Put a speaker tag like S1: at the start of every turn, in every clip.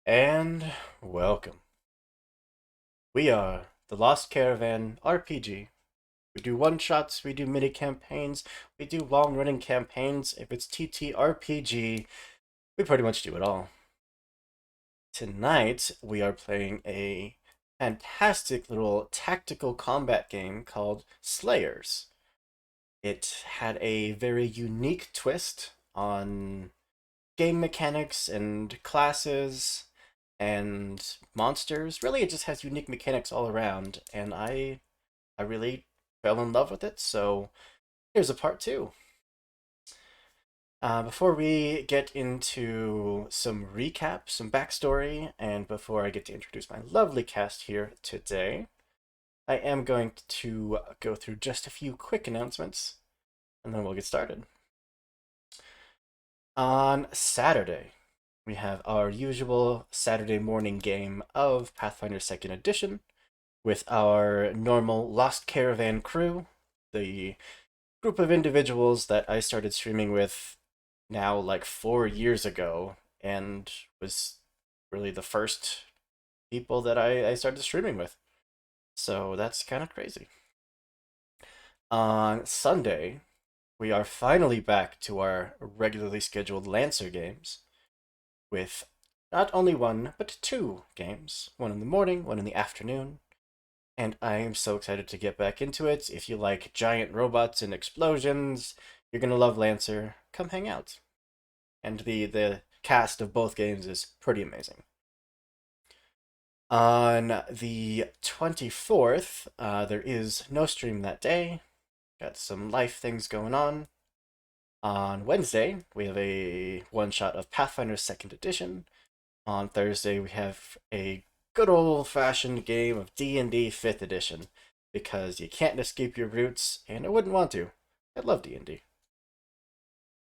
S1: And welcome. We are the Lost Caravan RPG. We do one-shots, we do mini-campaigns, we do long-running campaigns. If it's TTRPG, we pretty much do it all. Tonight, we are playing a fantastic little tactical combat game called Slayers. It had a very unique twist on game mechanics and classes and monsters. Really, it just has unique mechanics all around, and I really fell in love with it. So here's a part two. Before we get into some recap, some backstory, and before I get to introduce my lovely cast here today, I am going to go through just a few quick announcements, and then we'll get started. On Saturday, we have our usual Saturday morning game of Pathfinder 2nd Edition with our normal Lost Caravan crew, the group of individuals that I started streaming with now like 4 years ago and was really the first people that I started streaming with. So that's kind of crazy. On Sunday, we are finally back to our regularly scheduled Lancer games with not only one, but two games. One in the morning, one in the afternoon. And I am so excited to get back into it. If you like giant robots and explosions, you're going to love Lancer. Come hang out. And the cast of both games is pretty amazing. On the 24th, there is no stream that day. Got some life things going on. On Wednesday, we have a one-shot of Pathfinder 2nd Edition. On Thursday, we have a good old-fashioned game of D&D 5th Edition, because you can't escape your roots, and I wouldn't want to. I love D&D.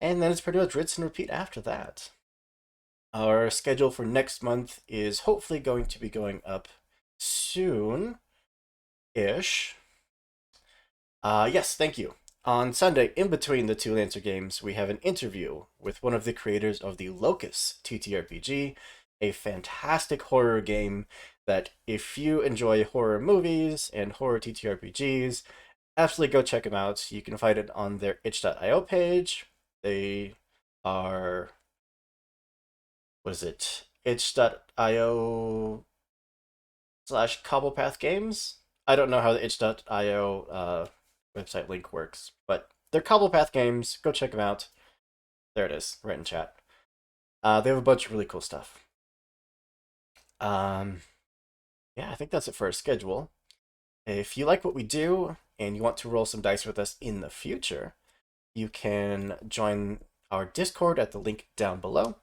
S1: And then it's pretty much rinse and repeat after that. Our schedule for next month is hopefully going to be going up soon-ish. Yes, thank you. On Sunday, in between the two Lancer games, we have an interview with one of the creators of the Locus TTRPG, a fantastic horror game that if you enjoy horror movies and horror TTRPGs, absolutely go check them out. You can find it on their itch.io page. They are, what is it? itch.io slash cobblepath games. I don't know how the itch.io website link works, but they're cobblepath games. Go check them out. There it is, right in chat. They have a bunch of really cool stuff. Yeah, I think that's it for our schedule. If you like what we do and you want to roll some dice with us in the future, you can join our Discord at the link down below.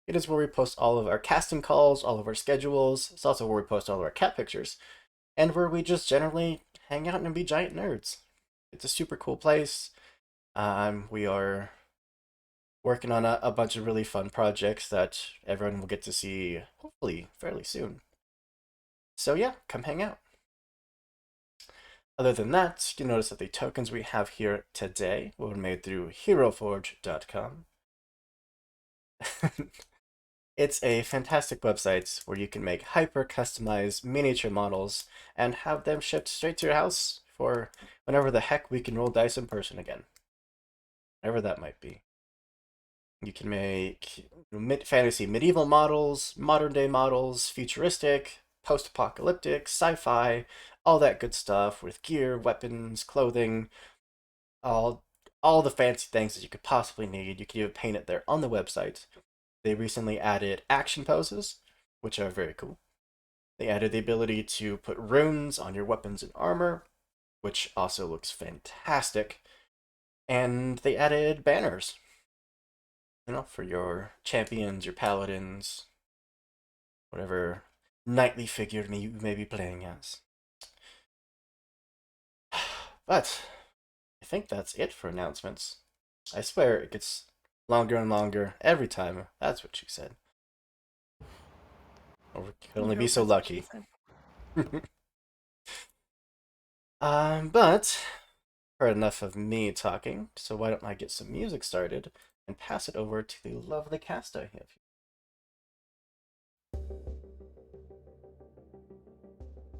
S1: It is where we post all of our casting calls, all of our schedules. It's also where we post all of our cat pictures, and where we just generally hang out and be giant nerds. It's a super cool place. We are working on a bunch of really fun projects that everyone will get to see, hopefully, fairly soon. So yeah, come hang out. Other than that, you'll notice that the tokens we have here today were made through heroforge.com. It's a fantastic website where you can make hyper-customized miniature models and have them shipped straight to your house for whenever the heck we can roll dice in person again. Whatever that might be. You can make fantasy medieval models, modern-day models, futuristic, post-apocalyptic, sci-fi, all that good stuff with gear, weapons, clothing, all the fancy things that you could possibly need. You can even paint it there on the website. They recently added action poses, which are very cool. They added the ability to put runes on your weapons and armor, which also looks fantastic. And they added banners, for your champions, your paladins, whatever knightly figure you may be playing as. But I think that's it for announcements. I swear it gets longer and longer every time. That's what she said. Or we could only be so lucky. But heard enough of me talking, so why don't I get some music started and pass it over to the lovely cast I have.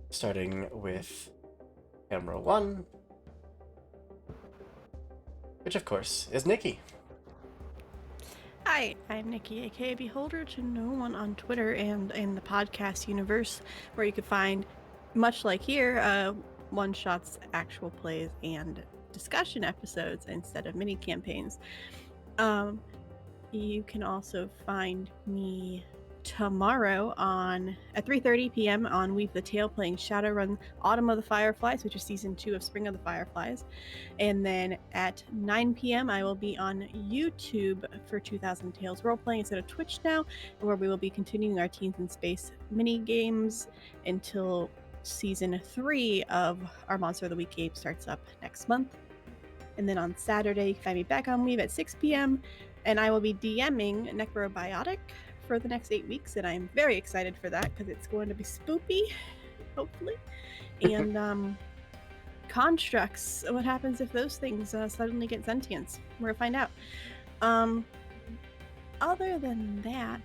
S1: Starting with camera 1, which of course is Nikki.
S2: Hi, I'm Nikki, aka Beholder to No One on Twitter and in the podcast universe, where you can find, much like here, one-shots, actual plays, and discussion episodes instead of mini campaigns. You can also find me tomorrow at 3:30 p.m. on Weave the Tale playing Shadowrun Autumn of the Fireflies, which is season 2 of Spring of the Fireflies. And then at 9 p.m. I will be on YouTube for 2000 Tales roleplaying instead of Twitch now, where we will be continuing our Teens in Space mini games until season 3 of our Monster of the Week game starts up next month. And then on Saturday, you can find me back on Weave at 6 p.m. And I will be DMing Necrobiotic for the next 8 weeks. And I'm very excited for that because it's going to be spoopy, hopefully. And constructs. What happens if those things suddenly get sentience? We're going to find out. Other than that,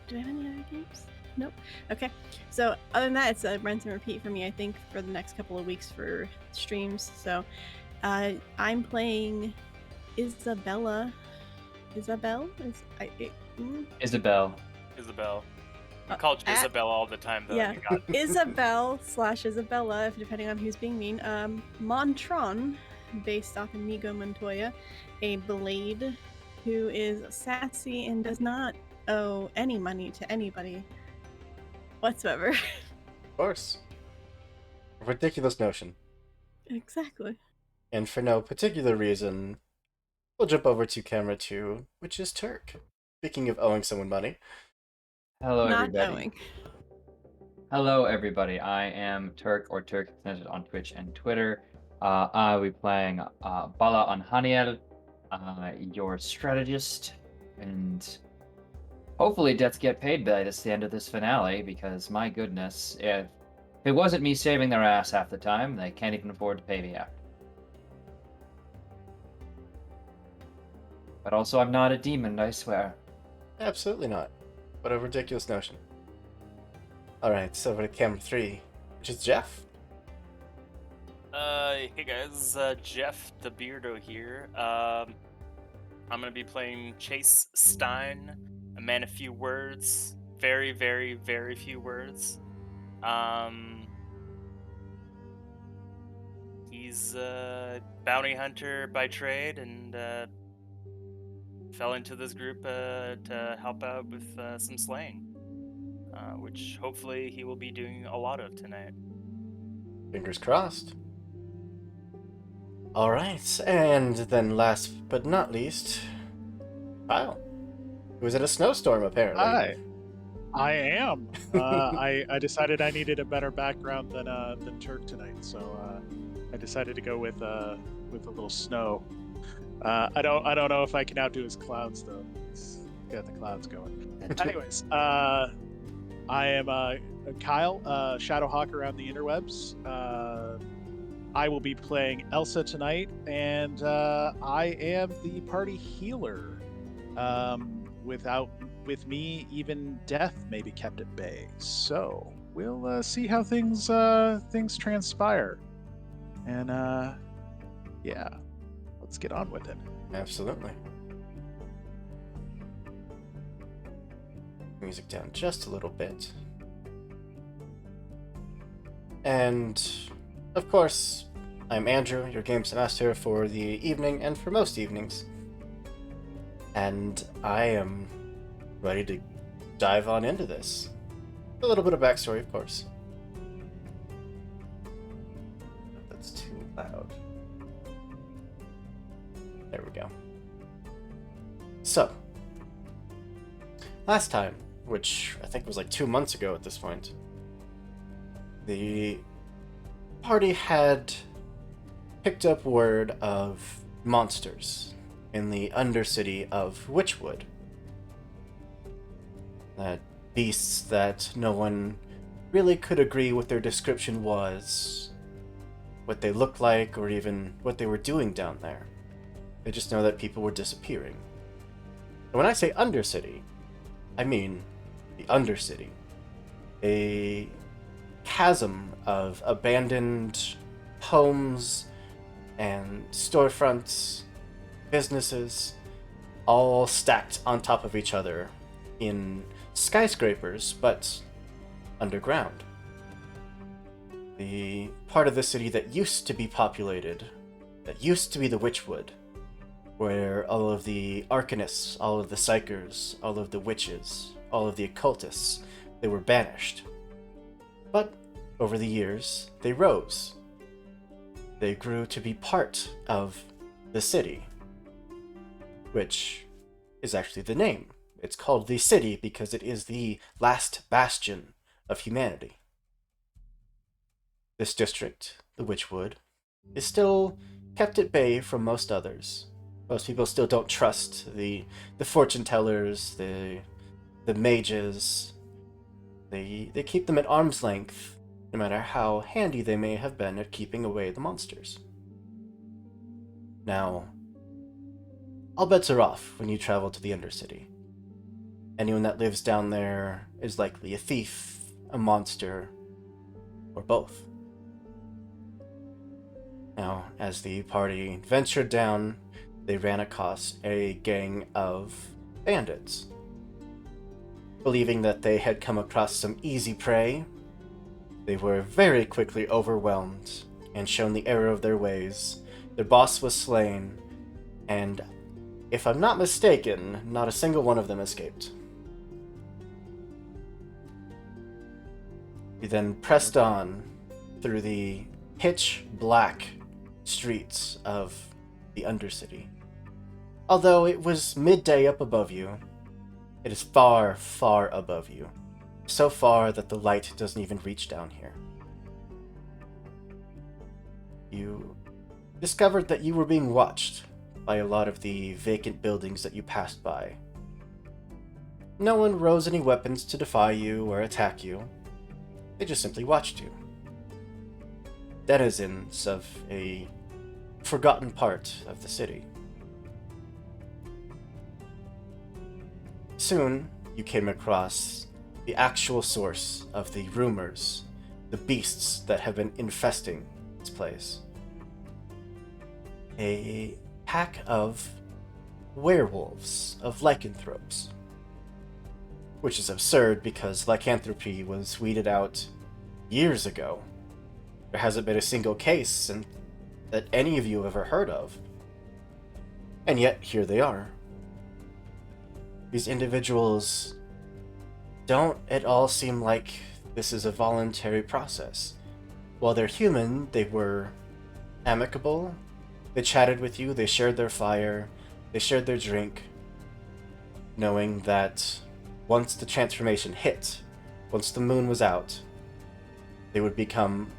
S2: do I have any other games? Nope. Okay. So other than that, it's a rinse and repeat for me, I think, for the next couple of weeks for streams. So I'm playing Isabella. Isabel?
S3: Isabel.
S4: We called you Isabella all the time, though.
S2: Yeah.
S4: You got
S2: Isabel/Isabella, depending on who's being mean. Montron, based off Inigo Montoya, a blade who is sassy and does not owe any money to anybody whatsoever.
S1: Of course. A ridiculous notion.
S2: Exactly.
S1: And for no particular reason, we'll jump over to camera 2, which is Turk. Speaking of owing someone money.
S3: Hello,
S2: Not
S3: everybody.
S2: owing.
S3: Hello, everybody. I am Turk, or Turk Extended on Twitch and Twitter. I'll be playing Bala on Haniel, your strategist, and hopefully debts get paid by the end of this finale, because my goodness, if it wasn't me saving their ass half the time, they can't even afford to pay me out. But also, I'm not a demon, I swear.
S1: Absolutely not. What a ridiculous notion. Alright, so over to camera 3, which is Jeff.
S4: Hey guys, Jeff the Beardo here. I'm gonna be playing Chase Stein, a man of few words. Very, very, very few words. He's a bounty hunter by trade and fell into this group to help out with some slaying, which hopefully he will be doing a lot of tonight.
S1: Fingers crossed. Alright, and then last but not least, Kyle, who was in a snowstorm apparently.
S5: Hi, I am. I decided I needed a better background than Turk tonight, so I decided to go with a little snow. I don't know if I can outdo his clouds though. He's got the clouds going. Anyways, I am Kyle, Shadowhawk around the interwebs. I will be playing Elsa tonight, and I am the party healer. With me, even death may be kept at bay. So we'll see how things transpire, and yeah, let's get on with it.
S1: Absolutely. Music down just a little bit. And, of course, I'm Andrew, your Games Master for the evening and for most evenings. And I am ready to dive on into this. A little bit of backstory, of course. That's too loud. There we go. So, last time, which I think was like 2 months ago at this point, the party had picked up word of monsters in the undercity of Witchwood. Beasts that no one really could agree what their description was, what they looked like, or even what they were doing down there. They just know that people were disappearing. And when I say undercity, I mean the Undercity. A chasm of abandoned homes and storefronts, businesses, all stacked on top of each other in skyscrapers, but underground. The part of the city that used to be populated, that used to be the Witchwood, where all of the arcanists, all of the psychers, all of the witches, all of the occultists, they were banished. But over the years, they rose. They grew to be part of the city, which is actually the name. It's called the city because it is the last bastion of humanity. This district, the Witchwood, is still kept at bay from most others. Most people still don't trust the fortune tellers, the mages. They keep them at arm's length, no matter how handy they may have been at keeping away the monsters. Now, all bets are off when you travel to the Undercity. Anyone that lives down there is likely a thief, a monster, or both. Now, as the party ventured down, they ran across a gang of bandits. Believing that they had come across some easy prey, they were very quickly overwhelmed and shown the error of their ways. Their boss was slain, and if I'm not mistaken, not a single one of them escaped. We then pressed on through the pitch black streets of the Undercity. Although it was midday up above you, it is far, far above you. So far that the light doesn't even reach down here. You discovered that you were being watched by a lot of the vacant buildings that you passed by. No one rose any weapons to defy you or attack you. They just simply watched you. Denizens of a forgotten part of the city. Soon, you came across the actual source of the rumors, the beasts that have been infesting this place. A pack of werewolves, of lycanthropes. Which is absurd because lycanthropy was weeded out years ago. There hasn't been a single case that any of you have ever heard of. And yet, here they are. These individuals don't at all seem like this is a voluntary process. While they're human, they were amicable. They chatted with you, they shared their fire, they shared their drink, knowing that once the transformation hit, once the moon was out, they would become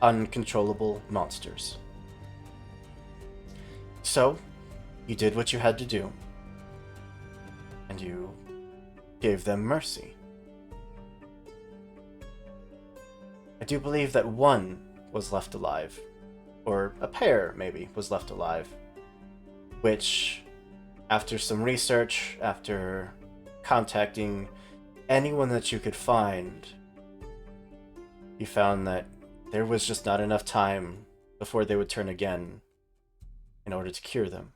S1: uncontrollable monsters. So, you did what you had to do, and you gave them mercy. I do believe that one was left alive, or a pair, maybe, was left alive, which, after some research, after contacting anyone that you could find, you found that there was just not enough time before they would turn again in order to cure them.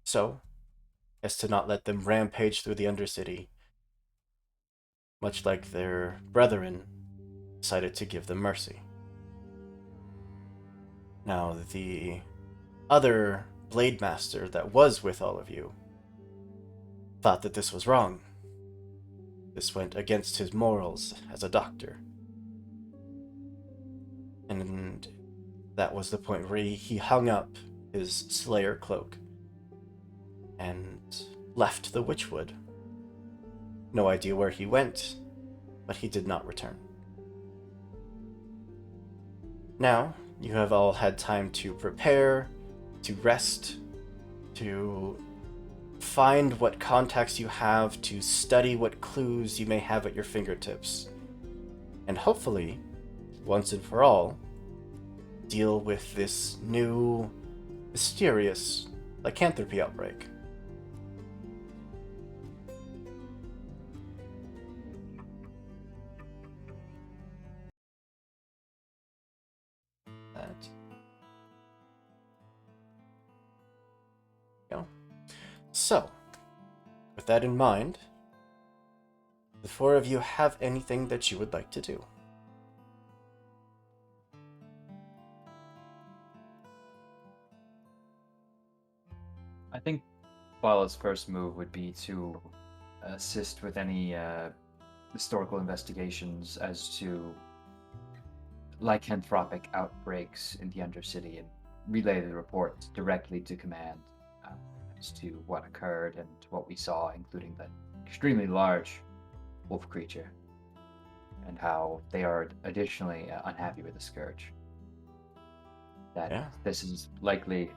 S1: So, as to not let them rampage through the Undercity, much like their brethren, decided to give them mercy. Now, the other Blade Master that was with all of you thought that this was wrong. This went against his morals as a doctor. And that was the point where he hung up his Slayer cloak and left the Witchwood. No idea where he went, but he did not return. Now, you have all had time to prepare, to rest, to find what contacts you have, to study what clues you may have at your fingertips, and hopefully, once and for all, deal with this new, mysterious lycanthropy outbreak. You know? So, with that in mind, the four of you have anything that you would like to do?
S3: I think Bala's first move would be to assist with any historical investigations as to lycanthropic outbreaks in the Undercity and relay the report directly to command as to what occurred and what we saw, including that extremely large wolf creature, and how they are additionally unhappy with the Scourge. That
S1: Yeah.
S3: this is likely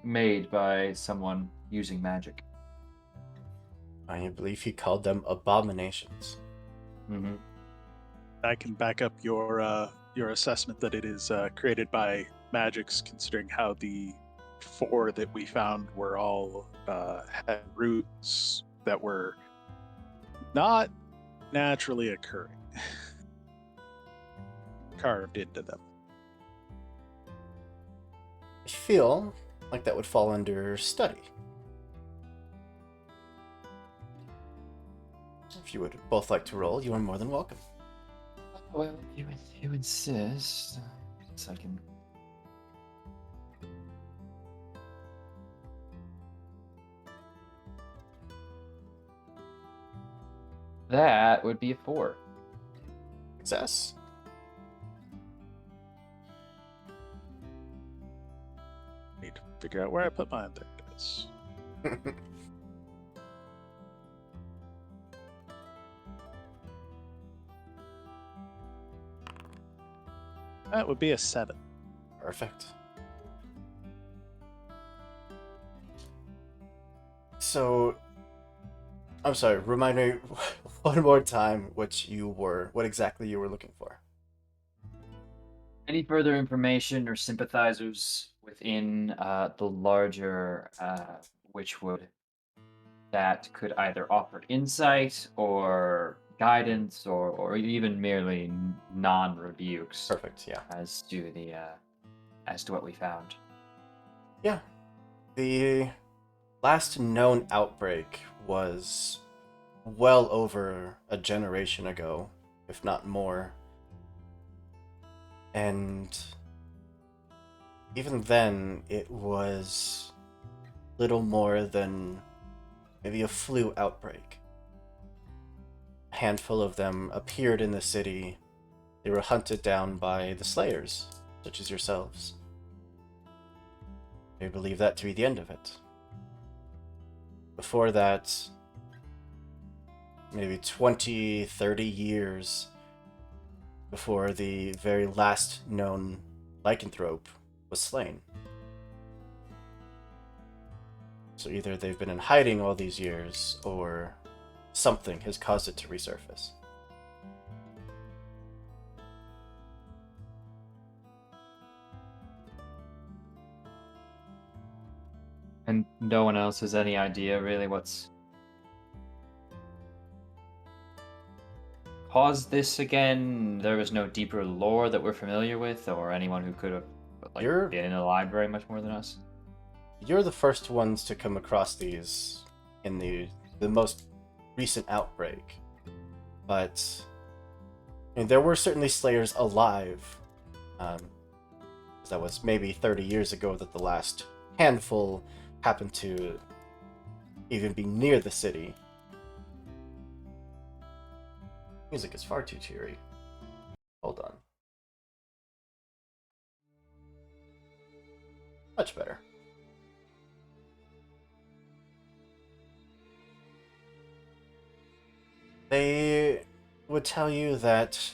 S3: made by someone using magic.
S1: I believe he called them abominations.
S3: Mm-hmm.
S5: I can back up your assessment that it is created by magics, considering how the four that we found were all had roots that were not naturally occurring, carved into them.
S1: I feel like that would fall under study. If you would both like to roll, you are more than welcome.
S3: Well, you insist. So I can. That would be a 4.
S1: Success.
S5: Need to figure out where I put mine. There it is. That would be a 7.
S1: Perfect. So, I'm sorry, remind me one more time what exactly you were looking for.
S3: Any further information or sympathizers within the larger Witchwood that could either offer insight or guidance or even merely non-rebukes
S1: Perfect, yeah.
S3: as to what we found.
S1: Yeah. The last known outbreak was well over a generation ago, if not more. And even then, it was little more than maybe a flu outbreak. A handful of them appeared in the city. They were hunted down by the Slayers, such as yourselves. They believe that to be the end of it. Before that, maybe 20, 30 years before the very last known lycanthrope was slain. So either they've been in hiding all these years, or something has caused it to resurface.
S3: And no one else has any idea really what's caused this again. There was no deeper lore that we're familiar with, or anyone who could have been in the library much more than us.
S1: You're the first ones to come across these in the most recent outbreak. But there were certainly Slayers alive. That was maybe 30 years ago that the last handful happened to even be near the city. Music is far too cheery. Hold on. Much better. They would tell you that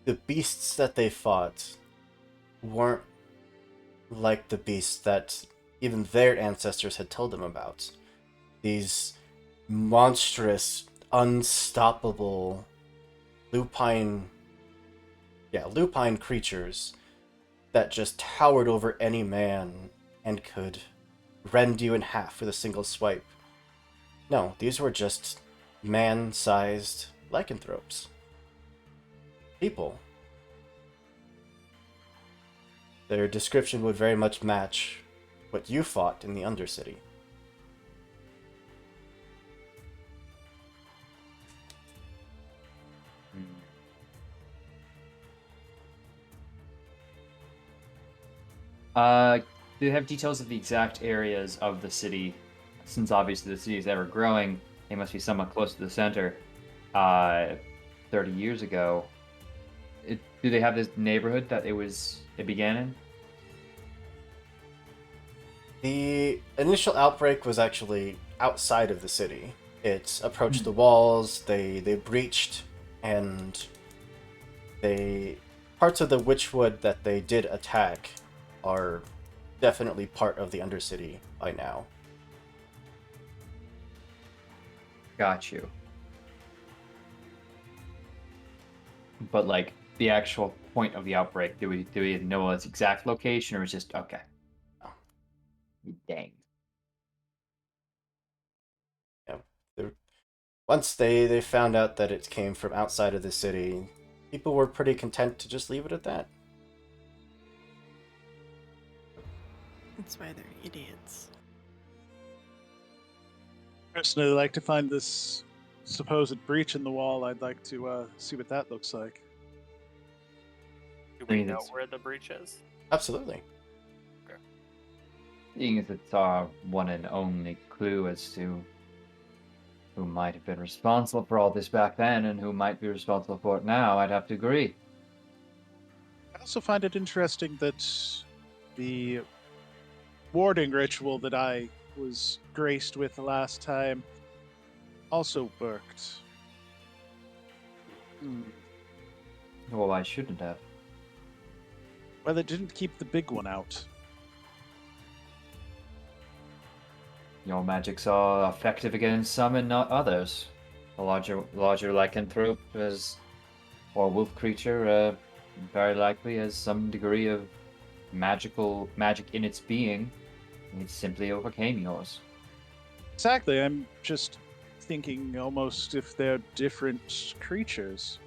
S1: the beasts that they fought weren't like the beasts that even their ancestors had told them about. These monstrous, unstoppable, lupine creatures that just towered over any man and could rend you in half with a single swipe. No, these were just man-sized lycanthropes. People. Their description would very much match what you fought in the Undercity.
S3: Do you have details of the exact areas of the city? Since obviously the city is ever growing, they must be somewhat close to the center. 30 years ago, do they have this neighborhood that it began in?
S1: The initial outbreak was actually outside of the city. It approached the walls, they breached, and they parts of the Witchwood that they did attack are definitely part of the Undercity by now.
S3: Got you. But like the actual point of the outbreak, do we know its exact location, or is just okay?
S1: Oh.
S3: Dang.
S1: Yeah. Once they found out that it came from outside of the city, people were pretty content to just leave it at that.
S2: That's why they're idiots.
S5: Personally, I'd like to find this supposed breach in the wall. I'd like to see what that looks like.
S4: Do we
S3: mean,
S4: know
S3: it's-
S4: where the breach is?
S1: Absolutely.
S3: Seeing as it's our one and only clue as to who might have been responsible for all this back then and who might be responsible for it now, I'd have to agree.
S5: I also find it interesting that the warding ritual that I was graced with the last time also worked.
S3: Well, I shouldn't have.
S5: Well, it didn't keep the big one out.
S3: Your magic's are effective against some and not others. A larger lycanthrope or wolf creature, very likely has some degree of magic in its being. It simply overcame yours.
S5: Exactly. I'm just thinking almost if they're different creatures.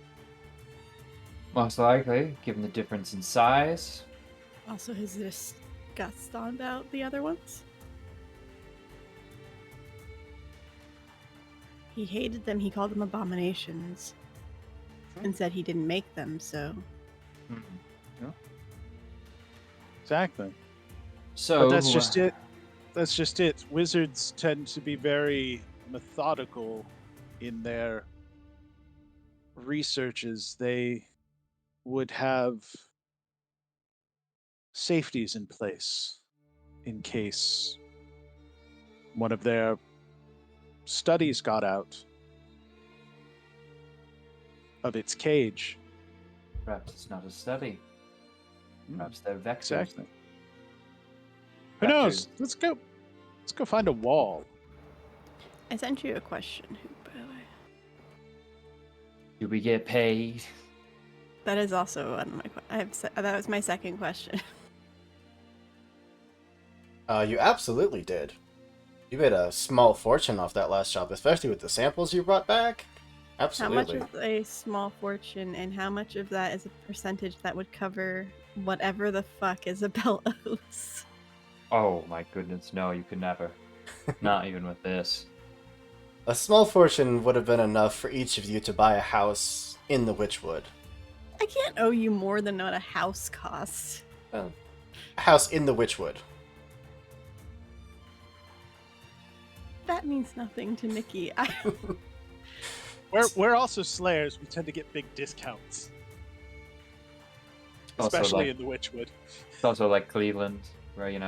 S3: Most likely, given the difference in size.
S2: Also, has this discussed about the other ones? He hated them. He called them abominations, and said he didn't make them. So
S5: Exactly.
S3: So
S5: But that's just it. That's just it. Wizards tend to be very methodical in their researches. They would have safeties in place in case one of their studies got out of its cage.
S3: Perhaps it's not a study. Perhaps they're vectors.
S5: Exactly. Who knows? Let's go find a wall.
S2: I sent you a question, by the way.
S3: Do we get paid?
S2: That is also one of my. That was my second question.
S1: You absolutely did. You made a small fortune off that last job, especially with the samples you brought back. Absolutely.
S2: How much is a small fortune, and how much of that is a percentage that would cover whatever the fuck Isabel owes?
S3: Oh my goodness, no, you could never. Not even with this.
S1: A small fortune would have been enough for each of you to buy a house in the Witchwood.
S2: I can't owe you more than what a house costs.
S1: A house in the Witchwood.
S2: That means nothing to Nikki.
S5: We're also slayers. We tend to get big discounts,
S3: Also,
S5: especially
S3: like,
S5: in the Witchwood.
S3: it's also like Cleveland, where you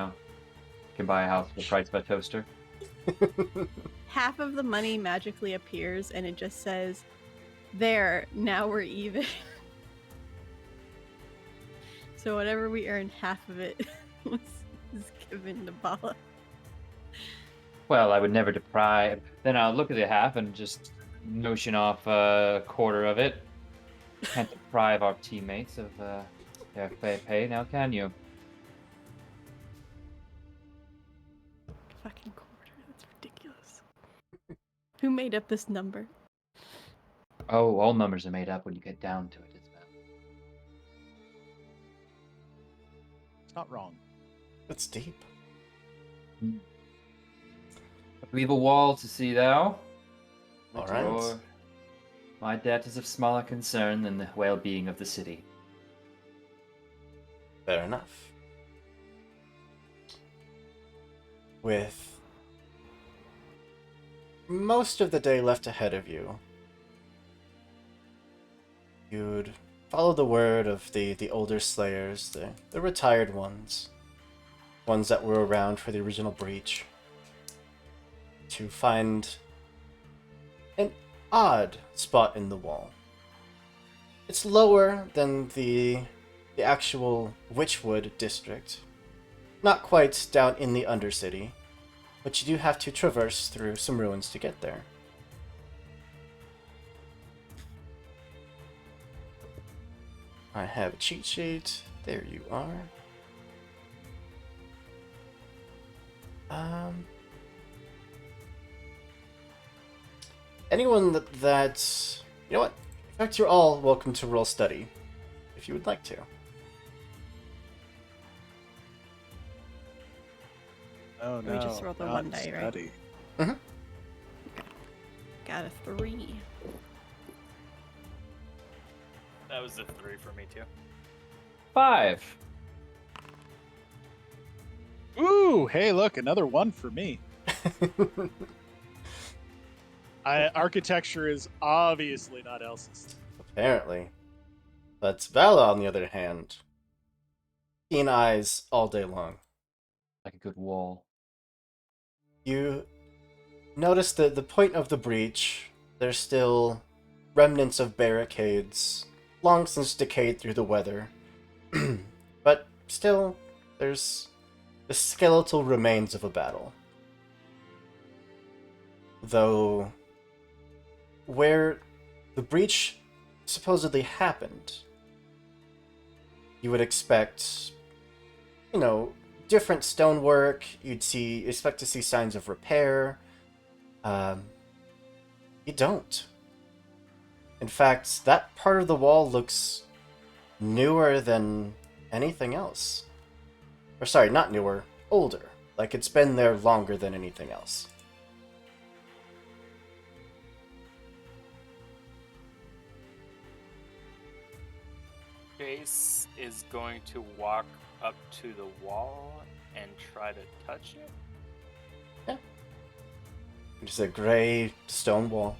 S3: can buy a house for the price of a toaster.
S2: Half of the money magically appears, and it just says, "There, now we're even." So whatever we earned, half of it is given to Bala.
S3: Well, I would never deprive. Then I'll look at the half and just notion off a quarter of it. Can't deprive our teammates of their fair pay, now can you?
S2: Fucking quarter. That's ridiculous. Who made up this number?
S3: Oh, all numbers are made up when you get down to it, Isabel.
S5: It's not wrong.
S1: That's deep.
S3: But we've a wall to see, though.
S1: All
S3: But
S1: right.
S3: my debt is of smaller concern than the well-being of the city.
S1: Fair enough. With most of the day left ahead of you, you'd follow the word of the older slayers, the retired ones that were around for the original breach, to find an odd spot in the wall. It's lower than the actual Witchwood district, not quite down in the Undercity, but you do have to traverse through some ruins to get there. I have a cheat sheet. There you are. Anyone that you know what? In fact, you're all welcome to roll study, if you would like to.
S5: Oh no!
S2: We just rolled the
S5: not
S2: one die, right?
S5: study.
S2: Got a 3.
S4: That was a 3 for me too.
S3: 5.
S5: Ooh, hey, look, another 1 for me. Architecture is obviously not Elsa's.
S1: Apparently. But Vala, on the other hand, keen eyes all day long.
S3: Like a good wall.
S1: You notice that the point of the breach, there's still remnants of barricades, long since decayed through the weather. But still, there's the skeletal remains of a battle. Though, where the breach supposedly happened, you would expect, different stonework. You'd expect to see signs of repair. You don't. In fact, that part of the wall looks newer than anything else. Or sorry, not newer, older. Like it's been there longer than anything else.
S4: Chase is going to walk up to the wall and try to touch it.
S1: Yeah. Just a gray stone wall.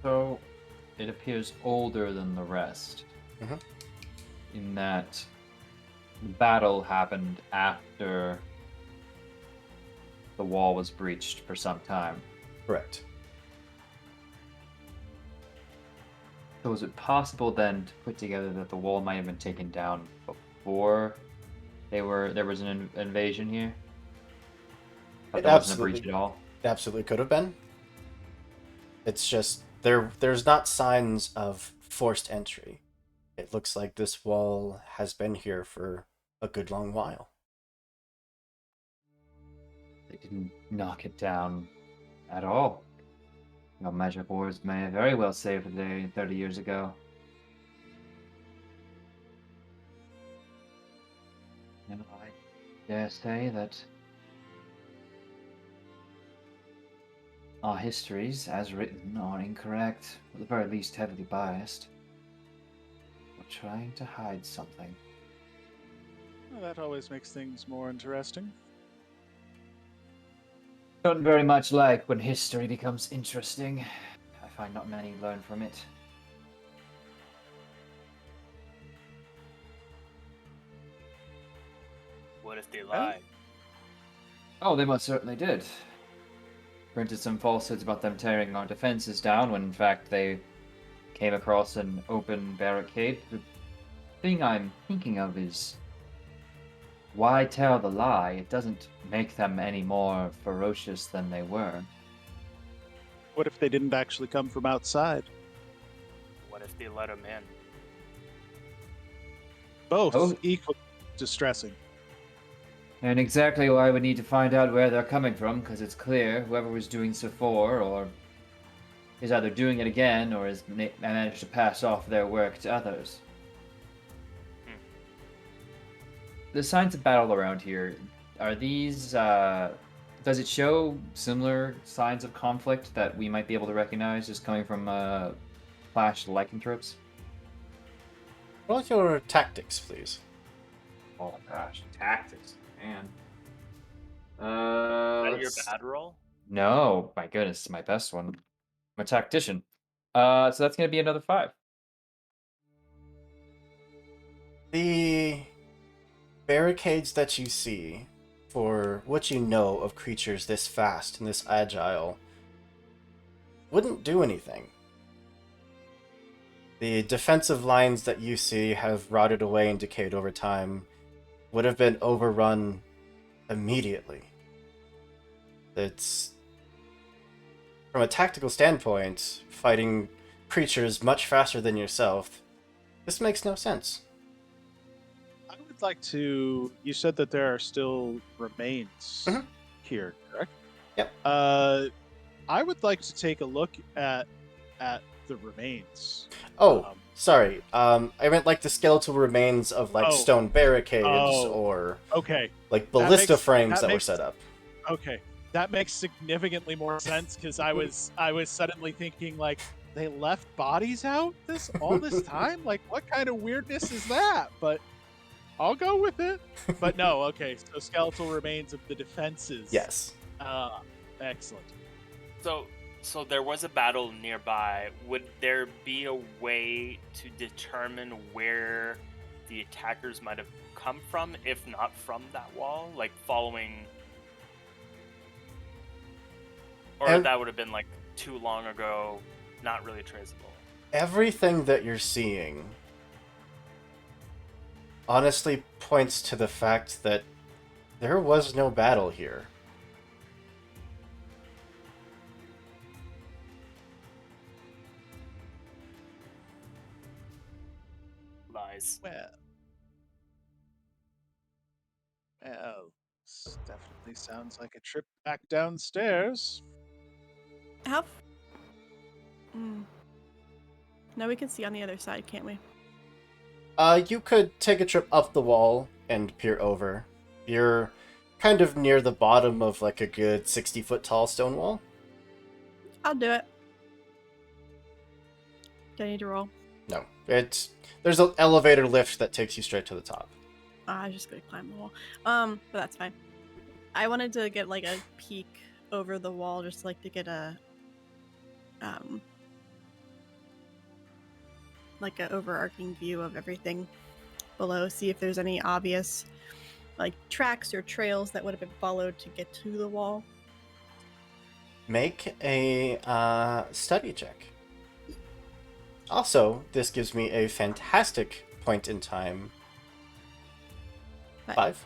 S3: So, it appears older than the rest.
S1: Mhm.
S3: In that the battle happened after the wall was breached for some time.
S1: Correct.
S3: So is it possible then to put together that the wall might have been taken down before there was an invasion here? But there wasn't a breach at all?
S1: It absolutely could have been. It's just there's not signs of forced entry. It looks like this wall has been here for a good long while.
S3: They didn't knock it down at all. Your magic wars may have very well saved the day 30 years ago. And I dare say that our histories, as written, are incorrect, or at the very least heavily biased. We're trying to hide something.
S5: Well, that always makes things more interesting.
S3: Don't very much like when history becomes interesting. I find not many learn from it.
S4: What if they lied?
S3: Oh, they most certainly did. Printed some falsehoods about them tearing our defenses down when in fact they came across an open barricade. The thing I'm thinking of is, why tell the lie? It doesn't make them any more ferocious than they were.
S5: What if they didn't actually come from outside?
S4: What if they let him in?
S5: Both
S3: Oh.
S5: equally distressing.
S3: And exactly why we need to find out where they're coming from, because it's clear whoever was doing so for, or is either doing it again or has managed to pass off their work to others. The signs of battle around here, are these, does it show similar signs of conflict that we might be able to recognize just coming from Flash lycanthropes?
S1: Roll your tactics, please.
S3: Oh gosh, tactics, man.
S4: Is that your
S3: Let's-
S4: bad roll?
S3: No, my goodness, my best one. I'm a tactician. So that's gonna be another 5.
S1: The barricades that you see, for what you know of creatures this fast and this agile, wouldn't do anything. The defensive lines that you see have rotted away and decayed over time, would have been overrun immediately. It's, from a tactical standpoint, fighting creatures much faster than yourself, this makes no sense.
S5: I would like to. You said that there are still remains
S1: Mhm.
S5: here, correct?
S1: Yep.
S5: I would like to take a look at the remains.
S1: Oh, sorry. I meant like the skeletal remains of like
S5: Oh.
S1: stone barricades
S5: Oh.
S1: or
S5: Okay.
S1: like ballista
S5: makes-
S1: frames
S5: that
S1: that were
S5: makes-
S1: set up.
S5: Okay, that makes significantly more sense because I was suddenly thinking like they left bodies out all this time. Like, what kind of weirdness is that? But I'll go with it. But no, okay. So skeletal remains of the defenses.
S1: Yes.
S5: Excellent.
S4: So there was a battle nearby. Would there be a way to determine where the attackers might have come from, if not from that wall? Like following... Or
S1: Ev-
S4: that would have been like too long ago, not really traceable.
S1: Everything that you're seeing honestly points to the fact that there was no battle here.
S4: Lies.
S5: Well, this definitely sounds like a trip back downstairs.
S2: How? No, we can see on the other side, can't we?
S1: You could take a trip up the wall and peer over. You're kind of near the bottom of like a good 60-foot tall stone wall.
S2: I'll do it. Do I need to roll?
S1: No, there's an elevator lift that takes you straight to the top.
S2: I was just gonna climb the wall. But that's fine. I wanted to get like a peek over the wall, just like to get a like an overarching view of everything below. See if there's any obvious like tracks or trails that would have been followed to get to the wall.
S1: Make a study check. Also, this gives me a fantastic point in time. 5.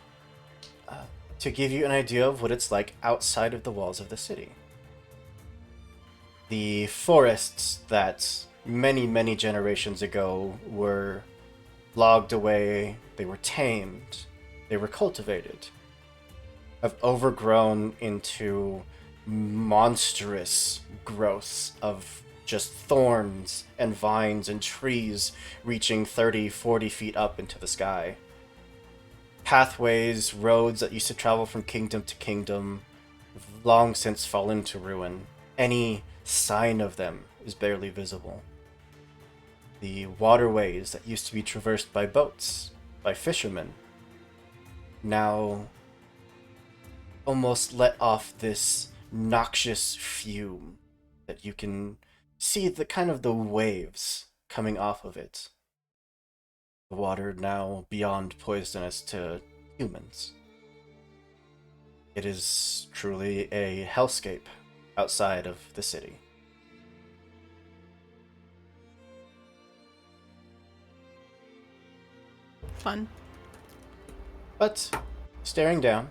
S1: To give you an idea of what it's like outside of the walls of the city. The forests that many, many generations ago were logged away, they were tamed, they were cultivated, have overgrown into monstrous growths of just thorns and vines and trees reaching 30, 40 feet up into the sky. Pathways, roads that used to travel from kingdom to kingdom have long since fallen to ruin. Any sign of them is barely visible. The waterways that used to be traversed by boats, by fishermen, now almost let off this noxious fume that you can see the kind of the waves coming off of it. The water now beyond poisonous to humans. It is truly a hellscape outside of the city.
S2: Fun.
S1: But, staring down,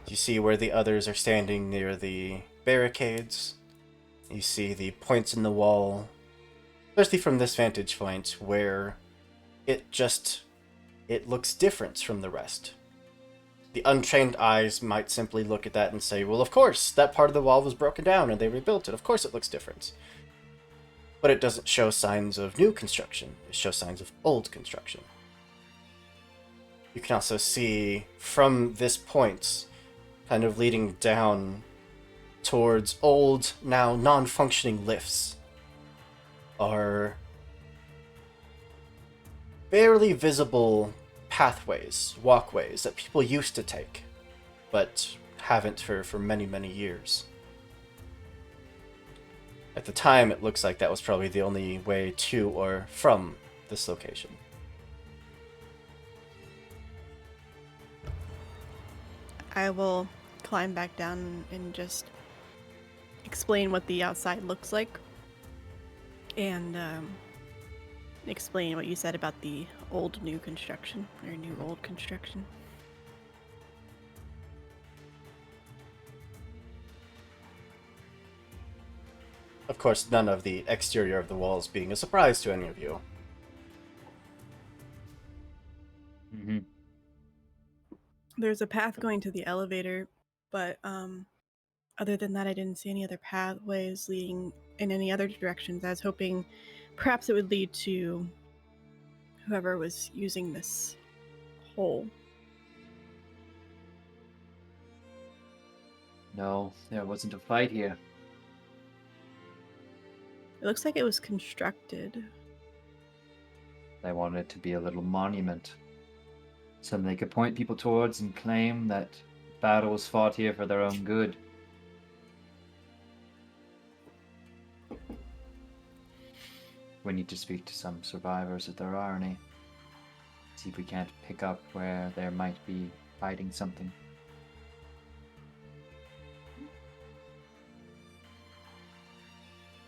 S1: you see where the others are standing near the barricades. You see the points in the wall, especially from this vantage point, where it looks different from the rest. the untrained eyes might simply look at that and say, well, of course, that part of the wall was broken down and they rebuilt it. Of course it looks different. But it doesn't show signs of new construction. It shows signs of old construction. You can also see from this point, kind of leading down towards old, now non-functioning lifts, are barely visible pathways, walkways that people used to take, but haven't for many, many years. At the time, it looks like that was probably the only way to or from this location.
S2: I will climb back down and just explain what the outside looks like. And explain what you said about the old new construction, or new old construction.
S1: Of course, none of the exterior of the walls being a surprise to any of you.
S3: Mm-hmm.
S2: There's a path going to the elevator, but other than that, I didn't see any other pathways leading in any other directions. I was hoping perhaps it would lead to whoever was using this hole.
S3: No, there wasn't a fight here.
S2: It looks like it was constructed.
S3: They wanted it to be a little monument. Something they could point people towards and claim that battle was fought here for their own good. We need to speak to some survivors if there are any. See if we can't pick up where there might be hiding something.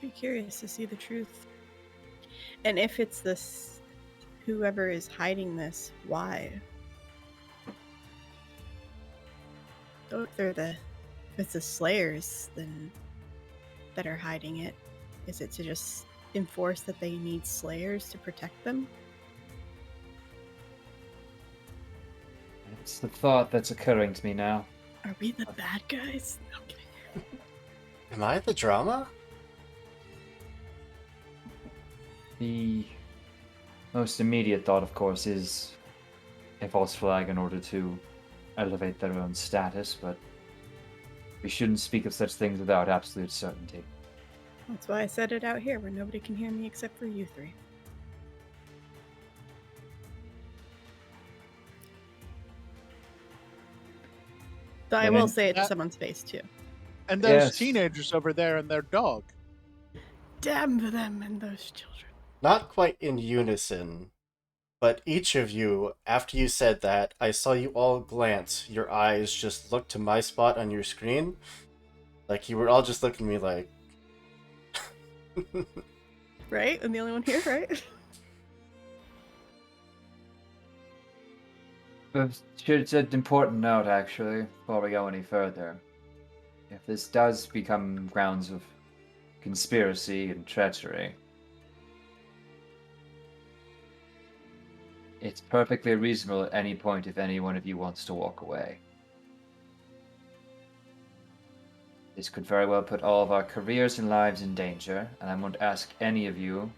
S2: Be curious to see the truth. And if it's this, whoever is hiding this, why? So if it's the Slayers then that are hiding it, is it to just enforce that they need Slayers to protect them?
S3: It's the thought that's occurring to me now.
S2: Are we the bad guys? No, I'm kidding.
S1: Am I the drama?
S3: The most immediate thought, of course, is a false flag in order to elevate their own status, but we shouldn't speak of such things without absolute certainty.
S2: That's why I said it out here where nobody can hear me except for you three. So I
S3: And
S2: will
S3: then-
S2: say it to someone's face too.
S5: And those
S3: Yes.
S5: teenagers over there and their dog.
S2: Damn them and those children.
S1: Not quite in unison, but each of you, after you said that, I saw you all glance. Your eyes just looked to my spot on your screen. Like you were all just looking at me like...
S2: Right? I'm the only one here, right?
S3: It's an important note, actually, before we go any further. If this does become grounds of conspiracy and treachery, it's perfectly reasonable at any point if any one of you wants to walk away. This could very well put all of our careers and lives in danger, and I won't ask any of you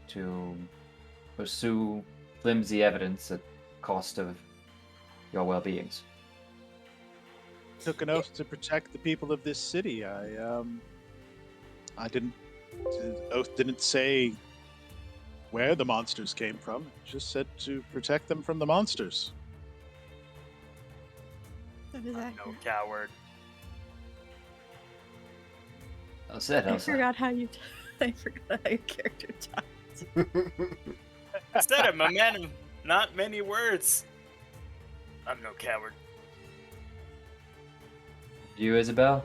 S3: to pursue flimsy evidence at cost of your well-beings.
S5: Took an oath to protect the people of this city. I didn't. The oath didn't say where the monsters came from. It just said to protect them from the monsters.
S2: That is
S4: No
S2: accurate.
S4: coward.
S3: Well said,
S2: I
S3: Elsa.
S2: forgot how you. I forgot how your character talks.
S4: Instead of momentum, not many words. I'm no coward.
S3: You, Isabel?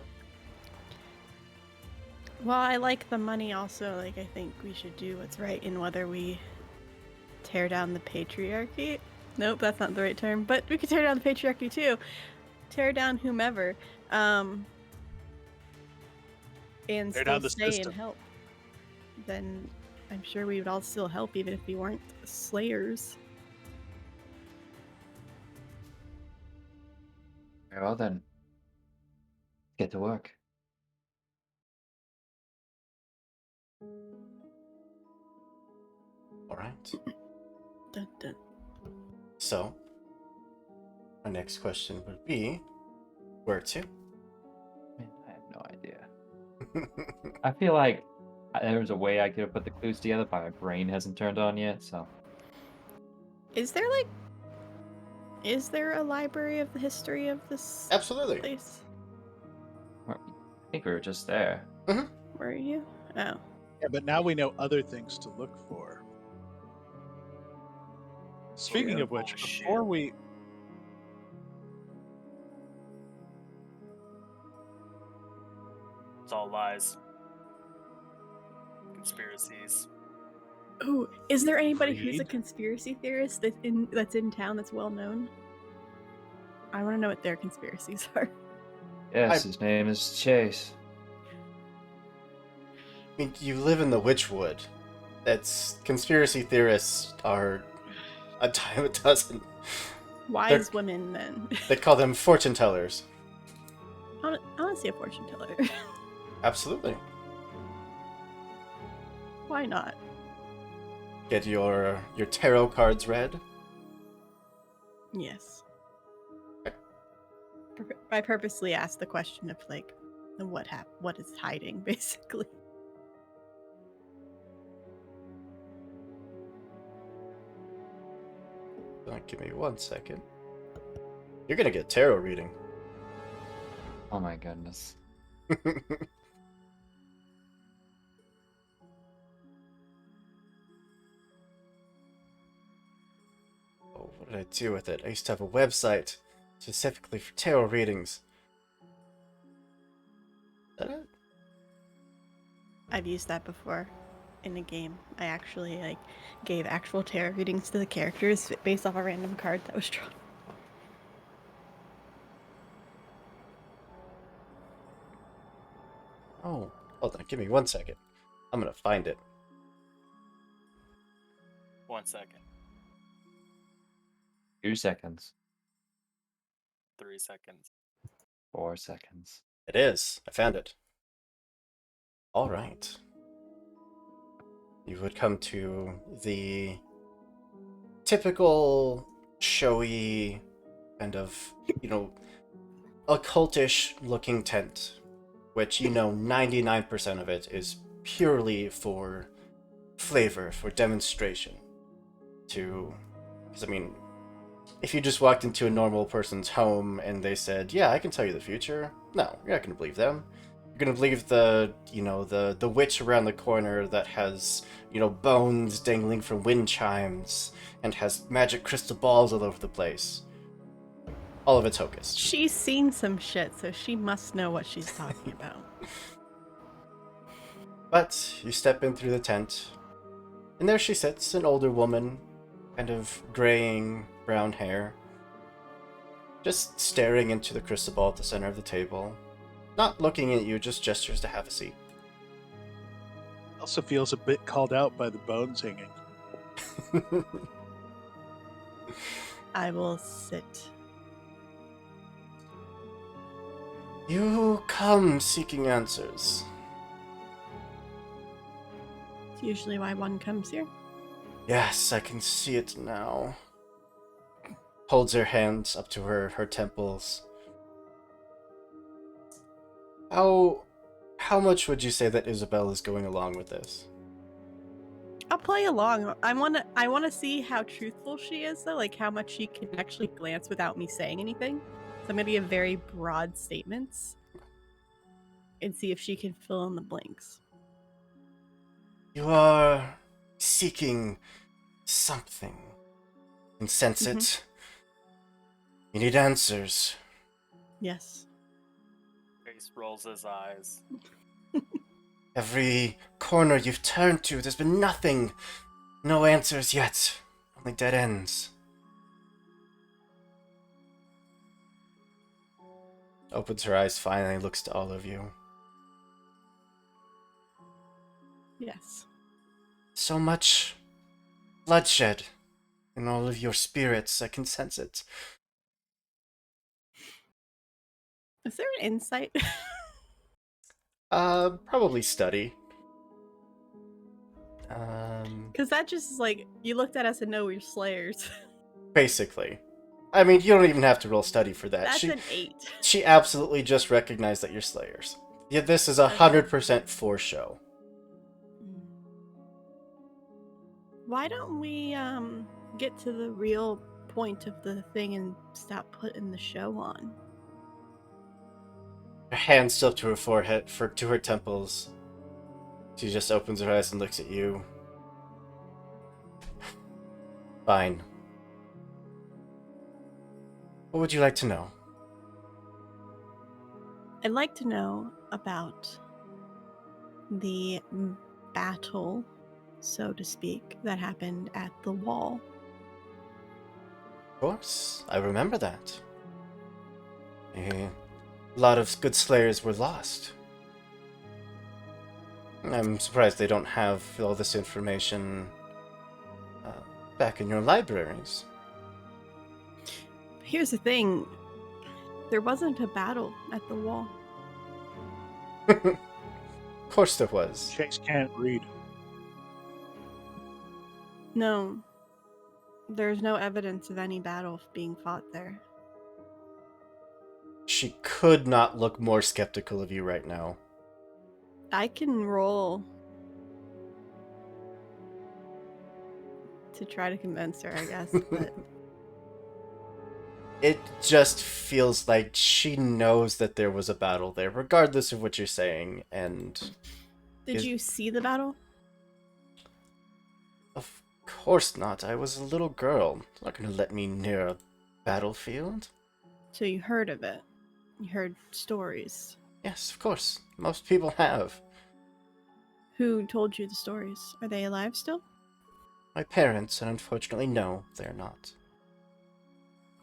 S2: Well, I like the money also. Like, I think we should do what's right in whether we tear down the patriarchy. Nope, that's not the right term. But we could tear down the patriarchy too. Tear down whomever. And
S5: Tear
S2: still
S5: down the
S2: stay
S5: system.
S2: and help. Then I'm sure we would all still help even if we weren't Slayers.
S3: Very well then. Get to work.
S1: All right.
S2: Dun, dun.
S1: So, our next question would be, where to?
S3: Man, I have no idea. I feel like there was a way I could have put the clues together, but my brain hasn't turned on yet, so.
S2: Is there a library of the history of this
S1: Absolutely.
S2: place?
S3: I think we were just there.
S2: Where are you? Oh.
S5: Yeah, but now we know other things to look for. Speaking of which,
S4: Bullshit.
S5: before we
S4: It's all lies. Conspiracies.
S2: Oh, is there anybody who's a
S3: Read?
S2: conspiracy theorist that's in town that's well known? I want to know what their conspiracies are.
S3: Yes, his name is Chase.
S1: I mean, you live in the Witchwood. That's conspiracy theorists are a dime a dozen.
S2: Wise women, then.
S1: They call them fortune tellers.
S2: I want to see a fortune teller.
S1: Absolutely.
S2: Why not?
S1: Get your tarot cards read.
S2: Yes. I purposely asked the question of like, what is hiding, basically.
S1: Give me 1 second. You're gonna get tarot reading.
S3: Oh my goodness.
S1: Oh, what did I do with it? I used to have a website specifically for tarot readings. Is that it?
S2: I've used that before in a game. I actually like gave actual tarot readings to the characters based off a random card that was drawn.
S1: Oh, hold on. Give me 1 second. I'm gonna find it.
S4: 1 second.
S3: 2 seconds.
S4: 3 seconds.
S3: 4 seconds.
S1: It is. I found it. All right. You would come to the typical showy kind of, occultish looking tent, which 99% of it is purely for flavor, for demonstration. Because if you just walked into a normal person's home and they said, "Yeah, I can tell you the future," no, you're not gonna believe them. You're gonna believe the witch around the corner that has bones dangling from wind chimes and has magic crystal balls all over the place. All of it's hocus.
S2: She's seen some shit, so she must know what she's talking about.
S1: But you step in through the tent, and there she sits, an older woman, kind of graying brown hair, just staring into the crystal ball at the center of the table. Not looking at you, just gestures to have a seat.
S5: also feels a bit called out by the bones hanging.
S2: I will sit.
S1: You come seeking answers.
S2: It's usually why one comes here.
S1: Yes, I can see it now. Holds her hands up to her temples. How much would you say that Isabel is going along with this?
S2: I'll play along. I wanna see how truthful she is, though, like how much she can actually glance without me saying anything. So I'm gonna give very broad statements and see if she can fill in the blanks.
S1: You are seeking something. You can sense it. You need answers.
S2: Yes.
S4: Grace rolls his eyes.
S1: Every corner you've turned to, there's been nothing. No answers yet. Only dead ends. Opens her eyes finally, looks to all of you.
S2: Yes.
S1: So much bloodshed in all of your spirits. I can sense it.
S2: Is there an insight?
S1: Probably study.
S2: Because that just is like, you looked at us and know we're slayers.
S1: Basically. I mean, you don't even have to roll study for that.
S2: That's an 8.
S1: She absolutely just recognized that you're slayers. Yeah, this is 100% for show.
S2: Why don't we get to the real point of the thing and stop putting the show on?
S1: Her hand still to her forehead, to her temples. She just opens her eyes and looks at you. Fine. What would you like to know?
S2: I'd like to know about the battle, so to speak, that happened at the wall.
S1: Of course, I remember that. A lot of good slayers were lost. I'm surprised they don't have all this information back in your libraries.
S2: Here's the thing. There wasn't a battle at the wall.
S1: Of course there was.
S5: Chase can't read.
S2: No. There's no evidence of any battle being fought there.
S1: She could not look more skeptical of you right now.
S2: I can roll to try to convince her, I guess, but
S1: It just feels like she knows that there was a battle there, regardless of what you're saying, and...
S2: Did you see the battle?
S1: Of course not. I was a little girl. You're not gonna let me near a battlefield.
S2: So you heard of it. You heard stories.
S1: Yes, of course. Most people have.
S2: Who told you the stories? Are they alive still?
S1: My parents, and unfortunately, no, they're not.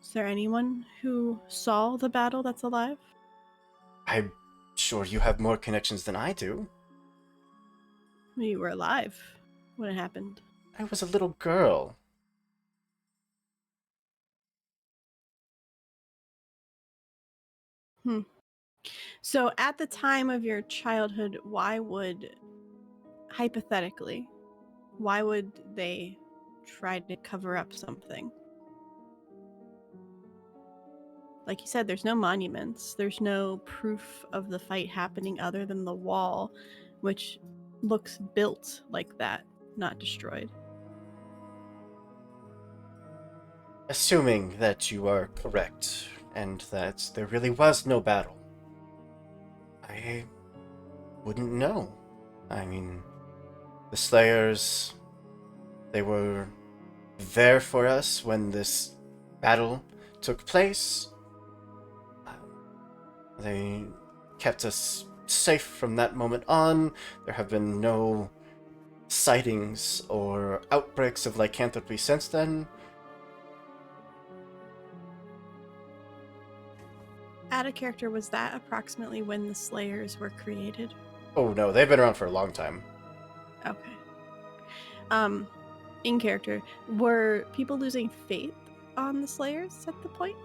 S2: Is there anyone who saw the battle that's alive?
S1: I'm sure you have more connections than I do.
S2: You were alive when it happened.
S1: I was a little girl.
S2: So at the time of your childhood, hypothetically, why would they try to cover up something? Like you said, there's no monuments. There's no proof of the fight happening other than the wall, which looks built like that, not destroyed.
S1: Assuming that you are correct, and that there really was no battle, I wouldn't know. I mean, the Slayers, they were there for us when this battle took place. They kept us safe from that moment on. There have been no sightings or outbreaks of lycanthropy since then.
S2: Out of character, was that approximately when the Slayers were created?
S1: Oh no, they've been around for a long time.
S2: Okay. In character, were people losing faith on the Slayers at the point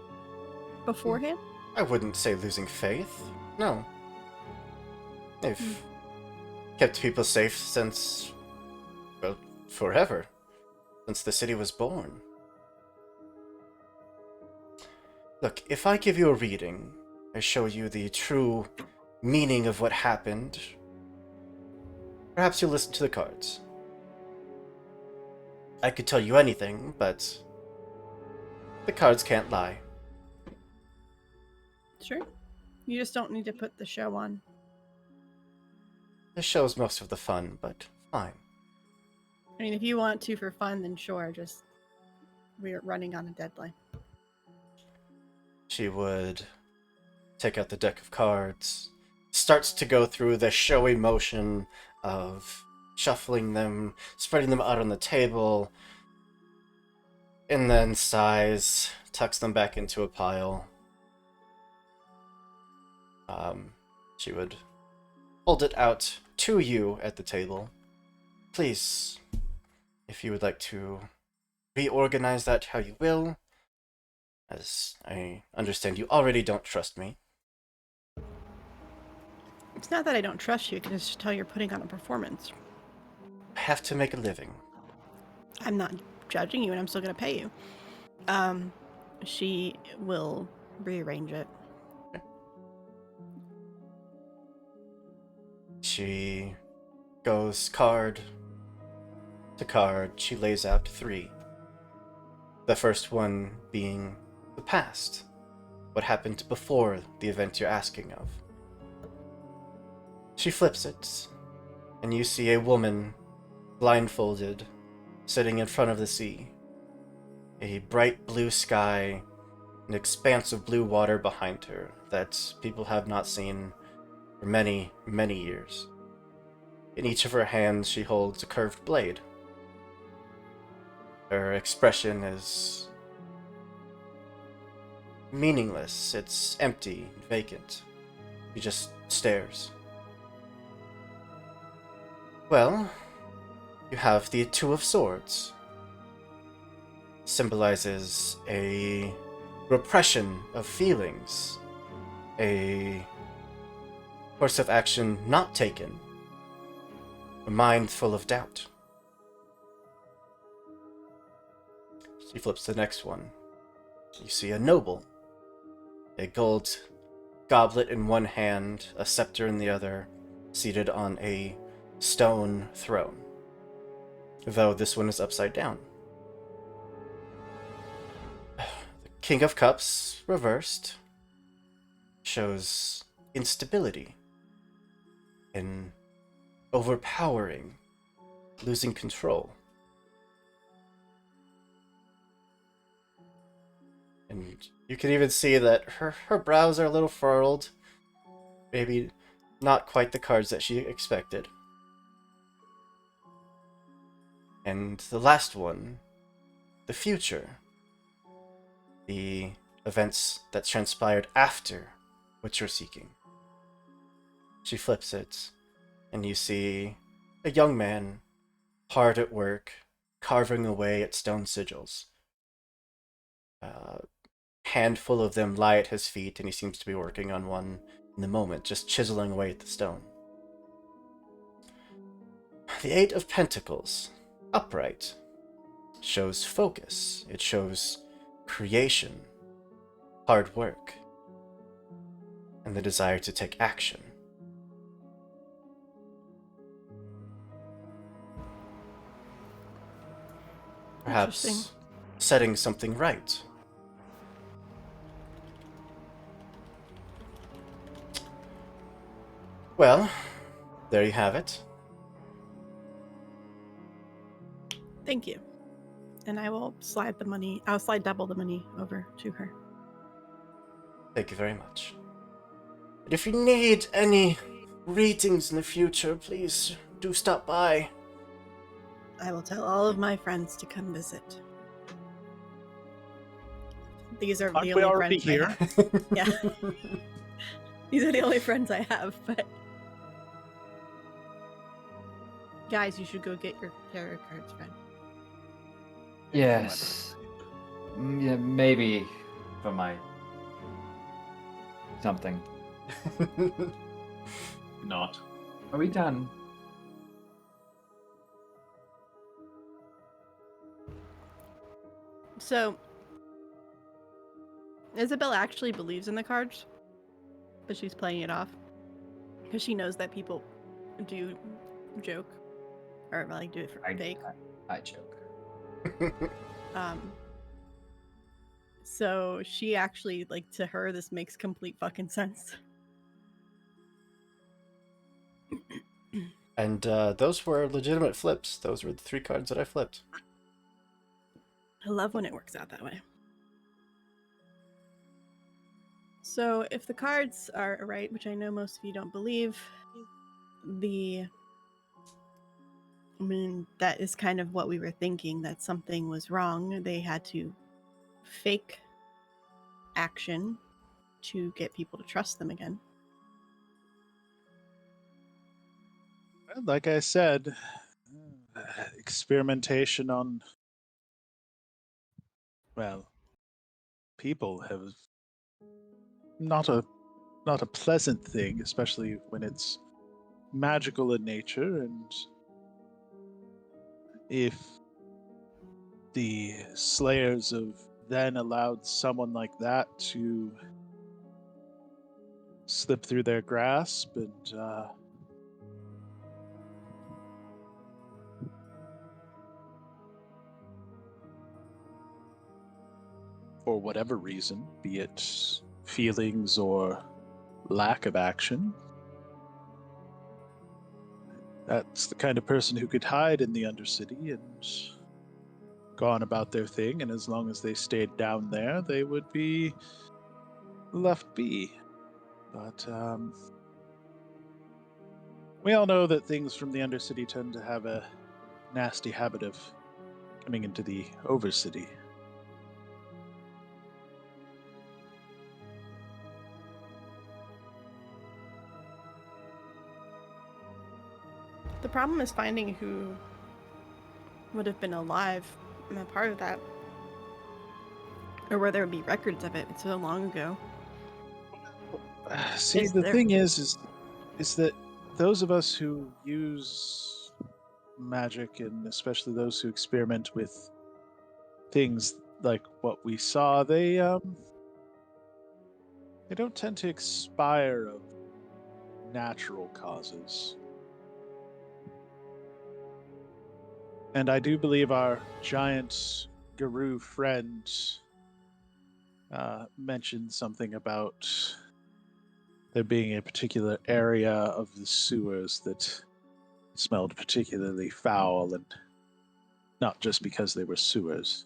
S2: beforehand?
S1: I wouldn't say losing faith. No. They've kept people safe since, well, forever. Since the city was born. Look, if I give you a reading, I show you the true meaning of what happened, perhaps you'll listen to the cards. I could tell you anything, but the cards can't lie.
S2: Sure. You just don't need to put the show on.
S1: This shows most of the fun, but fine.
S2: I mean, if you want to for fun, then sure, just we're running on a deadline.
S1: She would take out the deck of cards, starts to go through the showy motion of shuffling them, spreading them out on the table, and then sighs, tucks them back into a pile. She would hold it out to you at the table. Please, if you would like to reorganize that how you will, as I understand you already don't trust me.
S2: It's not that I don't trust you, I can just tell you're putting on a performance.
S1: I have to make a living.
S2: I'm not judging you and I'm still gonna pay you. She will rearrange it.
S1: She goes card to card. She lays out 3. The first one being the past. What happened before the event you're asking of. She flips it, and you see a woman, blindfolded, sitting in front of the sea. A bright blue sky, an expanse of blue water behind her that people have not seen for many, many years. In each of her hands, she holds a curved blade. Her expression is meaningless. It's empty, vacant. She just stares. Well, you have the 2 of Swords. Symbolizes a repression of feelings, a course of action not taken, a mind full of doubt. She flips the next one. You see a noble, a gold goblet in one hand, a scepter in the other, seated on a stone throne, though this one is upside down. The King of Cups, reversed, shows instability, an overpowering, losing control. And you can even see that her brows are a little furrowed. Maybe not quite the cards that she expected. And the last one, the future. The events that transpired after what you're seeking. She flips it, and you see a young man, hard at work, carving away at stone sigils. A handful of them lie at his feet, and he seems to be working on one in the moment, just chiseling away at the stone. The 8 of Pentacles, upright, shows focus. It shows creation, hard work, and the desire to take action. Perhaps setting something right. Well, there you have it.
S2: Thank you. And I will slide the money, I'll slide double the money over to her.
S1: Thank you very much. And if you need any readings in the future, please do stop by.
S2: I will tell all of my friends to come visit. These are
S5: Aren't
S2: the
S5: we
S2: only
S5: already
S2: friends I
S5: here?
S2: have. Yeah. These are the only friends I have, but guys, you should go get your tarot cards, friend.
S3: Yes. Yeah, maybe for my something.
S6: Not.
S3: Are we done?
S2: So, Isabel actually believes in the cards, but she's playing it off because she knows that people do joke or like do it for fake.
S3: I joke.
S2: So she actually, like, to her, this makes complete fucking sense.
S1: And those were legitimate flips. Those were the 3 cards that I flipped.
S2: I love when it works out that way. So if the cards are right, which I know most of you don't believe, that is kind of what we were thinking, that something was wrong. They had to fake action to get people to trust them again.
S5: Like I said, experimentation on, well, people have not not a pleasant thing, especially when it's magical in nature, and if the slayers of then allowed someone like that to slip through their grasp and for whatever reason, be it feelings or lack of action, that's the kind of person who could hide in the Undercity and go on about their thing, and as long as they stayed down there, they would be left be. But we all know that things from the Undercity tend to have a nasty habit of coming into the Overcity.
S2: The problem is finding who would have been alive and a part of that, or where there would be records of it. It's so long ago.
S5: See,
S2: Is
S5: the
S2: there-
S5: thing is that those of us who use magic, and especially those who experiment with things like what we saw, they don't tend to expire of natural causes. And I do believe our giant guru friend mentioned something about there being a particular area of the sewers that smelled particularly foul, and not just because they were sewers.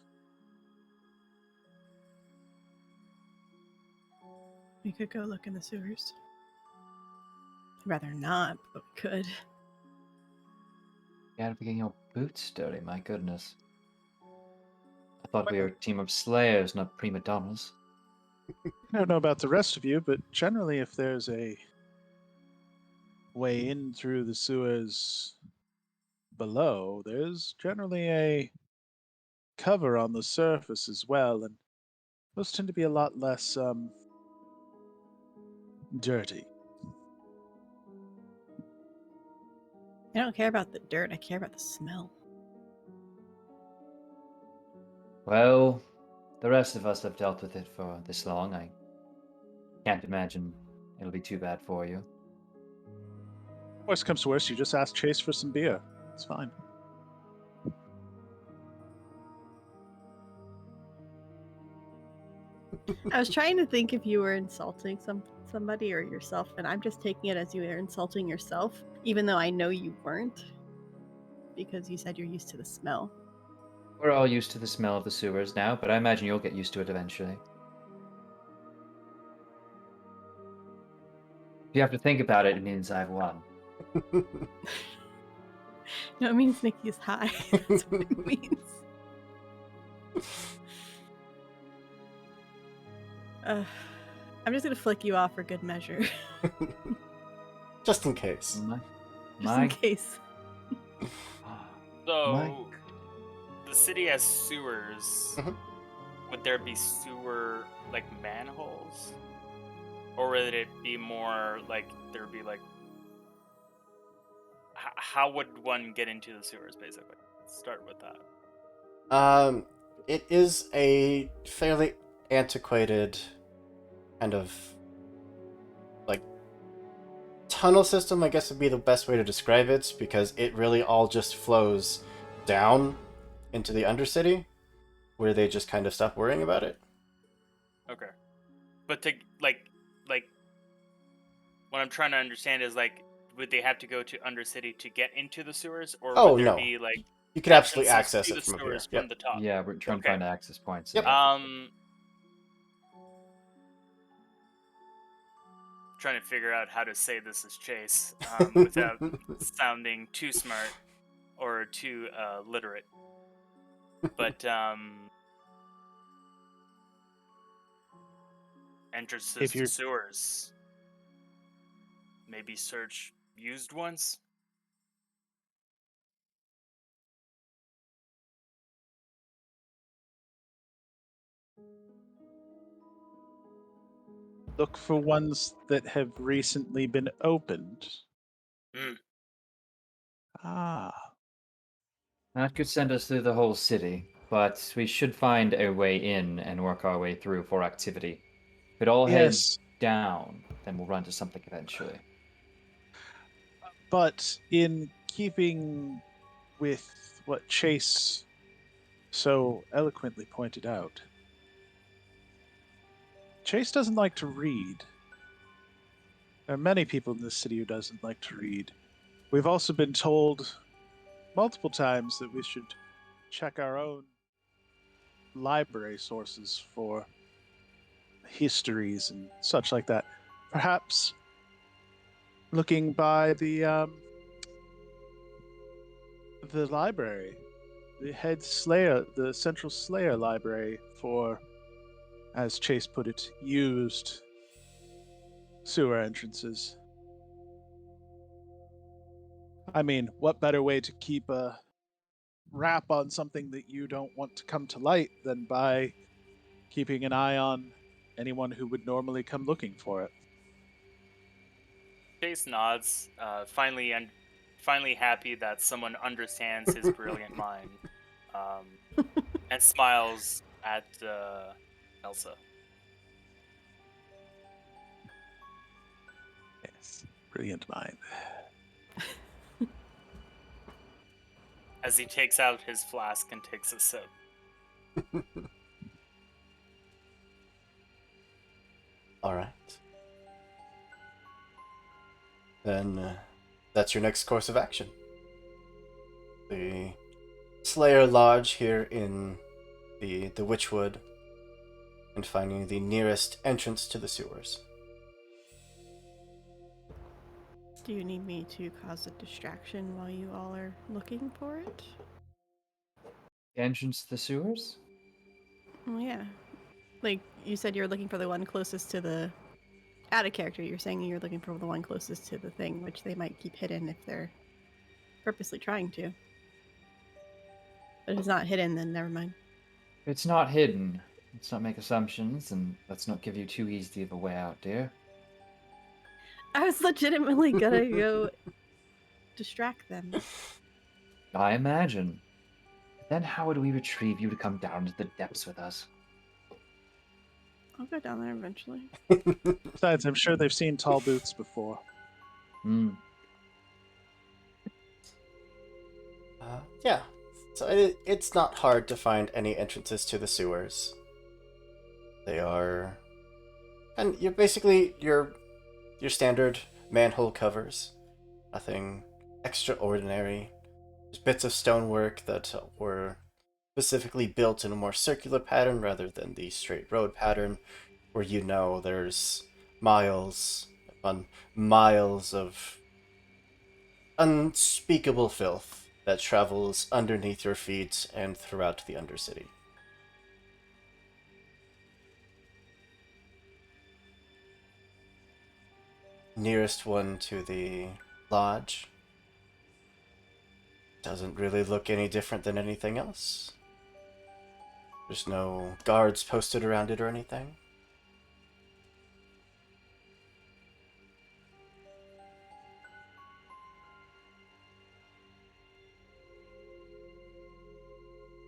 S2: We could go look in the sewers. I'd rather not, but we could.
S3: You gotta be getting your boots dirty, my goodness. I thought we were a team of slayers, not prima donnas.
S5: I don't know about the rest of you, but generally, if there's a way in through the sewers below, there's generally a cover on the surface as well, and those tend to be a lot less dirty.
S2: I don't care about the dirt, I care about the smell.
S3: Well, the rest of us have dealt with it for this long. I can't imagine it'll be too bad for you.
S5: Worst comes to worst, you just ask Chase for some beer. It's fine.
S2: I was trying to think if you were insulting somebody or yourself, and I'm just taking it as you were insulting yourself, even though I know you weren't, because you said you're used to the smell.
S3: We're all used to the smell of the sewers now, but I imagine you'll get used to it eventually. If you have to think about it, it means I've won.
S2: No, it means Nikki's high. That's what it means. I'm just gonna flick you off for good measure.
S1: Just in case.
S2: Just in case.
S4: So,
S3: Mike.
S4: the city has sewers.
S1: Mhm.
S4: Would there be sewer, like, manholes? Or would it be more like there'd be, like... how would one get into the sewers, basically? Let's start with that.
S1: It is a fairly antiquated kind of like tunnel system, I guess would be the best way to describe it, because it really all just flows down into the Undercity, where they just kind of stop worrying about it.
S4: Okay. But to, like, what I'm trying to understand is, like, would they have to go to Undercity to get into the sewers? Or
S1: Oh,
S4: would there
S1: no.
S4: be, like,
S1: You could absolutely
S4: entrances
S1: access
S4: to
S1: it
S4: the
S1: from up here.
S4: sewers
S1: Yep.
S4: from the top?
S3: Yeah, we're trying to
S4: Okay.
S3: find access points.
S1: Yep.
S4: Trying to figure out how to say this as Chase without sounding too smart or too literate. But entrances
S5: If
S4: to
S5: you're
S4: sewers. Maybe search used ones.
S5: look for ones that have recently been opened.
S4: Mm.
S5: Ah,
S3: That could send us through the whole city, but we should find a way in and work our way through for activity. If it all heads
S5: yes,
S3: down, then we'll run to something eventually.
S5: but in keeping with what Chase so eloquently pointed out, Chase doesn't like to read. There are many people in this city who doesn't like to read. We've also been told multiple times that we should check our own library sources for histories and such like that. Perhaps looking by the library, the head Slayer, the Central Slayer Library for, as Chase put it, used sewer entrances. I mean, what better way to keep a wrap on something that you don't want to come to light than by keeping an eye on anyone who would normally come looking for it?
S4: Chase nods, finally happy that someone understands his brilliant mind, and smiles at Elsa.
S5: Yes, brilliant mind.
S4: As he takes out his flask and takes a sip.
S1: All right. Then that's your next course of action. The Slayer Lodge here in the Witchwood, and finding the nearest entrance to the sewers.
S2: Do you need me to cause a distraction while you all are looking for it?
S3: Entrance to the sewers?
S2: Well, yeah. Like, you said you're looking for the one closest to the... Out of character, you're saying you're looking for the one closest to the thing, which they might keep hidden if they're purposely trying to. But if it's not hidden, then never mind.
S3: It's not hidden. Let's not make assumptions, and let's not give you too easy of a way out, dear.
S2: I was legitimately gonna go distract them.
S3: I imagine. Then how would we retrieve you to come down to the depths with us?
S2: I'll go down there eventually.
S5: Besides, I'm sure they've seen tall boots before.
S3: Hmm.
S1: Yeah, so it's not hard to find any entrances to the sewers. They are, and you're basically your standard manhole covers. Nothing extraordinary. Just bits of stonework that were specifically built in a more circular pattern rather than the straight road pattern, where you know there's miles upon miles of unspeakable filth that travels underneath your feet and throughout the Undercity. Nearest one to the lodge doesn't really look any different than anything else. There's no guards posted around it or anything.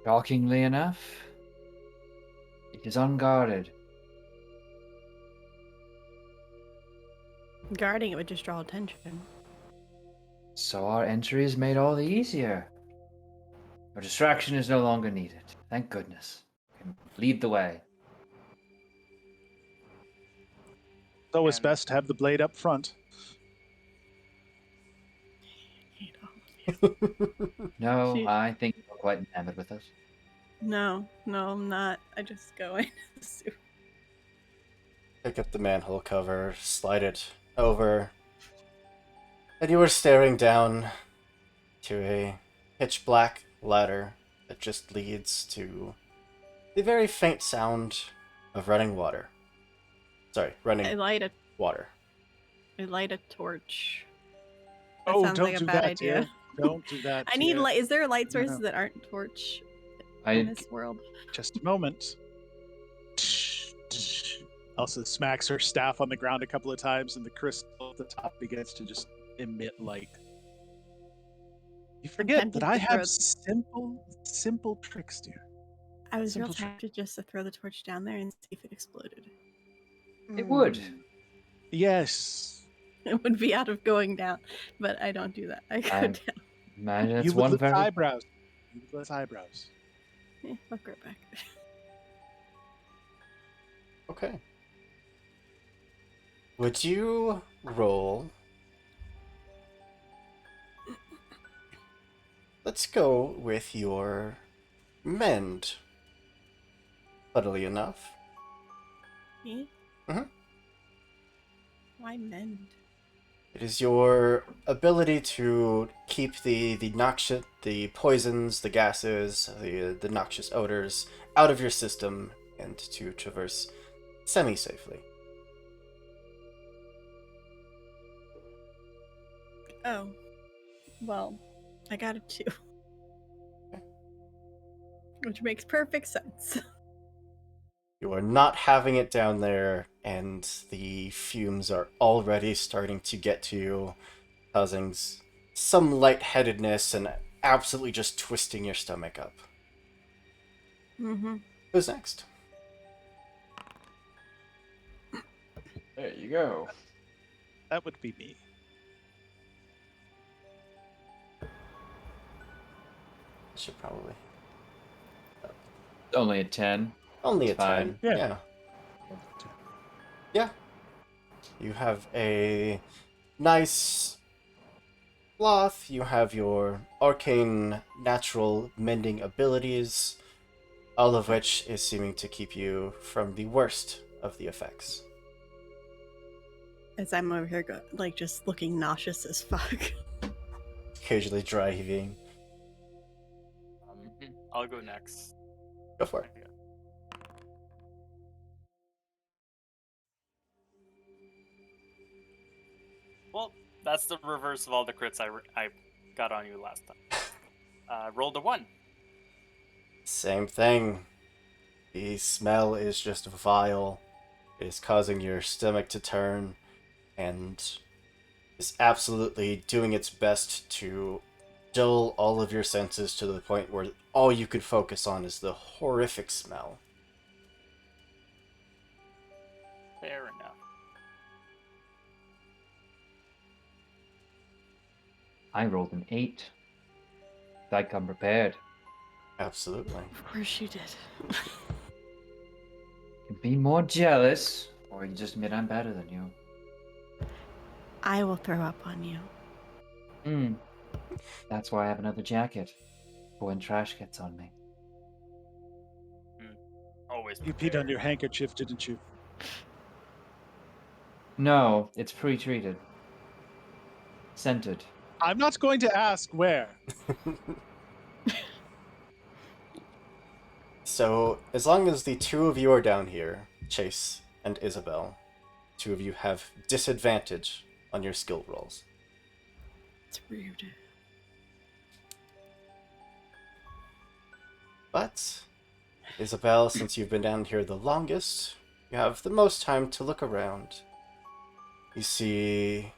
S3: Shockingly enough, it is unguarded.
S2: Guarding it would just draw attention.
S3: So our entry is made all the easier. Our distraction is no longer needed. Thank goodness. We can lead the way.
S5: It's always
S4: And-
S5: best to have the blade up front.
S3: No,
S2: She-
S3: I think you're quite enamored with us.
S2: No, I'm not. I just go in.
S1: Pick up the manhole cover, slide it over, and you are staring down to a pitch black ladder that just leads to the very faint sound of running water. Sorry,
S2: I
S1: running
S2: light
S1: water.
S2: a torch. That
S5: Oh,
S2: sounds
S5: don't
S2: like a
S5: do
S2: bad
S5: that,
S2: idea.
S5: dear. Don't do that.
S2: I need
S5: dear.
S2: light. Is there light
S5: No,
S2: sources
S5: no.
S2: that aren't torch in
S3: I
S2: this world?
S5: Just a moment. Elsa smacks her staff on the ground a couple of times, and the crystal at the top begins to just emit light. You forget
S2: tempted
S5: that I
S2: to throw-
S5: have simple tricks, dear.
S2: I was real
S5: Simple trick.
S2: tempted just to throw the torch down there and see if it exploded.
S3: It would.
S5: Yes.
S2: It would be out of going down, but I don't do that. I go
S3: I'm-
S2: down.
S3: Imagine it's
S5: You would
S3: one
S5: lift
S3: very.
S5: eyebrows. You would lift eyebrows.
S2: I'll grow back.
S1: Okay. Would you roll? Let's go with your mend. Funnily enough.
S2: Me?
S1: Mhm.
S2: Why mend?
S1: It is your ability to keep the noxious, the poisons, the gases, the noxious odors out of your system and to traverse semi-safely.
S2: Oh. Well, I got a 2. Which makes perfect sense.
S1: You are not having it down there, and the fumes are already starting to get to you, causing some lightheadedness and absolutely just twisting your stomach up.
S2: Mm-hmm.
S1: Who's next?
S3: There you go.
S5: That would be me.
S1: I should probably.
S3: Only a 10.
S1: Only a
S3: It's fine.
S1: 10.
S5: Yeah.
S1: Yeah. Yeah. You have a nice cloth, you have your arcane natural mending abilities, all of which is seeming to keep you from the worst of the effects.
S2: As I'm over here, just looking nauseous as fuck.
S1: Occasionally dry heaving.
S4: I'll go next.
S1: Go for it.
S4: Well, that's the reverse of all the crits I got on you last time. Rolled a 1.
S1: Same thing. The smell is just vile. It is causing your stomach to turn and is absolutely doing its best to dull all of your senses to the point where all you could focus on is the horrific smell.
S4: Fair enough.
S3: I rolled an 8. I come prepared.
S1: Absolutely.
S2: Of course you did.
S3: You can be more jealous, or you just admit I'm better than you.
S2: I will throw up on you.
S3: That's why I have another jacket. For when trash gets on me.
S4: Always
S5: You peed
S4: prepared.
S5: on your handkerchief, didn't you?
S3: No, it's pre-treated. Scented.
S5: I'm not going to ask where.
S1: So, as long as the two of you are down here, Chase and Isabel, two of you have disadvantage on your skill rolls.
S2: It's rude.
S1: But, Isabel, since you've been down here the longest, you have the most time to look around. You see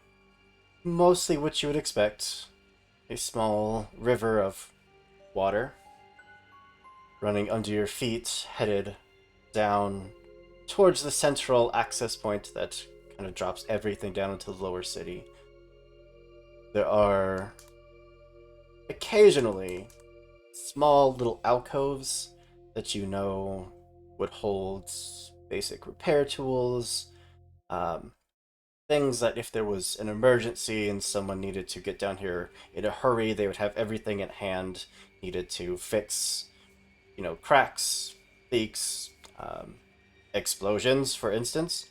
S1: mostly what you would expect. A small river of water running under your feet, headed down towards the central access point that kind of drops everything down into the lower city. There are occasionally small little alcoves that you know would hold basic repair tools, things that if there was an emergency and someone needed to get down here in a hurry, they would have everything at hand needed to fix, cracks, leaks, explosions, for instance,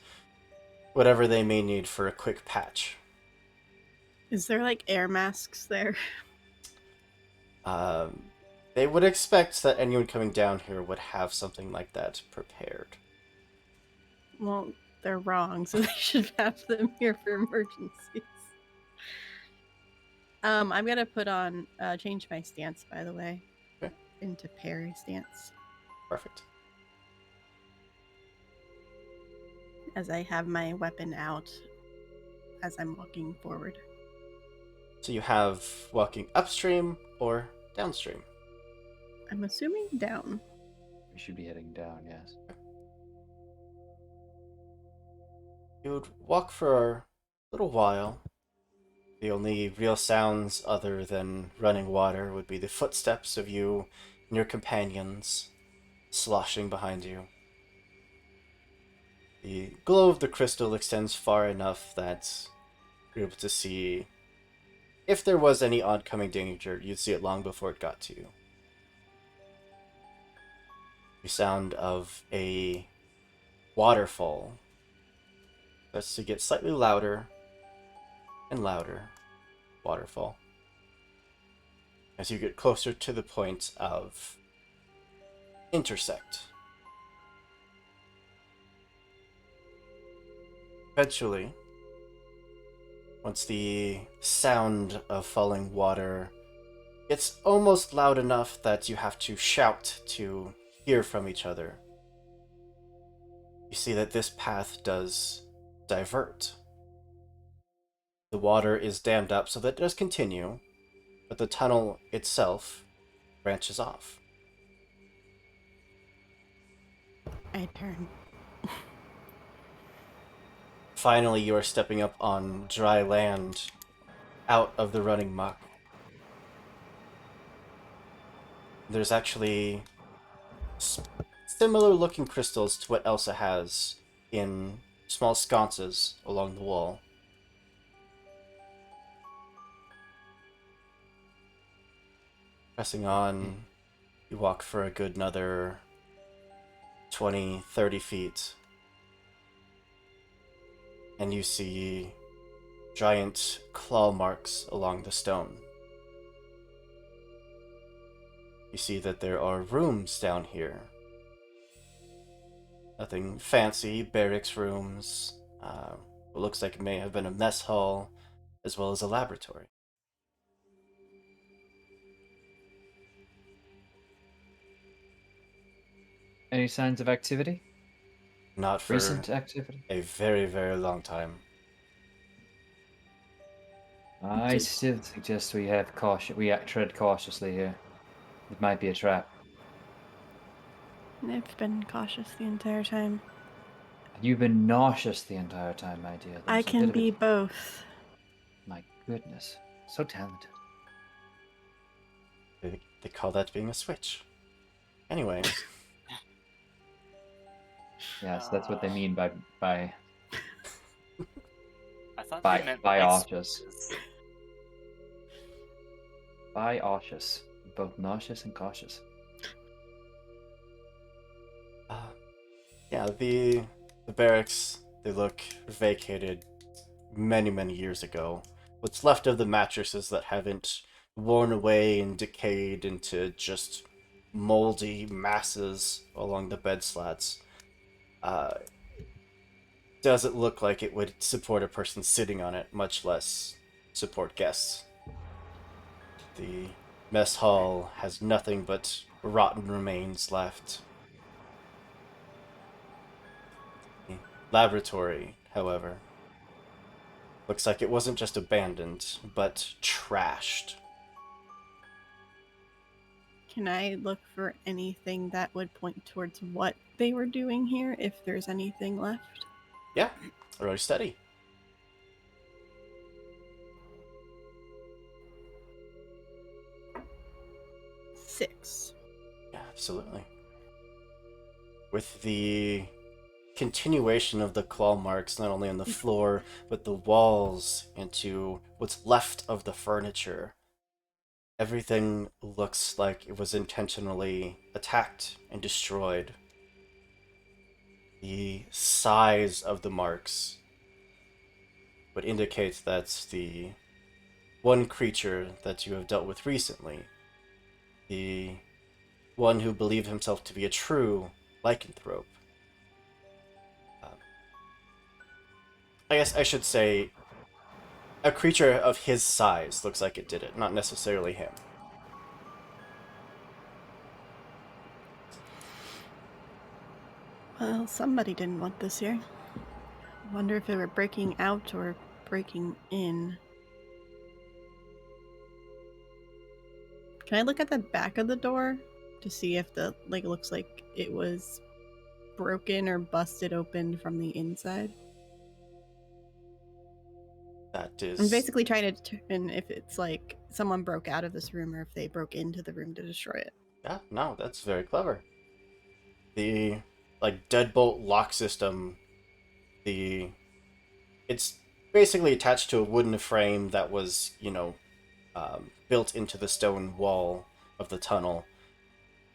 S1: whatever they may need for a quick patch.
S2: Is there air masks there?
S1: They would expect that anyone coming down here would have something like that prepared.
S2: Well, they're wrong, so they should have them here for emergencies. I'm gonna put on change my stance, by the way,
S1: Okay.
S2: into parry stance.
S1: Perfect.
S2: as I have my weapon out as I'm walking forward.
S1: So you have walking upstream or downstream.
S2: I'm assuming down.
S3: We should be heading down, yes.
S1: You would walk for a little while. The only real sounds other than running water would be the footsteps of you and your companions sloshing behind you. The glow of the crystal extends far enough that you're able to see if there was any oncoming danger, you'd see it long before it got to you. The sound of a waterfall starts to get slightly louder and louder. Waterfall. As you get closer to the point of intersect. Eventually, once the sound of falling water gets almost loud enough that you have to shout to hear from each other, you see that this path does divert. The water is dammed up so that it does continue, but the tunnel itself branches off.
S2: I turn.
S1: Finally, you are stepping up on dry land, out of the running muck. There's actually similar looking crystals to what Elsa has in small sconces along the wall. Pressing on, you walk for a good another 20, 30 feet. And you see giant claw marks along the stone. You see that there are rooms down here. Nothing fancy, barracks rooms. What looks like it may have been a mess hall, as well as a laboratory.
S3: Any signs of activity?
S1: Not for
S3: Recent activity?
S1: a very, very long time.
S3: I still suggest we have caution. We tread cautiously here. It might be a trap.
S2: I've been cautious the entire time.
S3: You've been nauseous the entire time, my dear.
S2: I
S3: There's a
S2: can
S3: bit of
S2: be
S3: it.
S2: both.
S3: My goodness, so talented.
S1: They call that being a switch. Anyway,
S3: Yes, that's what they mean by
S4: I thought
S3: by
S4: they meant
S3: nauseous.
S4: switches.
S3: By nauseous, both nauseous and cautious.
S1: yeah, the barracks, they look vacated many, many years ago. What's left of the mattresses that haven't worn away and decayed into just moldy masses along the bed slats doesn't look like it would support a person sitting on it, much less support guests. The mess hall has nothing but rotten remains left. The laboratory, however, looks like it wasn't just abandoned, but trashed.
S2: Can I look for anything that would point towards what they were doing here, if there's anything left?
S1: Yeah, really steady.
S2: Six.
S1: Yeah, absolutely. With the continuation of the claw marks not only on the floor, but the walls into what's left of the furniture, everything looks like it was intentionally attacked and destroyed. The size of the marks would indicate that the one creature that you have dealt with recently, the one who believed himself to be a true lycanthrope, I guess I should say a creature of his size looks like it did it, not necessarily him.
S2: Well, somebody didn't want this here. I wonder if they were breaking out or breaking in. Can I look at the back of the door to see if the looks like it was broken or busted open from the inside?
S1: That
S2: I'm
S1: is...
S2: basically trying to determine if it's like someone broke out of this room or if they broke into the room to destroy it.
S1: Yeah, no, that's very clever. The, like, deadbolt lock system, it's basically attached to a wooden frame that was, built into the stone wall of the tunnel.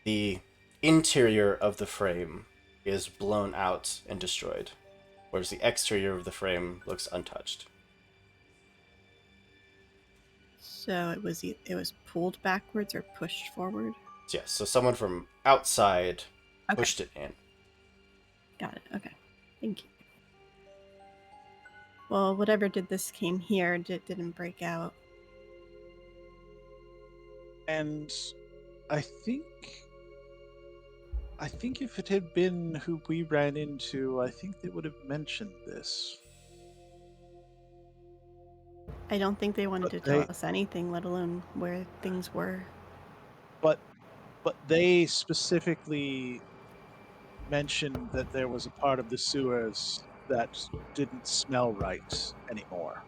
S1: The interior of the frame is blown out and destroyed, whereas the exterior of the frame looks untouched.
S2: So it was pulled backwards or pushed forward.
S1: Yes, so someone from outside
S2: Okay,
S1: pushed it in.
S2: got it. Okay, thank you. Well, whatever did this came here didn't break out.
S5: And I think if it had been who we ran into, I think they would have mentioned this.
S2: I don't think they wanted
S5: But
S2: to
S5: they
S2: tell us anything, let alone where things were.
S5: but they specifically mentioned that there was a part of the sewers that didn't smell right anymore.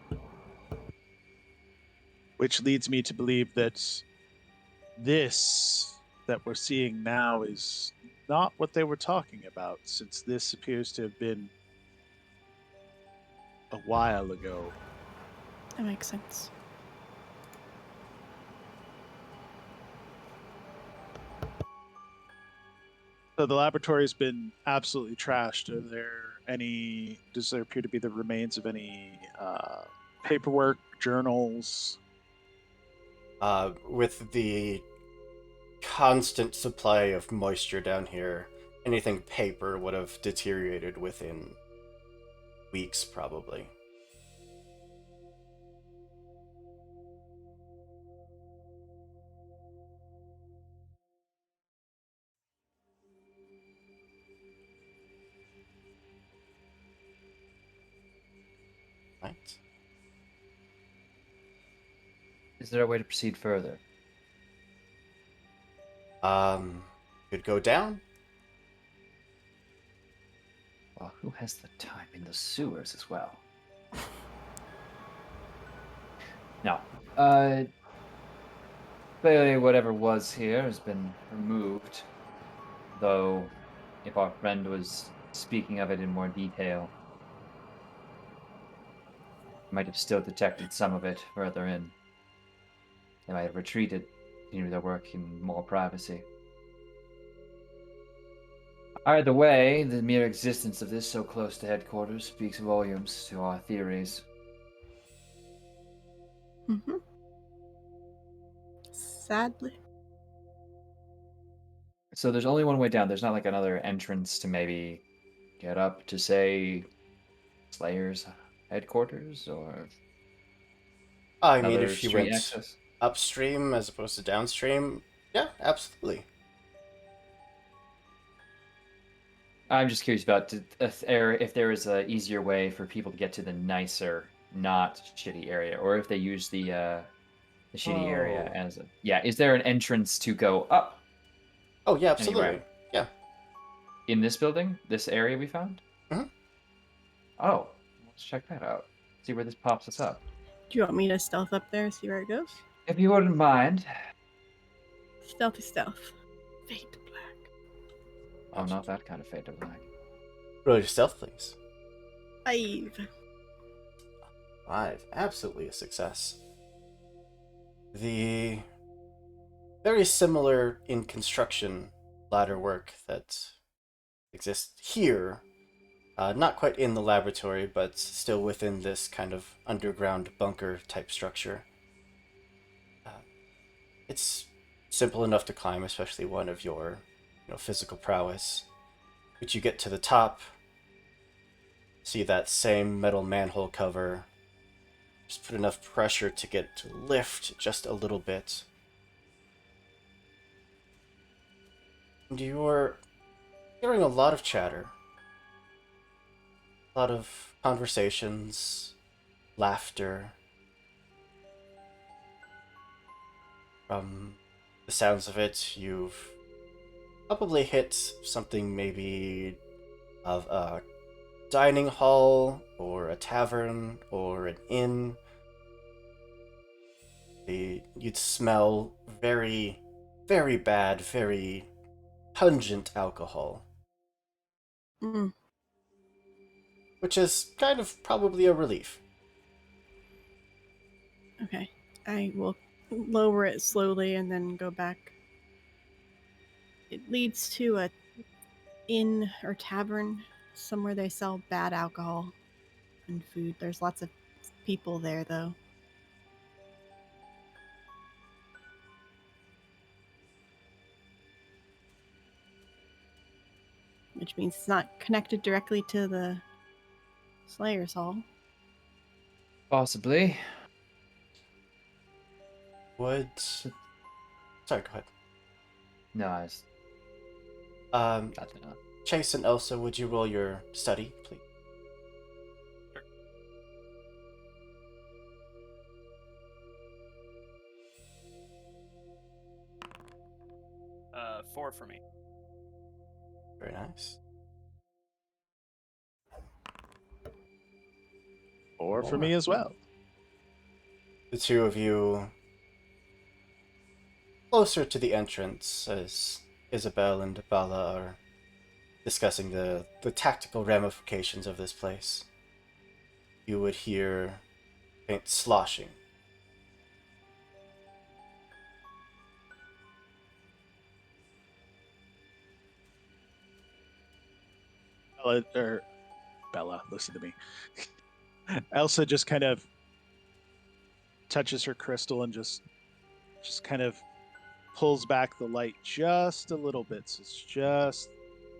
S5: Which leads me to believe that this that we're seeing now is not what they were talking about, since this appears to have been a while ago.
S2: That makes sense.
S5: So the laboratory's been absolutely trashed. Does there appear to be the remains of any paperwork, journals?
S1: With the constant supply of moisture down here, anything paper would have deteriorated within weeks, probably. Right?
S3: Is there a way to proceed further?
S1: Could go down.
S3: Well, who has the time in the sewers as well? No. Clearly whatever was here has been removed. Though, if our friend was speaking of it in more detail, he might have still detected some of it further in. They might have retreated, continued their work in more privacy. Either way, the mere existence of this so close to headquarters speaks volumes to our theories.
S2: Mm-hmm. Sadly.
S3: So there's only one way down. There's not like another entrance to maybe get up to, say, Slayer's headquarters or
S1: I mean,
S3: another
S1: if you
S3: street
S1: went
S3: access.
S1: upstream as opposed to downstream, yeah, absolutely.
S3: I'm just curious about if there is a easier way for people to get to the nicer, not shitty area, or if they use the shitty area
S1: Oh.
S3: as a Is there an entrance to go up
S1: Oh, yeah,
S3: anywhere
S1: absolutely. Yeah.
S3: in this building, this area we found?
S1: Mhm.
S3: Oh, let's check that out. See where this pops us up.
S2: Do you want me to stealth up there and see where it goes?
S3: If you wouldn't mind.
S2: Stealthy stealth. Fade to black.
S3: Oh, not that kind of fade to black.
S1: Roll your stealth, please.
S2: 5.
S1: 5. Absolutely a success. The very similar in construction ladder work that exists here, not quite in the laboratory, but still within this kind of underground bunker type structure. It's simple enough to climb, especially one of your, physical prowess. But you get to the top, see that same metal manhole cover. Just put enough pressure to get to lift just a little bit. And you're hearing a lot of chatter. A lot of conversations, laughter. From the sounds of it, you've probably hit something maybe of a dining hall or a tavern or an inn. You'd smell very, very bad, very pungent alcohol,
S2: Mm,
S1: which is kind of probably a relief.
S2: okay. I will lower it slowly and then go back. It leads to a inn or tavern, somewhere they sell bad alcohol and food. There's lots of people there, though. Which means it's not connected directly to the Slayer's Hall.
S3: Possibly.
S1: Would sorry, go ahead.
S3: No, I was.
S1: Um,
S3: That's enough.
S1: Chase and Elsa, would you roll your study, please?
S4: 4 for me.
S1: Very nice.
S5: Or for me as well.
S1: The two of you closer to the entrance as Isabel and Bala are discussing the tactical ramifications of this place. You would hear faint sloshing.
S5: Bella, listen to me. Elsa just kind of touches her crystal and just kind of pulls back the light just a little bit, so it's just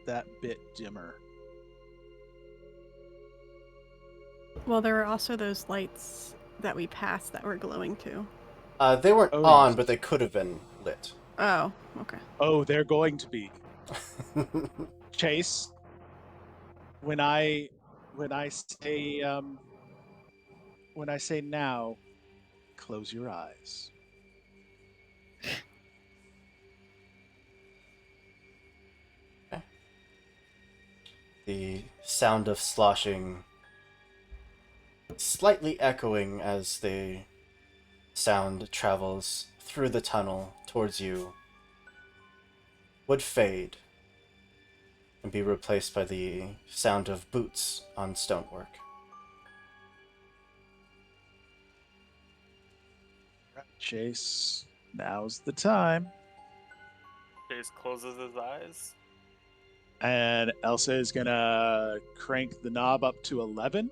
S5: that bit dimmer.
S2: Well, there are also those lights that we passed that were glowing too.
S1: They weren't
S5: Oh,
S1: on,
S5: yes.
S1: but they could have been lit.
S2: Oh, okay.
S5: Oh, they're going to be. Chase, when I say now, close your eyes.
S1: The sound of sloshing slightly echoing as the sound travels through the tunnel towards you would fade and be replaced by the sound of boots on stonework.
S5: Right, Chase, now's the time.
S4: Chase closes his eyes.
S5: And Elsa is gonna crank the knob up to 11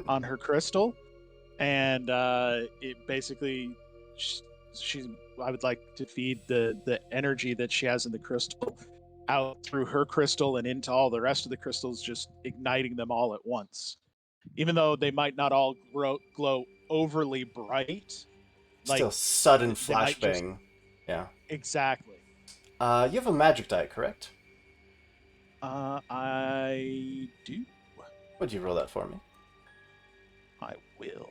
S5: on her crystal, and it basically she's. I would like to feed the energy that she has in the crystal out through her crystal and into all the rest of the crystals, just igniting them all at once. Even though they might not all glow overly bright, like
S1: Still sudden
S5: they might just
S1: flashbang. Yeah.
S5: exactly.
S1: You have a magic die, correct?
S5: I do.
S1: Would you roll that for me?
S5: I will.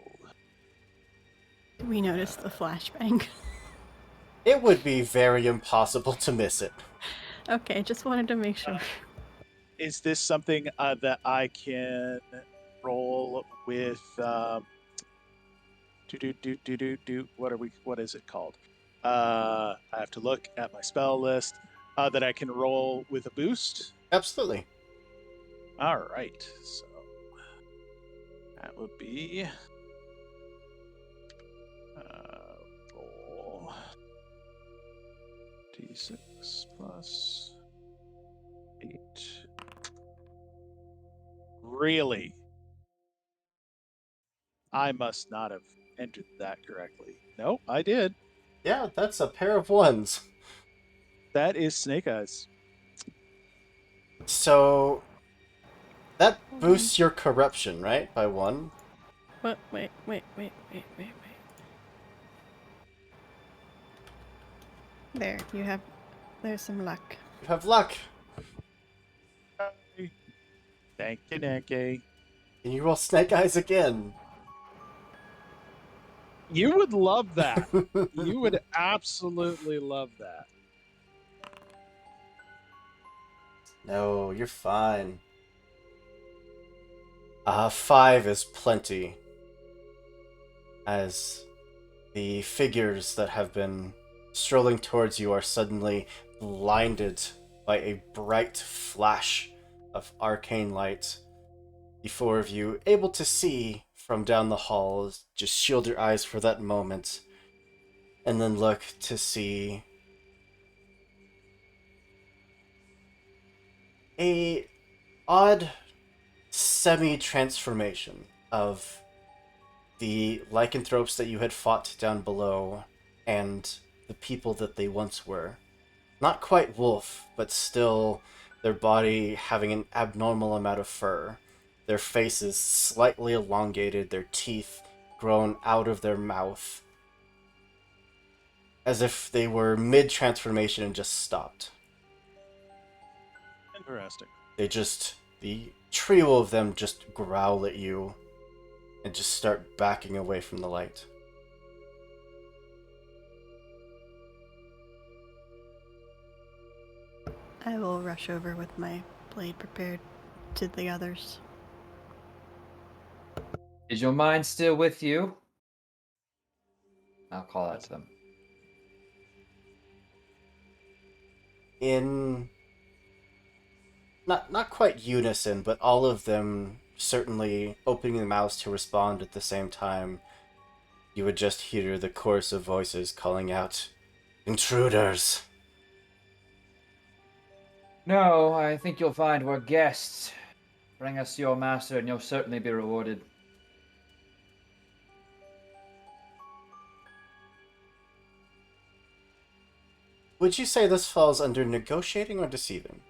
S2: We noticed the flashbang.
S1: It would be very impossible to miss it.
S2: Okay, just wanted to make sure.
S5: Is this something that I can roll with? What is it called? I have to look at my spell list. That I can roll with a boost.
S1: Absolutely.
S5: All right, so that would be roll d6 plus 8. Really? I must not have entered that correctly. No, I did.
S1: Yeah, that's a pair of ones.
S5: That is Snake Eyes.
S1: So that
S2: Hold
S1: boosts your corruption, right? By 1.
S2: What? Wait. There, you have. There's some luck.
S1: You have luck.
S5: Thank you, Nanky.
S1: Can you roll Snake Eyes again?
S5: You would love that. You would absolutely love that.
S1: No, you're fine. 5 is plenty. As the figures that have been strolling towards you are suddenly blinded by a bright flash of arcane light. The 4 of you able to see from down the hall, just shield your eyes for that moment, and then look to see a odd semi-transformation of the lycanthropes that you had fought down below and the people that they once were. Not quite wolf, but still their body having an abnormal amount of fur. Their faces slightly elongated, their teeth grown out of their mouth, as if they were mid-transformation and just stopped.
S5: Interesting.
S1: The trio of them just growl at you and just start backing away from the light.
S2: I will rush over with my blade prepared to the others.
S3: Is your mind still with you? I'll call out to them.
S1: In not quite unison, but all of them certainly opening their mouths to respond at the same time, you would just hear the chorus of voices calling out, "Intruders!"
S3: No, I think you'll find we're guests. Bring us your master and you'll certainly be rewarded.
S1: Would you say this falls under negotiating or deceiving?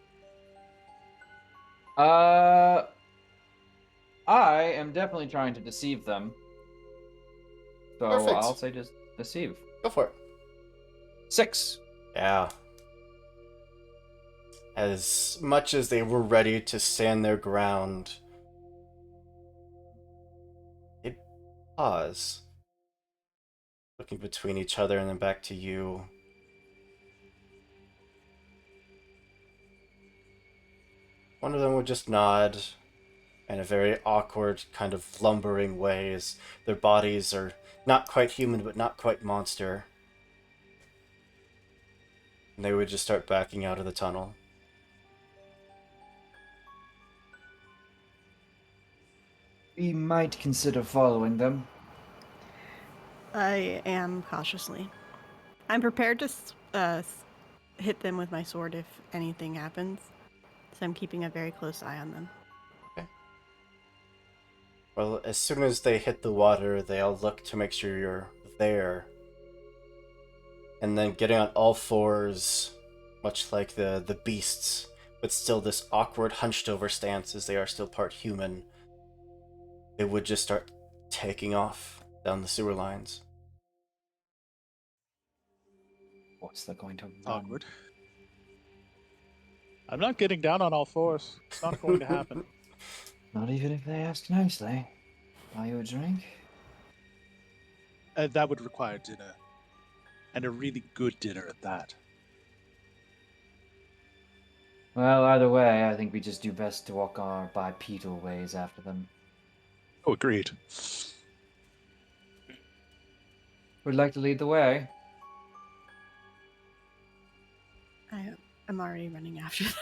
S3: I am definitely trying to deceive them. So
S1: Perfect.
S3: I'll say just deceive.
S1: Go for it.
S3: 6.
S1: Yeah. As much as they were ready to stand their ground, they pause, looking between each other and then back to you. One of them would just nod in a very awkward, kind of lumbering way, as their bodies are not quite human but not quite monster. And they would just start backing out of the tunnel.
S3: We might consider following them.
S2: I am cautiously. I'm prepared to hit them with my sword if anything happens. So I'm keeping a very close eye on them.
S1: Okay. Well, as soon as they hit the water, they all look to make sure you're there. And then getting on all fours, much like the beasts, but still this awkward hunched over stance as they are still part human, they would just start taking off down the sewer lines.
S3: What's that going to run?
S5: Awkward. I'm not getting down on all fours. It's not going to happen.
S3: Not even if they ask nicely. Buy you a drink?
S5: That would require dinner. And a really good dinner at that.
S3: Well, either way, I think we just do best to walk our bipedal ways after them.
S5: Oh, agreed.
S3: Would like to lead the way?
S2: I'm already running after them.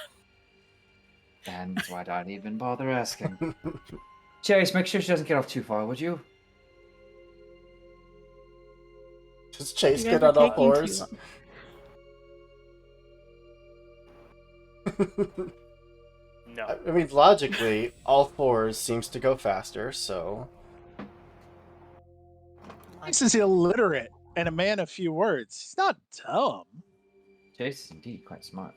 S3: And why not even bother asking? Chase, make sure she doesn't get off too far, would you?
S1: Does Chase
S2: You
S1: get
S2: guys
S1: on
S2: are
S1: all
S2: taking
S1: fours?
S4: No.
S1: I mean, logically, all fours seems to go faster, so...
S5: This is illiterate and a man of few words. He's not dumb.
S3: Chase is indeed quite smart.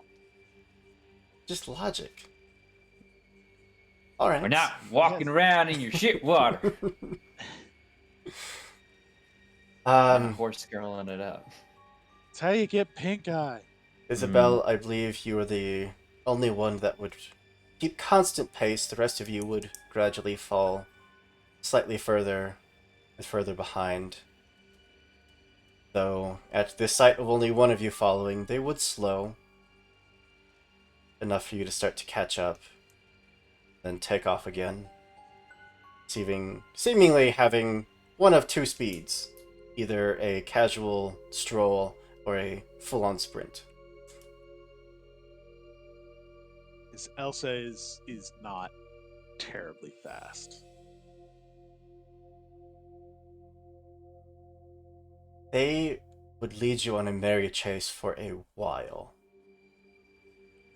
S1: Just logic. Alright.
S3: We're not walking around in your shit water. Horse girling it up.
S5: It's how you get pink eye.
S1: Isabel, I believe you are the only one that would keep constant pace, the rest of you would gradually fall slightly further and further behind. Though, at the sight of only one of you following, they would slow enough for you to start to catch up, then take off again, seemingly having one of two speeds, either a casual stroll or a full-on sprint.
S5: Elsa is not terribly fast.
S1: They would lead you on a merry chase for a while.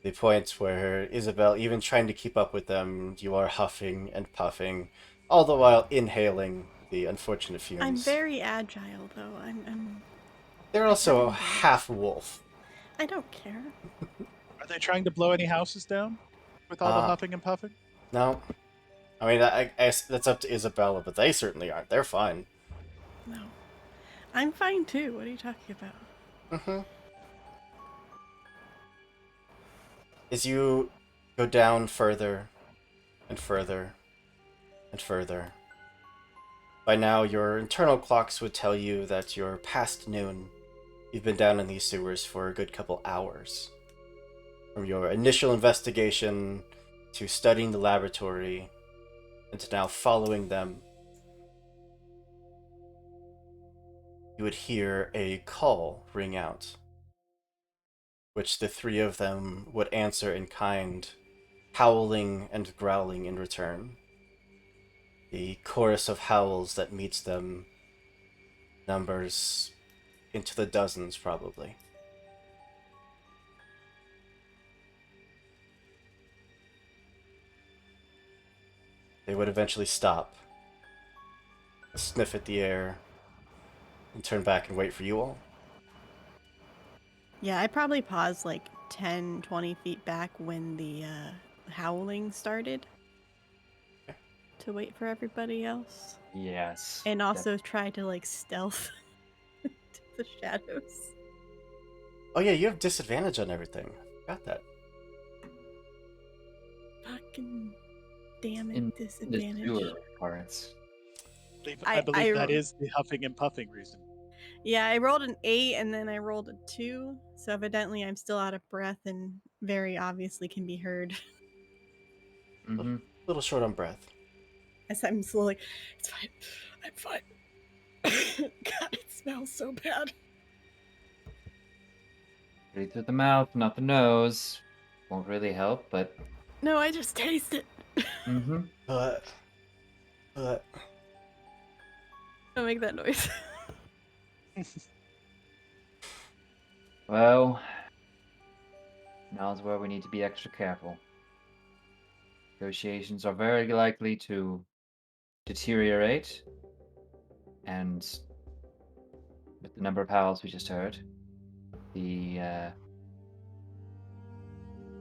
S1: The point where Isabel, even trying to keep up with them, you are huffing and puffing, all the while inhaling the unfortunate fumes.
S2: I'm very agile, though. I'm
S1: They're also half wolf.
S2: I don't care.
S5: Are they trying to blow any houses down with all the huffing and puffing?
S1: No. I mean, I guess that's up to Isabella, but they certainly aren't. They're fine.
S2: No. I'm fine, too. What are you talking about?
S1: Mm-hmm. As you go down further and further and further, by now your internal clocks would tell you that you're past noon. You've been down in these sewers for a good couple hours. From your initial investigation to studying the laboratory and to now following them, you would hear a call ring out, which the three of them would answer in kind, howling and growling in return. The chorus of howls that meets them numbers into the dozens, probably. They would eventually stop, sniff at the air, and turn back and wait for you all.
S2: Yeah, I probably paused like 10, 20 feet back when the howling started to wait for everybody else.
S3: Yes.
S2: And also try to like stealth to the shadows.
S1: Oh yeah, you have disadvantage on everything. Got that.
S2: Fucking damn it,
S3: In
S2: disadvantage.
S3: the sewer parts.
S5: I believe that is the huffing and puffing reason.
S2: Yeah, I rolled an 8 and then I rolled a 2. So evidently I'm still out of breath and very obviously can be heard.
S3: Mm-hmm.
S1: A little short on breath.
S2: As I'm slowly, it's fine. I'm fine. God, it smells so bad.
S3: Breathe through the mouth, not the nose. Won't really help, but.
S2: No, I just taste it.
S3: Mm-hmm.
S1: But
S2: Don't make that noise.
S3: Well, now's where we need to be extra careful. Negotiations are very likely to deteriorate, and with the number of howls we just heard, the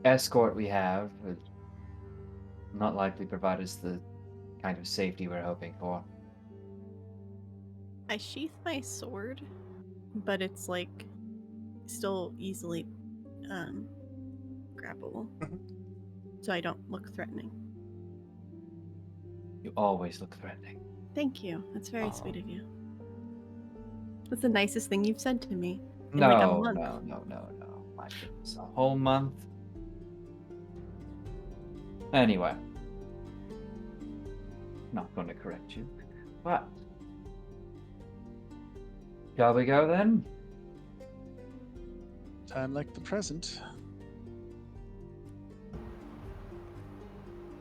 S3: escort we have would not likely provide us the kind of safety we're hoping for.
S2: I sheath my sword, but it's like still easily grabbable. So I don't look threatening.
S3: You always look threatening.
S2: Thank you. That's very
S3: Aw.
S2: sweet of you. That's the nicest thing you've said to me in
S3: No,
S2: like a month.
S3: no. My goodness, a whole month? Anyway. Not going to correct you. But shall we go then?
S5: Time like the present.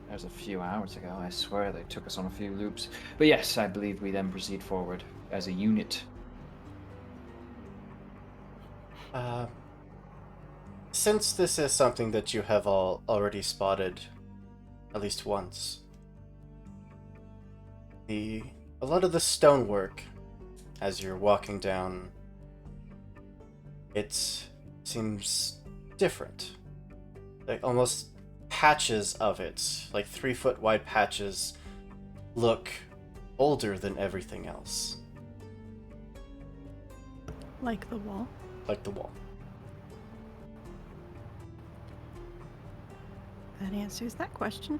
S3: That was a few hours ago. I swear they took us on a few loops. But yes, I believe we then proceed forward as a unit.
S1: Since this is something that you have all already spotted at least once, a lot of the stonework as you're walking down, it seems different. Like almost patches of it, like 3-foot wide patches, look older than everything else.
S2: Like the wall.
S1: Like the wall.
S2: That answers that question.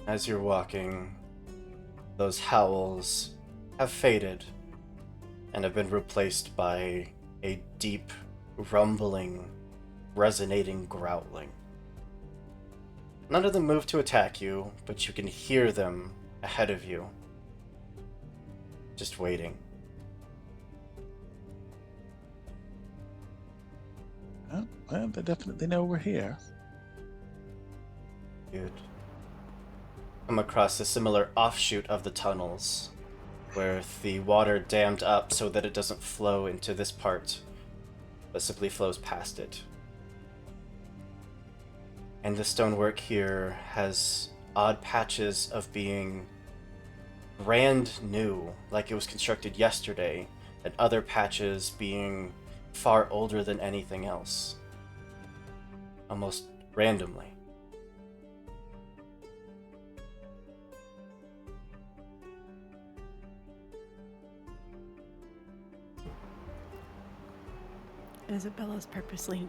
S1: As you're walking, those howls have faded and have been replaced by a deep, rumbling, resonating growling. None of them move to attack you, but you can hear them ahead of you, just waiting.
S5: Oh, well, they definitely know we're here.
S1: You'd come across a similar offshoot of the tunnels, where the water dammed up so that it doesn't flow into this part, but simply flows past it. And the stonework here has odd patches of being brand new, like it was constructed yesterday, and other patches being far older than anything else. Almost randomly.
S2: Isabella's purposely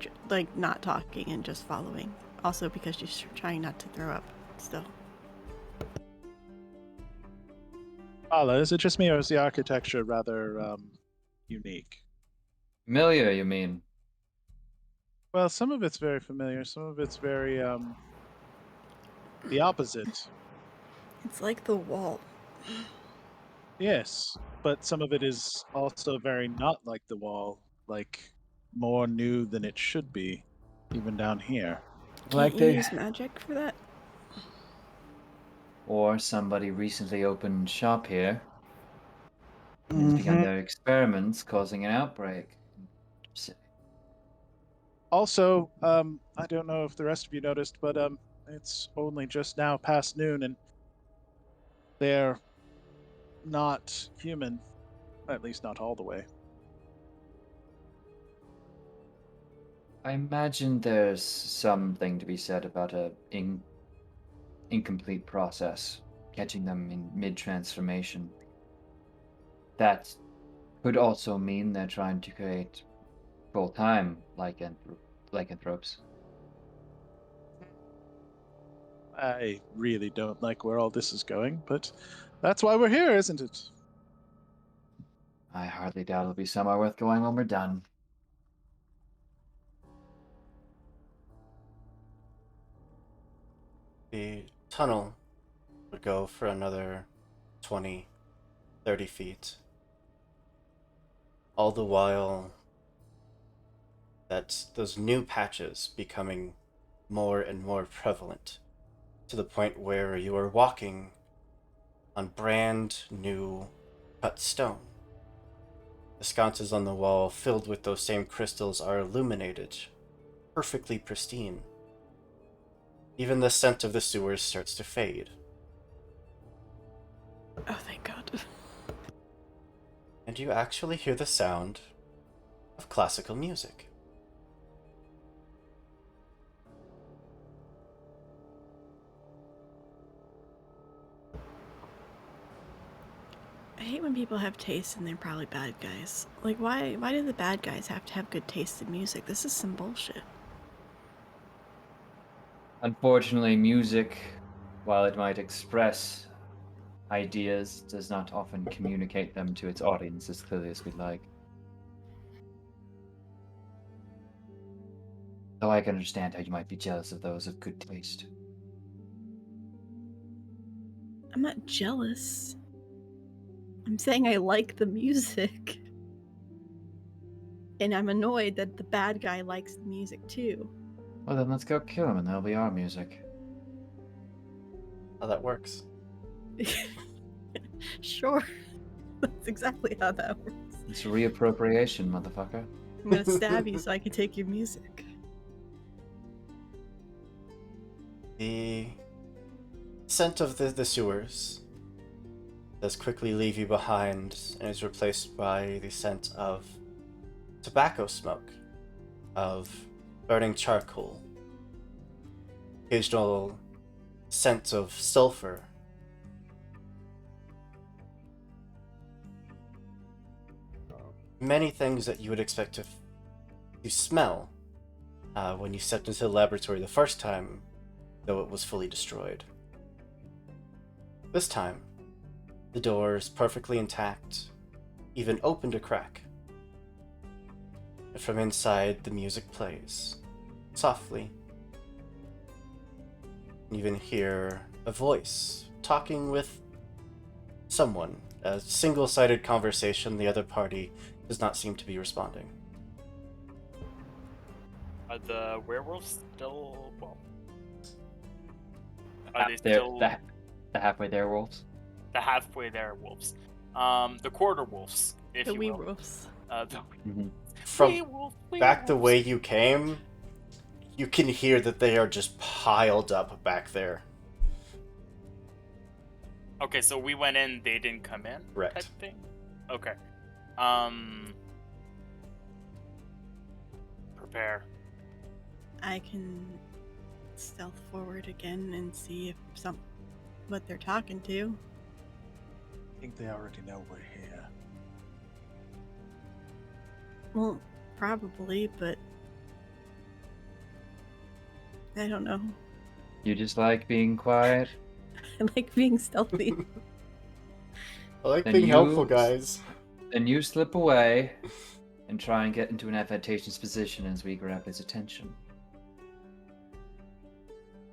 S2: not talking and just following. Also because she's trying not to throw up still.
S5: Ala, is it just me or is the architecture rather unique?
S3: Familiar, you mean?
S5: Well, some of it's very familiar, some of it's very the opposite.
S2: It's like the wall.
S5: Yes, but some of it is also very not like the wall, like more new than it should be, even down here.
S2: Can't you use magic for that?
S3: Or somebody recently opened shop here and has begun their experiments, causing an outbreak.
S5: Also, I don't know if the rest of you noticed, but it's only just now past noon, and they're not human, at least not all the way.
S3: I imagine there's something to be said about a incomplete process, catching them in mid-transformation. That could also mean they're trying to create full-time lycanthropes.
S5: I really don't like where all this is going, but that's why we're here, isn't it?
S3: I hardly doubt it'll be somewhere worth going when we're done.
S1: The tunnel would go for another 20, 30 feet. All the while that those new patches becoming more and more prevalent, to the point where you are walking on brand new cut stone. The sconces on the wall filled with those same crystals are illuminated, perfectly pristine. Even the scent of the sewers starts to fade.
S2: Oh, thank God.
S1: And you actually hear the sound of classical music.
S2: I hate when people have taste and they're probably bad guys. Like, why do the bad guys have to have good taste in music? This is some bullshit.
S3: Unfortunately, music, while it might express ideas, does not often communicate them to its audience as clearly as we'd like. Though I can understand how you might be jealous of those of good taste.
S2: I'm not jealous. I'm saying I like the music. And I'm annoyed that the bad guy likes the music too.
S3: Well, then let's go kill him and that'll be our music.
S1: How that works.
S2: Sure. That's exactly how that works.
S3: It's reappropriation, motherfucker.
S2: I'm gonna stab you so I can take your music.
S1: The scent of the sewers does quickly leave you behind and is replaced by the scent of tobacco smoke, of burning charcoal, occasional scent of sulfur. Many things that you would expect to smell when you stepped into the laboratory the first time, though it was fully destroyed. This time, the door is perfectly intact, even opened a crack. And from inside, the music plays, softly. You even hear a voice talking with someone, a single-sided conversation. The other party does not seem to be responding.
S4: Are the werewolves still? Well, are they
S3: They're
S4: still
S3: the halfway there wolves.
S4: the halfway there wolves? The quarter wolves, if
S2: The
S4: you
S2: wee
S4: will.
S2: roofs.
S4: The
S1: From
S4: werewolf,
S1: back the
S4: werewolves.
S1: way you came, you can hear that they are just piled up back there.
S4: Okay, so we went in, they didn't come in.
S1: Correct.
S4: Type thing. Okay. Prepare.
S2: I can stealth forward again and see if what they're talking to.
S5: I think they already know we're here.
S2: Well, probably, but I don't know.
S3: You just like being quiet.
S2: I like being stealthy.
S1: I like
S3: Then
S1: being
S3: you-
S1: helpful, guys.
S3: Then you slip away and try and get into an advantageous position as we grab his attention.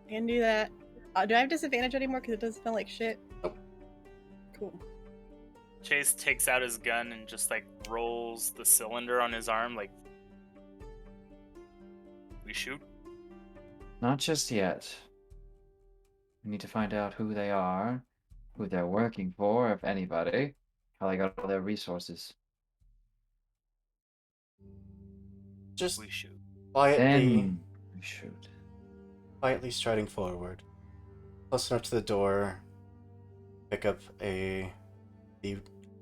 S2: I can do that. Do I have disadvantage anymore? Because it doesn't smell like shit.
S1: Nope.
S2: Cool.
S4: Chase takes out his gun and just like rolls the cylinder on his arm, like we shoot.
S3: Not just yet. We need to find out who they are, who they're working for, if anybody, how they got all their resources.
S1: Just
S4: We shoot.
S3: Then we shoot.
S1: quietly striding forward, close enough to the door, pick up the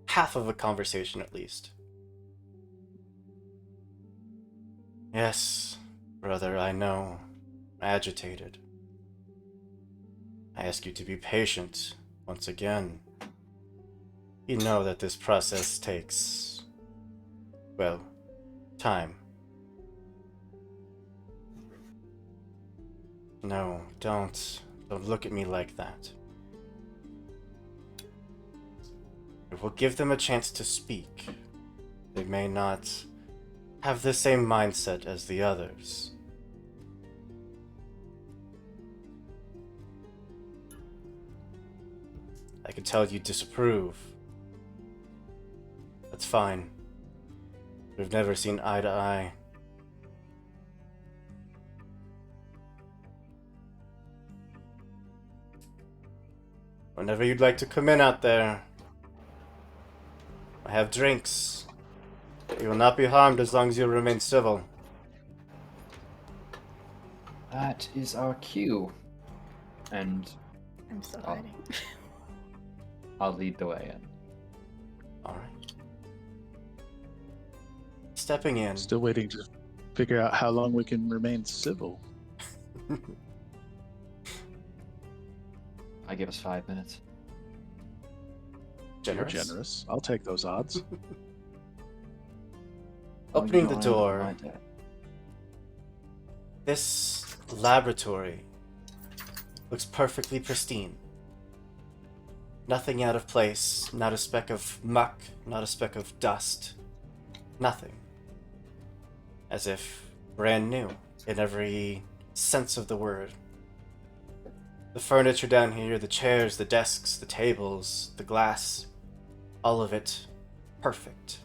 S1: half of a conversation at least. Yes, brother, I know. Agitated. I ask you to be patient once again. You know that this process takes, well, time. No, don't look at me like that. It will give them a chance to speak. They may not have the same mindset as the others. I can tell you disapprove. That's fine. We've never seen eye to eye. Whenever you'd like to come in out there, I have drinks. You will not be harmed as long as you remain civil.
S3: That is our cue. And
S2: I'm still
S3: Oh.
S2: hiding.
S3: I'll lead the way in.
S1: Alright. Stepping in.
S5: Still waiting to figure out how long we can remain civil.
S3: I give us 5 minutes.
S1: Generous.
S5: You're generous. I'll take those odds.
S1: Opening
S3: You
S1: the
S3: don't
S1: door.
S3: mind that.
S1: This laboratory looks perfectly pristine. Nothing out of place, not a speck of muck, not a speck of dust. Nothing. As if brand new in every sense of the word. The furniture down here, the chairs, the desks, the tables, the glass, all of it perfect.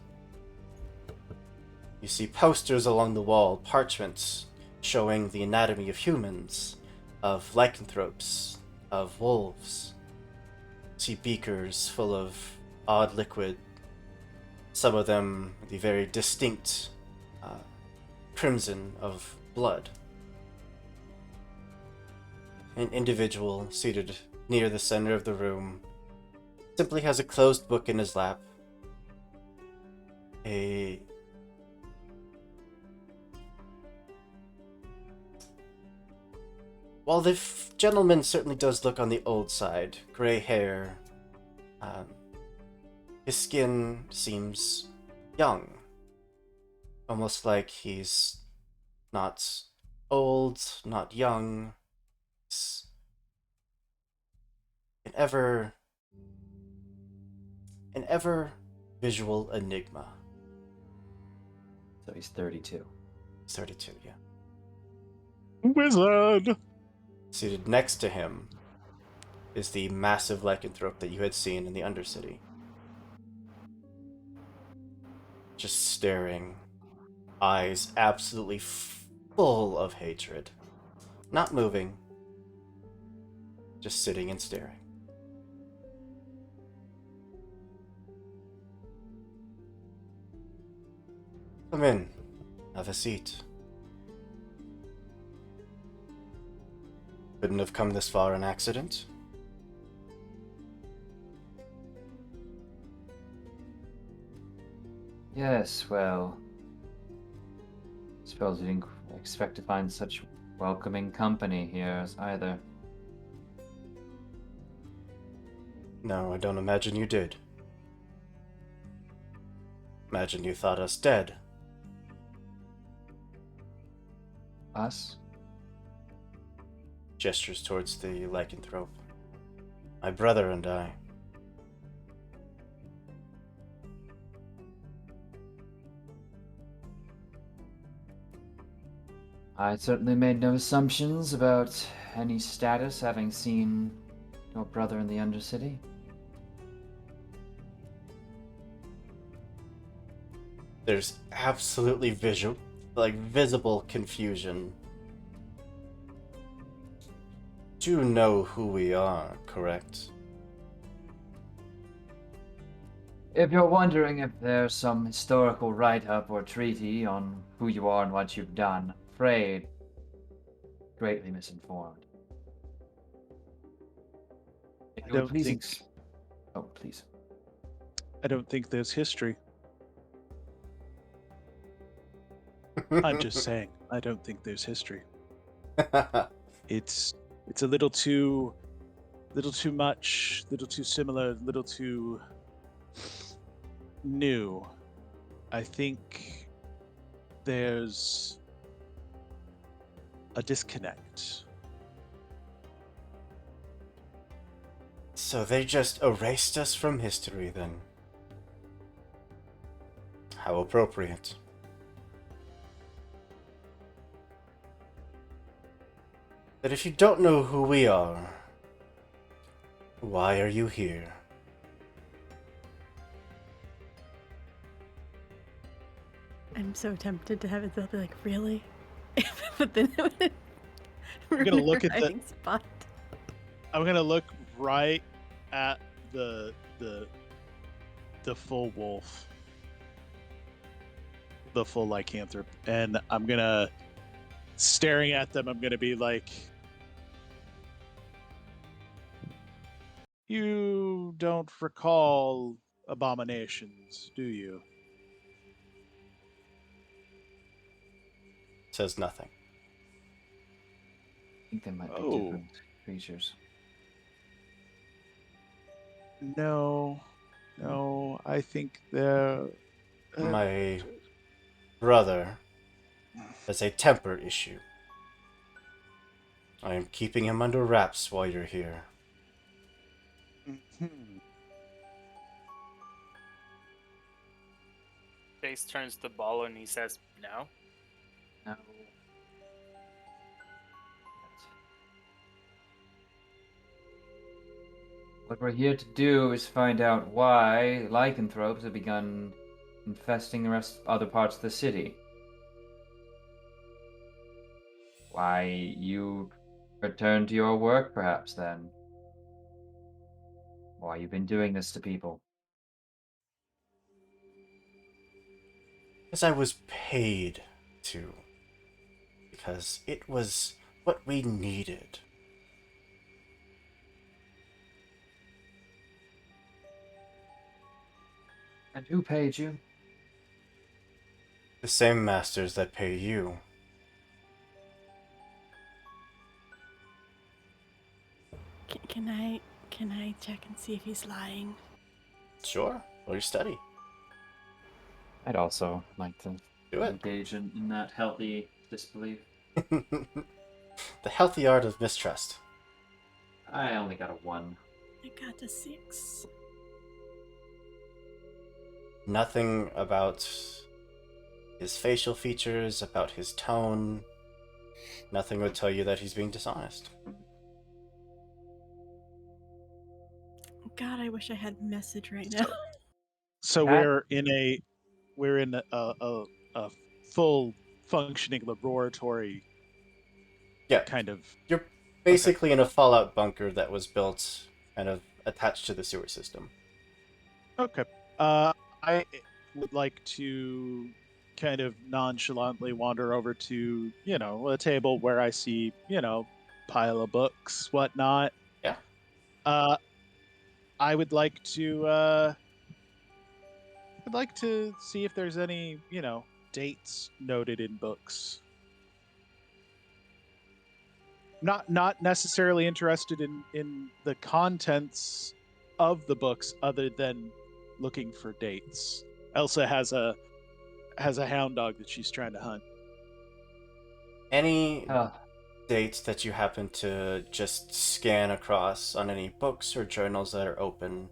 S1: You see posters along the wall, parchments showing the anatomy of humans, of lycanthropes, of wolves. See beakers full of odd liquid, some of them the very distinct crimson of blood. An individual seated near the center of the room simply has a closed book in his lap. While the gentleman certainly does look on the old side, gray hair, his skin seems young. Almost like he's not old, not young. It's an ever visual enigma.
S3: So he's 32.
S1: 32, yeah.
S5: Wizard!
S1: Seated next to him is the massive lycanthrope that you had seen in the Undercity. Just staring, eyes absolutely full of hatred. Not moving, just sitting and staring. Come in, have a seat. Couldn't have come this far in accident.
S3: Yes, well, suppose you didn't expect to find such welcoming company here either.
S1: No, I don't imagine you did. Imagine you thought us dead.
S3: Us?
S1: Gestures towards the lycanthrope. My brother and I.
S3: I certainly made no assumptions about any status having seen your brother in the Undercity.
S1: There's absolutely visible confusion. You know who we are, correct?
S3: If you're wondering if there's some historical write-up or treaty on who you are and what you've done, afraid, greatly misinformed. If
S5: I
S3: you would
S5: don't
S3: please
S5: think
S3: Oh, please.
S5: I don't think there's history. I'm just saying, I don't think there's history. It's a little too much, little too similar, little too new. I think there's a disconnect.
S1: So they just erased us from history then. How appropriate. But if you don't know who we are, why are you here?
S2: I'm so tempted to have it. They'll be like, really? But then we're
S5: gonna look at the-
S2: hiding spot.
S5: I'm gonna look right at the full wolf, the full lycanthrope, and I'm gonna, staring at them, I'm gonna be like, you don't recall abominations, do you?
S1: Says nothing.
S3: I think they might be
S5: Oh.
S3: different creatures.
S5: No, I think they're
S1: My brother has a temper issue. I am keeping him under wraps while you're here.
S5: Mhm.
S4: Chase turns to Ball and he says, "No."
S3: No. What we're here to do is find out why lycanthropes have begun infesting the other parts of the city. Why you return to your work, perhaps, then. Why you've been doing this to people.
S1: Because I was paid to. Because it was what we needed.
S3: And who paid you?
S1: The same masters that pay you.
S2: Can I check and see if he's lying?
S1: Sure, or you study.
S3: I'd also like to
S1: Do it.
S3: engage in that healthy disbelief.
S1: The healthy art of mistrust.
S3: I only got a 1.
S2: I got a 6.
S1: Nothing about his facial features, about his tone. Nothing would tell you that he's being dishonest.
S2: God, I wish I had message right now.
S5: So
S3: That-
S5: we're in a full functioning laboratory
S1: Yeah,
S5: kind of.
S1: you're basically in a fallout bunker that was built kind of attached to the sewer system.
S5: Okay. I would like to kind of nonchalantly wander over to, a table where I see, pile of books, whatnot.
S1: Yeah.
S5: I would like to see if there's any, dates noted in books. Not necessarily interested in the contents of the books other than looking for dates. Elsa has a hound dog that she's trying to hunt.
S1: Any
S3: uh,
S1: dates that you happen to just scan across on any books or journals that are open,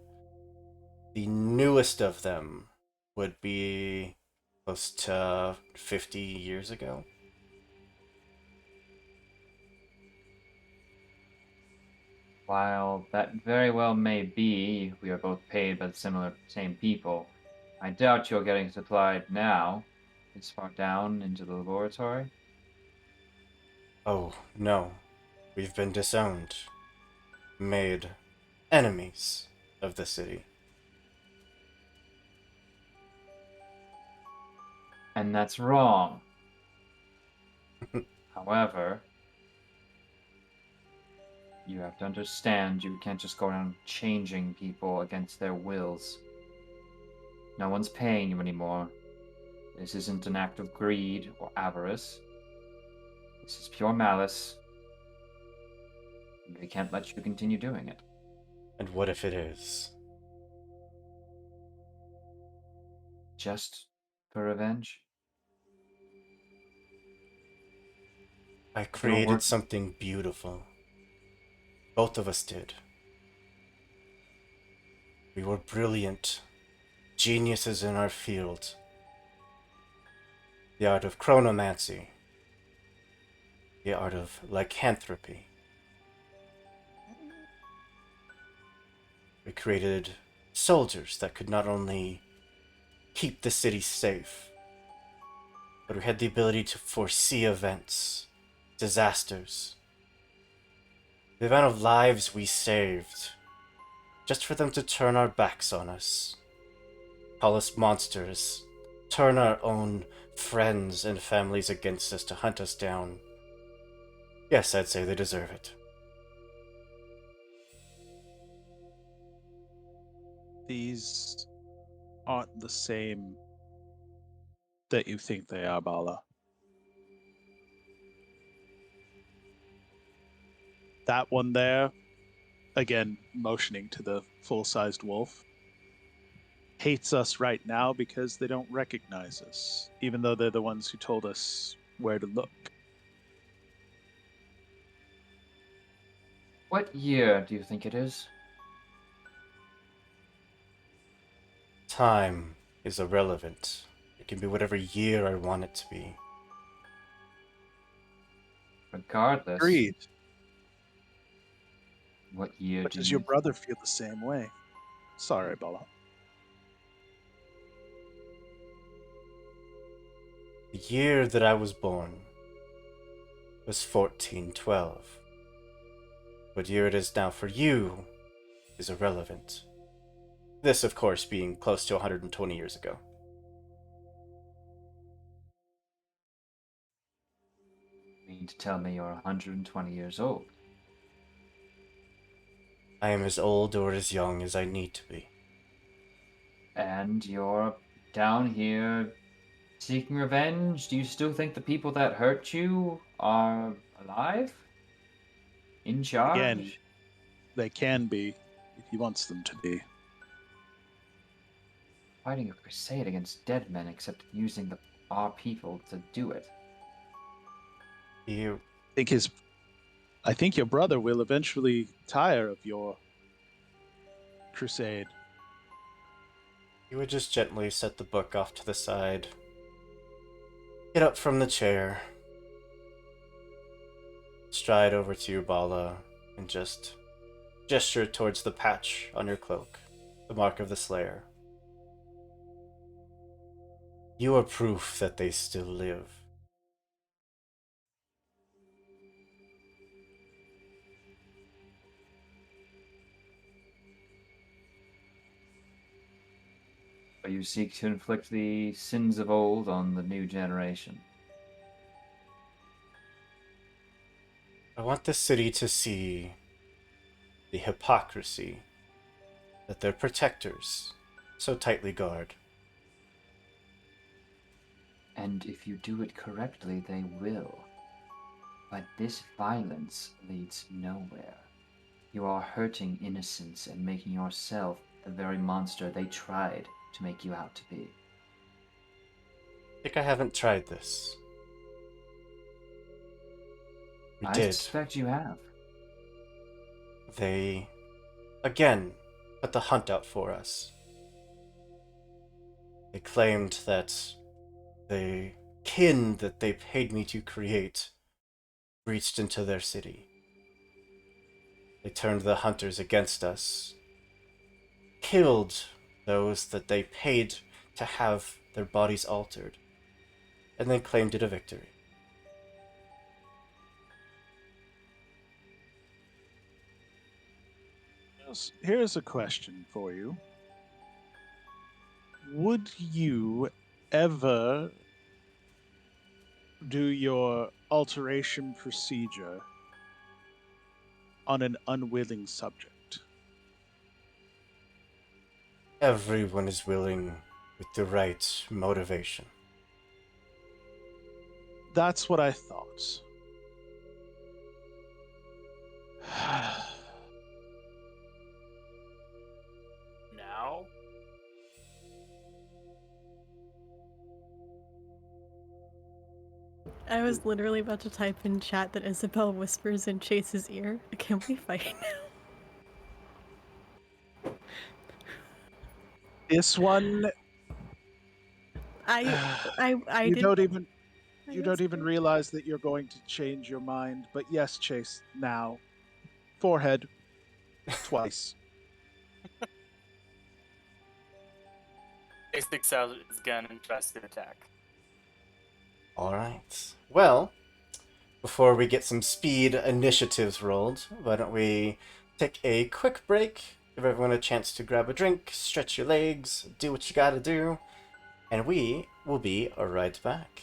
S1: the newest of them would be close to 50 years ago.
S3: While that very well may be, we are both paid by the same people. I doubt you're getting supplied now. This far down into the laboratory.
S1: Oh, no. We've been disowned. Made enemies of the city.
S3: And that's wrong. However, you have to understand you can't just go around changing people against their wills. No one's paying you anymore. This isn't an act of greed or avarice. This is pure malice. And we can't let you continue doing it.
S1: And what if it is?
S3: Just for revenge?
S1: I
S3: Your
S1: created
S3: work.
S1: something beautiful. Both of us did. We were brilliant, geniuses in our field. The art of chronomancy, the art of lycanthropy. We created soldiers that could not only keep the city safe, but we had the ability to foresee events, disasters. The amount of lives we saved, just for them to turn our backs on us, call us monsters, turn our own friends and families against us to hunt us down. Yes, I'd say they deserve it.
S5: These aren't the same that you think they are, Bala. That one there, again, motioning to the full-sized wolf, hates us right now because they don't recognize us, even though they're the ones who told us where to look.
S3: What year do you think it is?
S1: Time is irrelevant. It can be whatever year I want it to be.
S3: Regardless,
S5: Agreed.
S3: what year
S5: But
S3: do
S5: does
S3: you
S5: your brother feel the same way? Sorry, Bala.
S1: The year that I was born was 1412. What year it is now for you is irrelevant. This, of course, being close to 120 years ago.
S3: mean to tell me you're 120 years old?
S1: I am as old or as young as I need to be.
S3: And you're down here seeking revenge? Do you still think the people that hurt you are alive? In charge?
S5: Again, they can be if he wants them to be.
S3: Fighting a crusade against dead men except using our people to do it.
S1: You
S5: I think your brother will eventually tire of your crusade.
S1: You would just gently set the book off to the side, get up from the chair, stride over to you, Bala, and just gesture towards the patch on your cloak, the mark of the Slayer. You are proof that they still live.
S3: But you seek to inflict the sins of old on the new generation.
S1: I want the city to see the hypocrisy that their protectors so tightly guard.
S3: And if you do it correctly, they will. But this violence leads nowhere. You are hurting innocents and making yourself the very monster they tried to make you out to be.
S1: I think I haven't tried this. We
S3: I
S1: did.
S3: suspect you have.
S1: They, again, put the hunt out for us. They claimed that the kin that they paid me to create reached into their city. They turned the hunters against us, killed those that they paid to have their bodies altered, and then claimed it a victory.
S5: Here's a question for you. Would you ever do your alteration procedure on an unwilling subject?
S1: Everyone is willing with the right motivation.
S5: That's what I thought.
S4: Now?
S2: I was literally about to type in chat that Isabel whispers in Chase's ear. Can we fight now?
S5: This one,
S2: I
S5: you
S2: did.
S5: don't even
S2: I
S5: you don't even
S2: whispered.
S5: realize that you're going to change your mind. But yes, Chase, now. Forehead. Twice.
S4: He sticks out his gun and tries to attack.
S1: Alright. Well, before we get some speed initiatives rolled, why don't we take a quick break, give everyone a chance to grab a drink, stretch your legs, do what you gotta do, and we will be right back.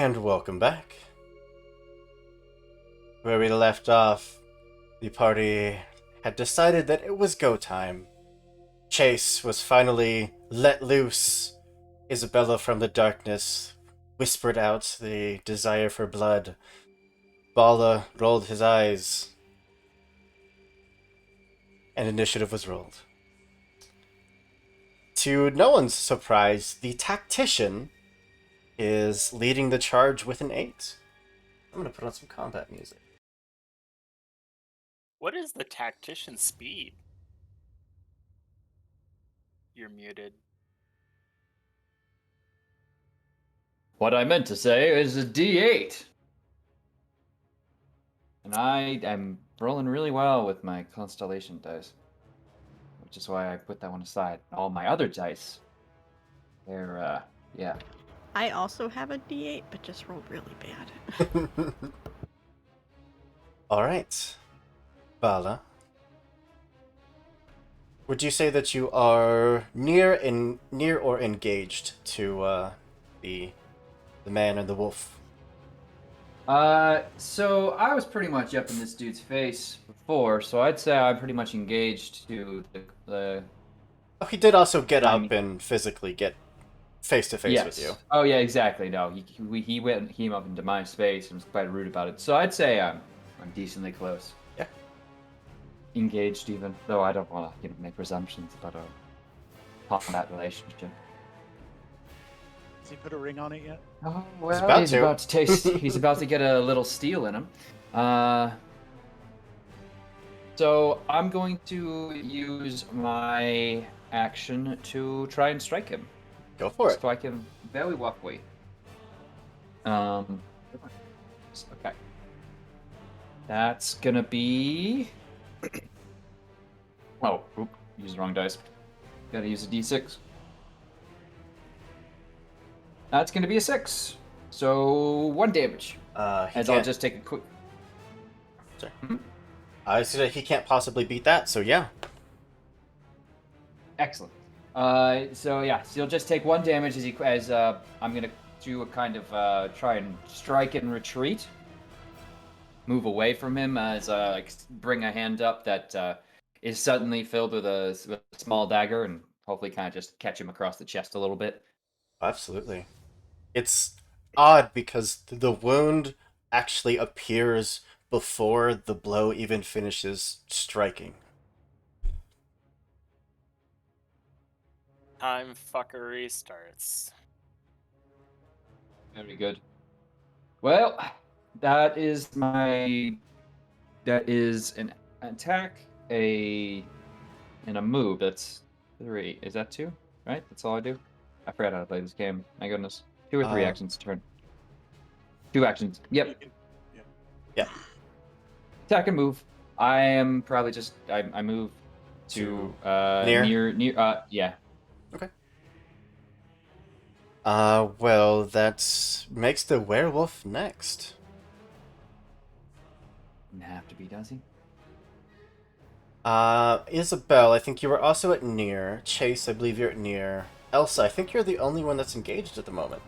S1: And welcome back. Where we left off, the party had decided that it was go time. Chase was finally let loose. Isabella from the darkness whispered out the desire for blood. Bala rolled his eyes, and initiative was rolled. To no one's surprise, the tactician is leading the charge with an 8. I'm gonna put on some combat music.
S4: What is the tactician's speed? You're muted.
S3: What I meant to say is a D8. And I am rolling really well with my constellation dice. Which is why I put that one aside. All my other dice, they're, yeah.
S2: I also have a D8, but just rolled really bad.
S1: Alright. Bala. Would you say that you are near or engaged to the man and the wolf?
S3: So I was pretty much up in this dude's face before, so I'd say I'm pretty much engaged to the
S1: Oh, he did also get
S3: I
S1: up
S3: mean-
S1: and physically get face to face with you.
S3: Oh yeah, exactly. No, he came up into my space and was quite rude about it. So I'd say I'm decently close.
S1: Yeah.
S3: Engaged even, though I don't want to make presumptions about a combat relationship.
S5: Has he put a ring on it yet?
S3: Oh well,
S1: about
S3: he's
S1: to.
S3: about to taste. He's about to get a little steel in him. So I'm going to use my action to try and strike him.
S1: Go for it.
S3: Strike him very roughly. Okay. That's gonna be. Oh, oop, used the wrong dice. Gotta use a d6. That's gonna be a 6. So 1 damage. As I'll just take a quick.
S1: Sorry.
S3: Hmm?
S1: I said he can't possibly beat that, so yeah.
S3: Excellent. So yeah, so you'll just take 1 damage as I'm gonna do a kind of try and strike and retreat, move away from him as like bring a hand up that is suddenly filled with a small dagger and hopefully kind of just catch him across the chest a little bit.
S1: Absolutely. It's odd because the wound actually appears before the blow even finishes striking.
S4: Time fuckery starts.
S3: Very good. Well, that is an attack, and a move. That's 3. Is that 2? Right? That's all I do? I forgot how to play this game. My goodness. 2 or 3 actions a turn. 2 actions. Yep.
S1: Yeah.
S3: Attack and move. I am probably just I move to near yeah.
S1: Well, that makes the werewolf next.
S3: Doesn't have to be, does he?
S1: Isabel, I think you were also at near. Chase, I believe you're at near. Elsa, I think you're the only one that's engaged at the moment.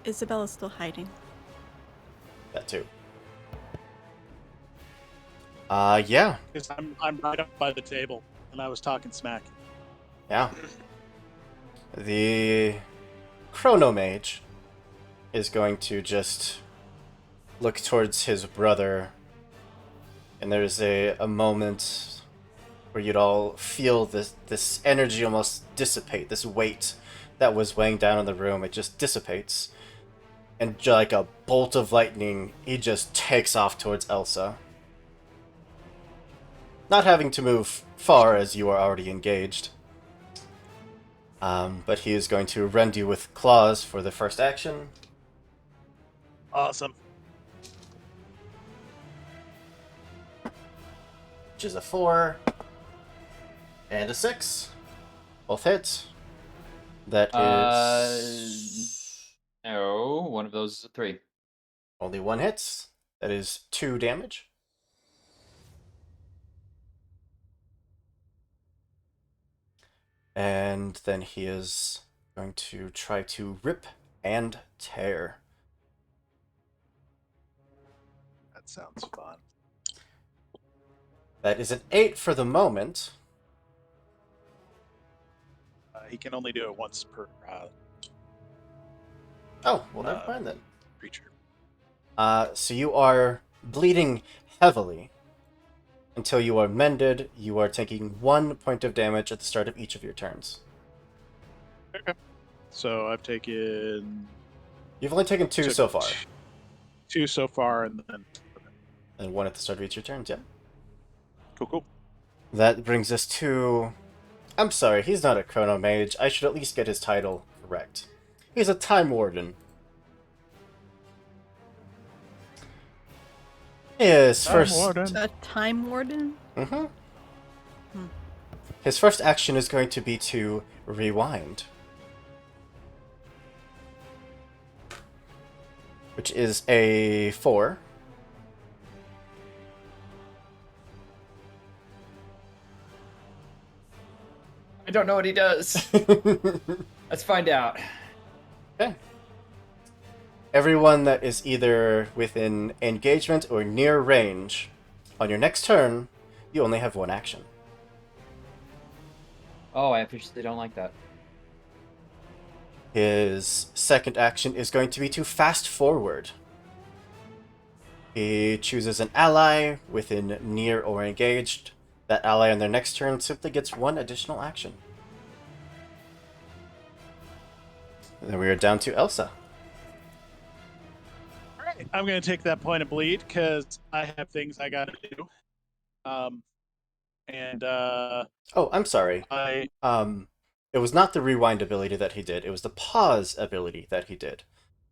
S2: Isabella's still hiding.
S1: That too. Yeah.
S5: Because I'm right up by the table, and I was talking smack.
S1: Yeah. The Chronomage is going to just look towards his brother, and there's a moment where you'd all feel this energy almost dissipate, this weight that was weighing down on the room. It just dissipates, and like a bolt of lightning, he just takes off towards Elsa. Not having to move far as you are already engaged. But he is going to rend you with claws for the first action.
S5: Awesome.
S1: Which is a 4 and a 6. Both hits. That is
S3: No, one of those is a 3.
S1: only 1 hits. That is 2 damage. And then he is going to try to rip and tear.
S5: That sounds fun.
S1: That is an 8 for the moment.
S5: He can only do it once per
S1: Oh, well, never mind then.
S5: creature.
S1: So you are bleeding heavily. Until you are mended, you are taking 1 point of damage at the start of each of your turns.
S5: Okay. So I've taken
S1: You've only taken 2 so far.
S5: 2 so far, and then
S1: And 1 at the start of each of your turns, yeah.
S5: cool.
S1: That brings us to... I'm sorry, he's not a Chrono Mage. I should at least get his title correct. He's a Time Warden. His first...
S2: A time warden?
S1: Mm-hmm.
S2: Hmm.
S1: His first action is going to be to rewind. Which is a 4.
S3: I don't know what he does. Let's find out.
S1: Okay. Everyone that is either within engagement or near range, on your next turn, you only have 1 action.
S3: Oh, I officially don't like that.
S1: His second action is going to be to fast forward. He chooses an ally within near or engaged. That ally on their next turn simply gets 1 additional action. And then we are down to Elsa.
S5: All right, I'm gonna take that point of bleed because I have things I gotta do.
S1: Oh, I'm sorry.
S5: I
S1: It was not the rewind ability that he did. It was the pause ability that he did.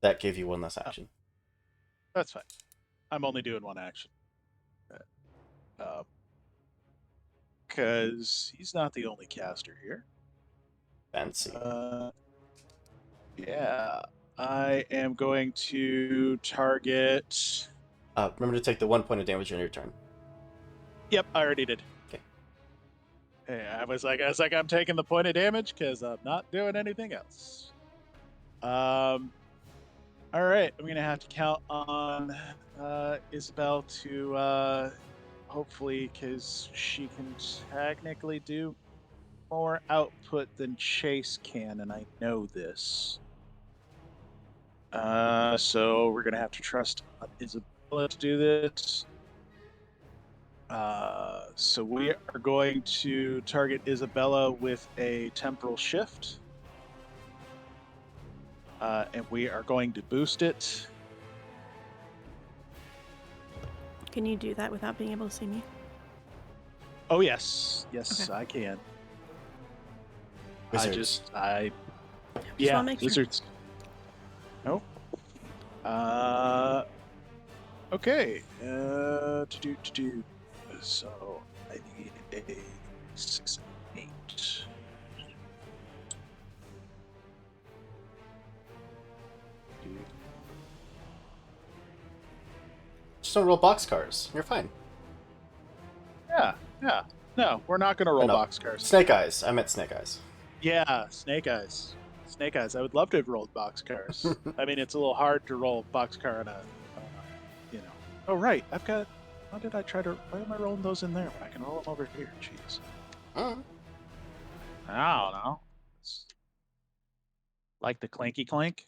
S1: That gave you 1 less action.
S5: that's fine. I'm only doing 1 action. Because he's not the only caster here.
S1: Fancy.
S5: Yeah, I am going to target.
S1: Remember to take the 1 point of damage on your turn.
S5: Yep, I already did.
S1: Okay.
S5: Yeah, I was like, I'm taking the point of damage because I'm not doing anything else. All right, I'm gonna have to count on Isabel to hopefully, because she can technically do more output than Chase can, and I know this. So we're gonna have to trust Isabella to do this. So we are going to target Isabella with a temporal shift. And we are going to boost it.
S2: Can you do that without being able to see me?
S5: Oh yes, yes,
S2: Okay.
S5: I can.
S1: Wizards.
S5: Yeah,
S2: wanna make sure.
S5: wizards. No. Okay. To do. So I need a 6 and 8.
S1: Just don't roll boxcars. You're fine.
S5: Yeah. No, we're not gonna roll
S1: No.
S5: boxcars.
S1: Snake Eyes. I meant Snake Eyes.
S5: Yeah, Snake Eyes. Snake Eyes. I would love to have rolled boxcars. I mean, it's a little hard to roll boxcar on a, Oh right, I've got. Why am I rolling those in there when I can roll them over here? Jeez.
S1: Mm.
S5: I don't know. It's like the clanky clank.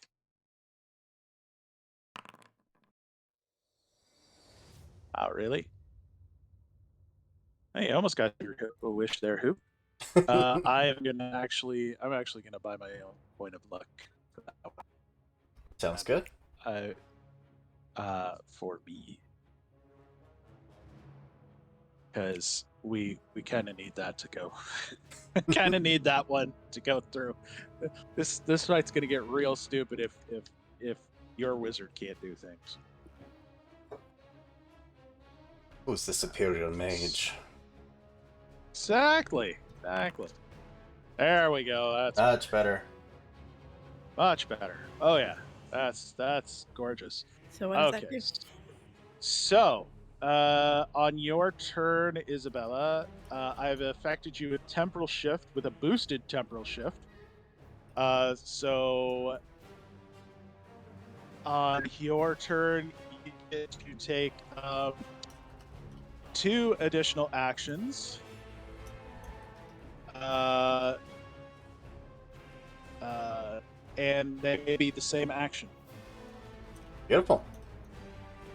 S5: Oh really? Hey, I almost got your wish there, Hoop. I'm actually gonna buy my own point of luck for that one.
S1: Sounds good.
S5: For me, because we kind of need that to go. Kind of need that one to go through. This fight's gonna get real stupid if your wizard can't do things.
S1: Who's the superior mage?
S5: Exactly. There we go. That's
S1: Much better.
S5: much better. Oh yeah, that's gorgeous.
S2: So what does that
S5: Okay.
S2: do?
S5: So, on your turn, Isabella, I've affected you with temporal shift with a boosted temporal shift. So on your turn, get to take 2 additional actions. And they may be the same action
S1: Beautiful.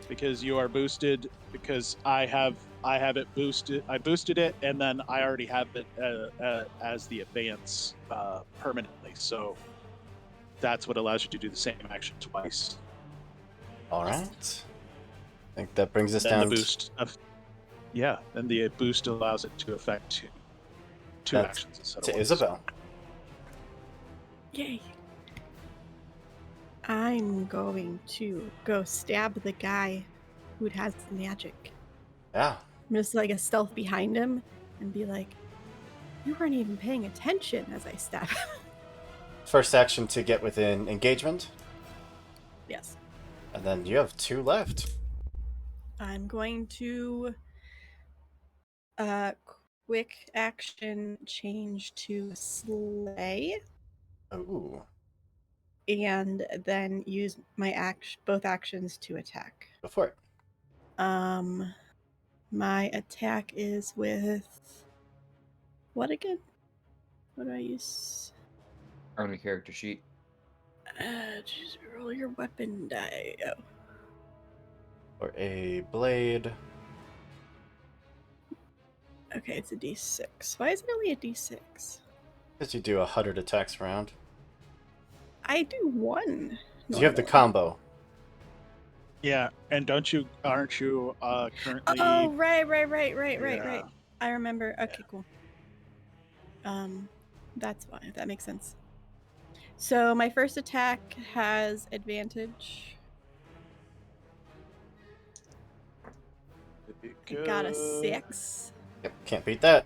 S5: because you are boosted. Because I have it boosted. I boosted it, and then I already have it as the advance permanently. So that's what allows you to do the same action twice.
S1: All right. I think that brings us
S5: Then
S1: down
S5: the boost then the boost allows it to affect two
S1: That's
S5: actions instead of
S1: to
S5: one.
S1: Isabel.
S2: Yay. I'm going to go stab the guy who has the magic.
S1: Yeah.
S2: I'm just like a stealth behind him and be like, you weren't even paying attention as I stab him.
S1: First action to get within engagement,
S2: Yes.
S1: and then you have 2 left.
S2: I'm going to quick action change to slay
S1: Ooh,
S2: and then use my both actions to attack.
S1: go for it.
S2: My attack is with what again? What do I use?
S3: Earn a character sheet.
S2: Just roll your weapon die. Oh.
S1: Or a blade.
S2: Okay, it's a d6. Why is it only a d6?
S1: Because you do 100 attacks around.
S2: I do one.
S1: You have the
S2: normally.
S1: combo.
S5: Yeah, and aren't you currently?
S2: Oh, right.
S5: Yeah.
S2: I remember. Okay, cool. That's why. That makes sense. So my first attack has advantage. I got a 6.
S1: Yep, can't beat that.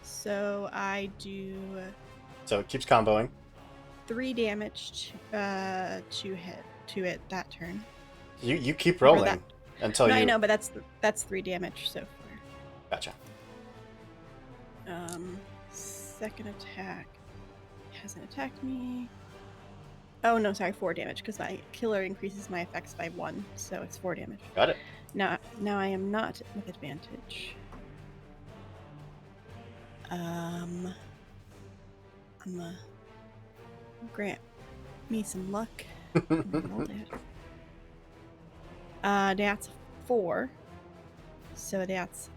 S2: So I do
S1: So it keeps comboing.
S2: 3 damage to it that turn.
S1: You keep
S2: Or
S1: rolling
S2: that-
S1: until
S2: no,
S1: you.
S2: I know, but that's 3 damage so far.
S1: Gotcha.
S2: Second attack hasn't attacked me. Oh no, sorry, 4 damage because my killer increases my effects by 1, so it's 4 damage.
S1: Got it.
S2: Now I am not with advantage. I'm gonna grant me some luck. Roll that. That's 4. So that's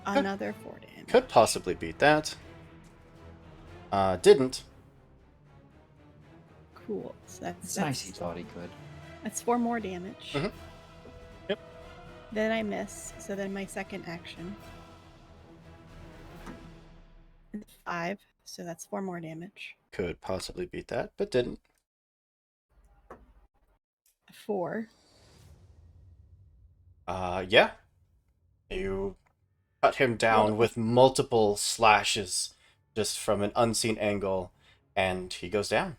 S2: another 4 damage.
S1: Could possibly beat that. Didn't.
S2: Cool. So
S3: It's nice he thought he could.
S2: that's 4 more damage.
S1: Mhm.
S5: Yep.
S2: Then I miss. So then my second action. 5. So that's 4 more damage.
S1: Could possibly beat that, but didn't.
S2: 4.
S1: Yeah. You cut him down
S2: Well-
S1: with multiple slashes just from an unseen angle, and he goes down.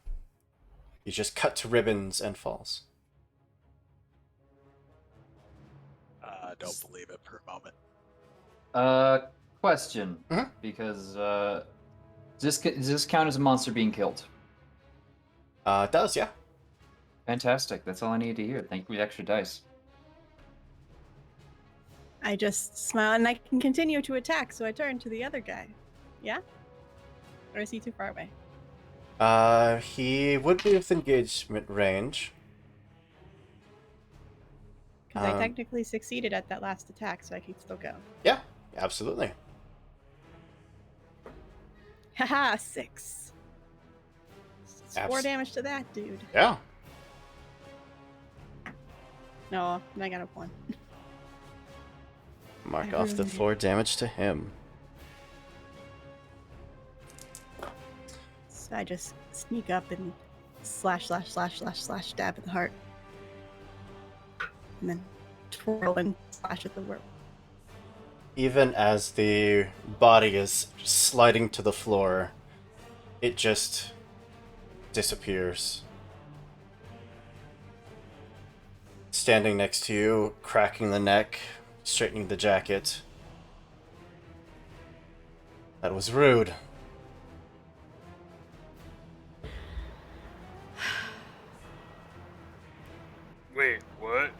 S1: He's just cut to ribbons and falls.
S5: Don't believe it for a moment.
S3: Question.
S1: Mhm.
S3: Because does this count as a monster being killed?
S1: It does, yeah.
S3: Fantastic. That's all I needed to hear. Thank you for the extra dice.
S2: I just smile and I can continue to attack, so I turn to the other guy. Yeah? Or is he too far away?
S1: He would be with engagement range.
S2: Because I technically succeeded at that last attack, so I can still go.
S1: Yeah, absolutely.
S2: Haha, 6. It's 4
S1: Abs-
S2: damage to that dude.
S1: Yeah.
S2: No, I got a 1.
S1: Mark
S2: I
S1: off the
S2: ruined it.
S1: 4 damage to him.
S2: So I just sneak up and slash stab at the heart. And then twirl and slash at the worm.
S1: Even as the body is sliding to the floor, it just disappears. Standing next to you, cracking the neck, straightening the jacket. That was rude.
S4: Wait, what?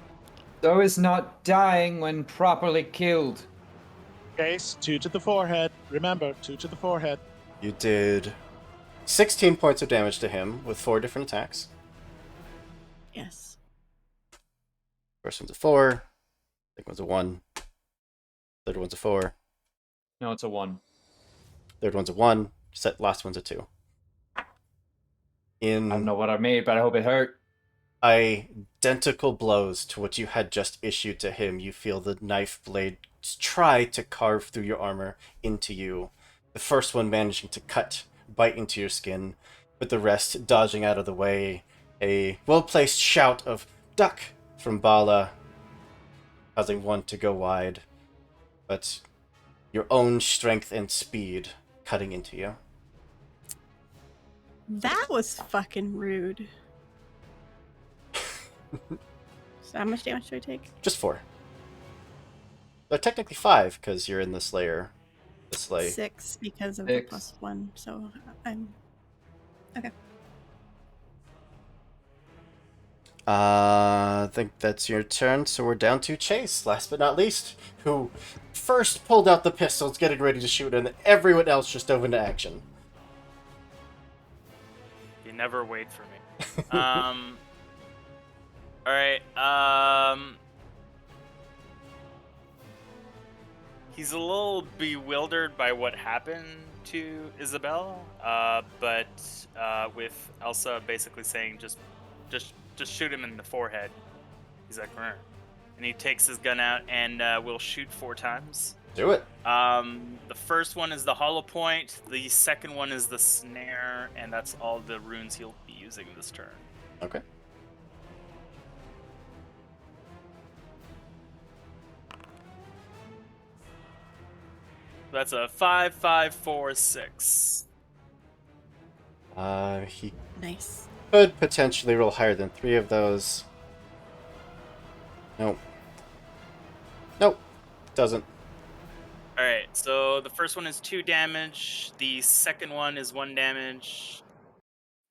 S3: So is not dying when properly killed.
S5: Case, 2 to the forehead. Remember, 2 to the forehead.
S1: You did 16 points of damage to him with 4 different attacks.
S2: Yes.
S1: First one's a 4. Second one's a 1. Third one's a 4.
S3: No, it's a 1.
S1: Third one's a 1. Last one's a 2.
S3: I don't know what I made, but I hope it hurt.
S1: Identical blows to what you had just issued to him, you feel the knife blade try to carve through your armor into you. The first one managing to bite into your skin, but the rest dodging out of the way. A well-placed shout of "Duck!" from Bala, causing one to go wide, but your own strength and speed cutting into you.
S2: That was fucking rude. So how much damage do I take?
S1: Just 4. But technically 5, because you're in the Slayer. The Slay.
S2: 6 because of
S3: 6.
S2: the +1. So I'm okay.
S1: I think that's your turn, so we're down to Chase, last but not least, who first pulled out the pistols, getting ready to shoot, and everyone else just dove into action.
S4: You never wait for me. All right. He's a little bewildered by what happened to Isabel, but with Elsa basically saying just shoot him in the forehead. He's like, "Rrr." And he takes his gun out and will shoot 4 times.
S1: Do it.
S4: The first one is the hollow point. The second one is the snare, and that's all the runes he'll be using this turn.
S1: Okay.
S4: That's a 5, 5, 4, 6.
S1: He
S2: Nice.
S1: could potentially roll higher than 3 of those. Nope. Nope. Doesn't.
S4: Alright, so the first one is 2 damage. The second one is 1 damage.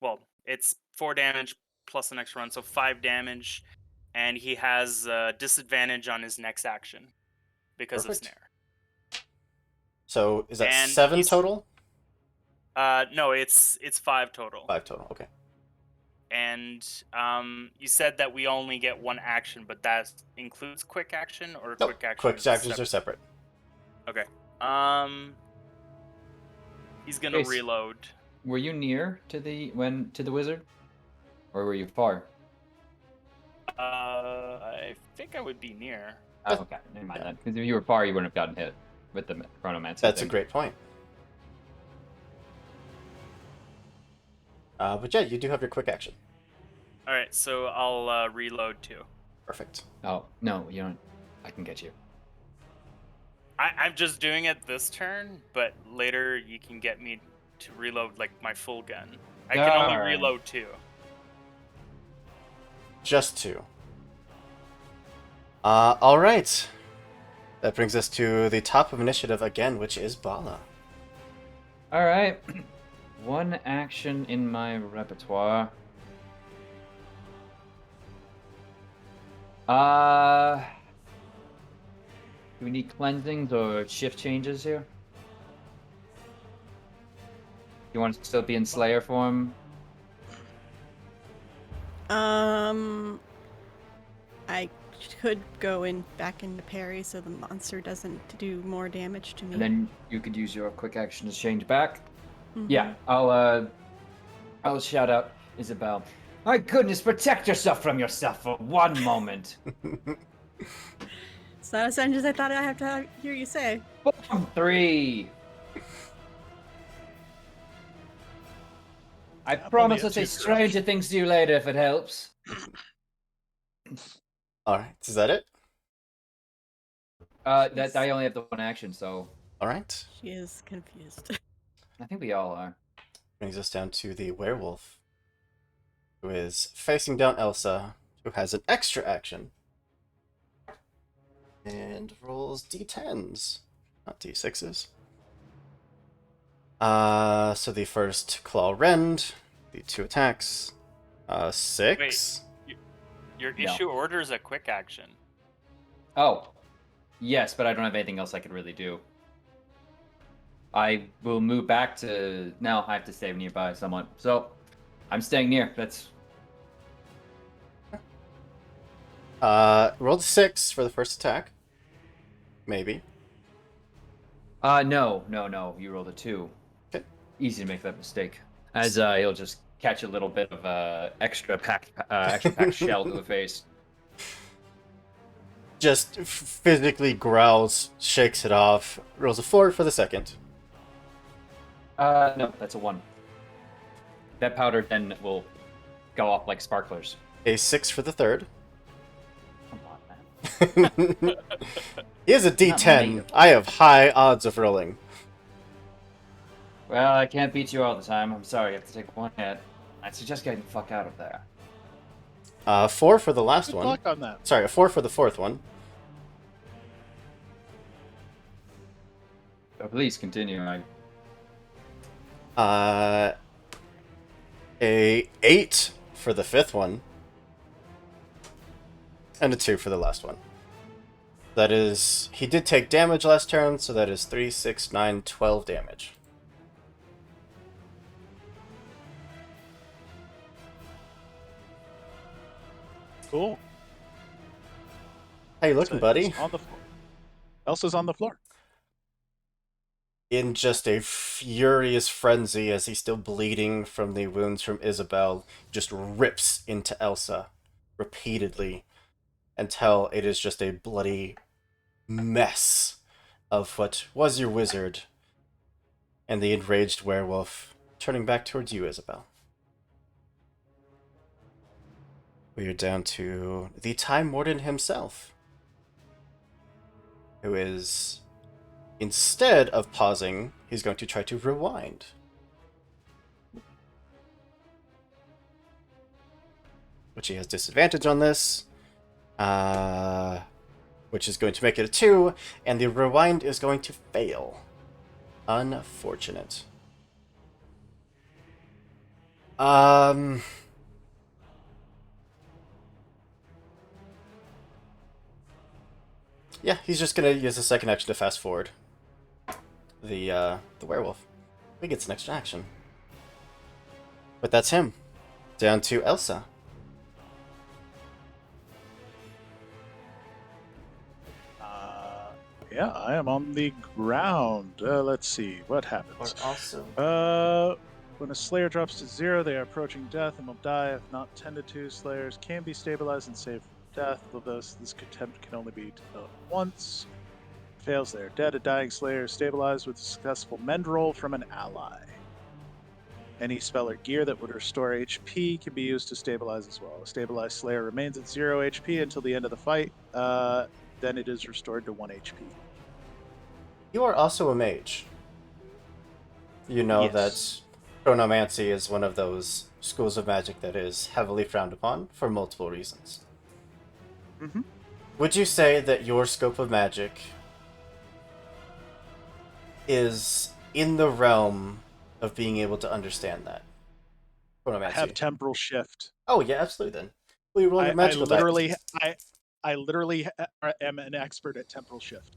S4: Well, it's 4 damage plus an extra one, so 5 damage. And he has disadvantage on his next action because
S1: Perfect.
S4: of snare.
S1: So is that
S4: And
S1: 7
S4: he's-
S1: total?
S4: No, it's 5 total.
S1: 5 total, okay.
S4: And you said that we only get 1 action, but that includes quick action, or
S1: Nope.
S4: quick action?
S1: Quick
S4: is
S1: actions are separate.
S4: Okay. He's gonna
S3: Chase.
S4: reload.
S3: Were you near to the wizard, or were you far?
S4: I think I would be near.
S3: Oh, okay, never mind that. Because if you were far, you wouldn't have gotten hit with the chronomancer.
S1: That's a
S3: thing.
S1: great point. But yeah, you do have your quick action.
S4: Alright, so I'll reload too.
S1: Perfect.
S3: Oh no, you don't. I can get you.
S4: I'm just doing it this turn, but later you can get me to reload like my full gun. I can only
S3: Darn.
S4: reload 2.
S1: Just 2. Alright. That brings us to the top of initiative again, which is Bala.
S3: All right. 1 action in my repertoire. Do we need cleansings or shift changes here? You want to still be in Slayer form?
S2: I could go back into parry so the monster doesn't do more damage to me.
S3: And then you could use your quick action to change back.
S2: Mhm.
S3: Yeah, I'll shout out Isabel. My goodness, protect yourself from yourself for 1 moment.
S2: It's not as strange as I thought. I have to hear you say.
S3: Boom, 3. I
S5: I'll
S3: promise
S5: be
S3: I'll say
S5: at 2
S3: stranger things to you later if it helps.
S1: Alright, is that it?
S3: That I only have the 1 action, so
S1: Alright.
S2: She is confused.
S3: I think we all are.
S1: Brings us down to the werewolf, who is facing down Elsa, who has an extra action. And rolls d10s, not d6s. So the first claw rend, the 2 attacks, 6.
S4: Your
S3: No.
S4: issue order is a quick action.
S3: Oh, yes, but I don't have anything else I could really do. I will move back to now. I have to stay nearby someone, so I'm staying near. That's
S1: Rolled a 6 for the first attack. Maybe.
S3: no. You rolled a 2.
S1: Okay.
S3: Easy to make that mistake. As he'll just catch a little bit of extra packed shell to the face.
S1: Just physically growls, shakes it off, rolls a 4 for the second.
S3: No, that's a 1. That powder then will go off like sparklers.
S1: A 6 for the third.
S3: Come on, man.
S1: He is a
S3: Not
S1: D10.
S3: many.
S1: I have high odds of rolling.
S3: Well, I can't beat you all the time. I'm sorry, you have to take one hit. I suggest getting the fuck out of there.
S1: 4 for the last
S5: Good
S1: one.
S5: luck on that.
S1: Sorry, a 4 for the fourth one.
S3: So please continue.
S1: A 8 for the fifth one. And a 2 for the last one. That is... He did take damage last turn, so that is 3, 6, 9, 12 damage.
S5: Cool.
S1: How you looking,
S5: Elsa
S1: buddy?
S5: is on the floor. Elsa's on the floor.
S1: In just a furious frenzy as he's still bleeding from the wounds from Isabel, just rips into Elsa repeatedly until it is just a bloody mess of what was your wizard and the enraged werewolf turning back towards you, Isabel. We are down to the Time Warden himself, who is, instead of pausing, he's going to try to rewind. Which he has disadvantage on this, which is going to make it a 2, and the rewind is going to fail. Unfortunate. Yeah, he's just gonna use a second action to fast forward the werewolf. He gets an extra action. But that's him. Down to Elsa.
S5: Yeah, I am on the ground. Let's see what happens.
S1: Also.
S5: When a Slayer drops to 0, they are approaching death and will die. If not tended to, Slayers can be stabilized and saved from death. Although this attempt can only be done once. Fails, they are dead. A dying Slayer is stabilized with a successful mend roll from an ally. Any spell or gear that would restore HP can be used to stabilize as well. A stabilized Slayer remains at 0 HP until the end of the fight. Then it is restored to 1 HP.
S1: You are also a mage. You know
S5: Yes.
S1: that chronomancy is one of those schools of magic that is heavily frowned upon for multiple reasons.
S5: Mm-hmm.
S1: Would you say that your scope of magic is in the realm of being able to understand that? Chronomancy.
S5: I have temporal shift.
S1: Oh yeah, absolutely. Then will you roll your magical die, please?
S5: I literally am an expert at temporal shift.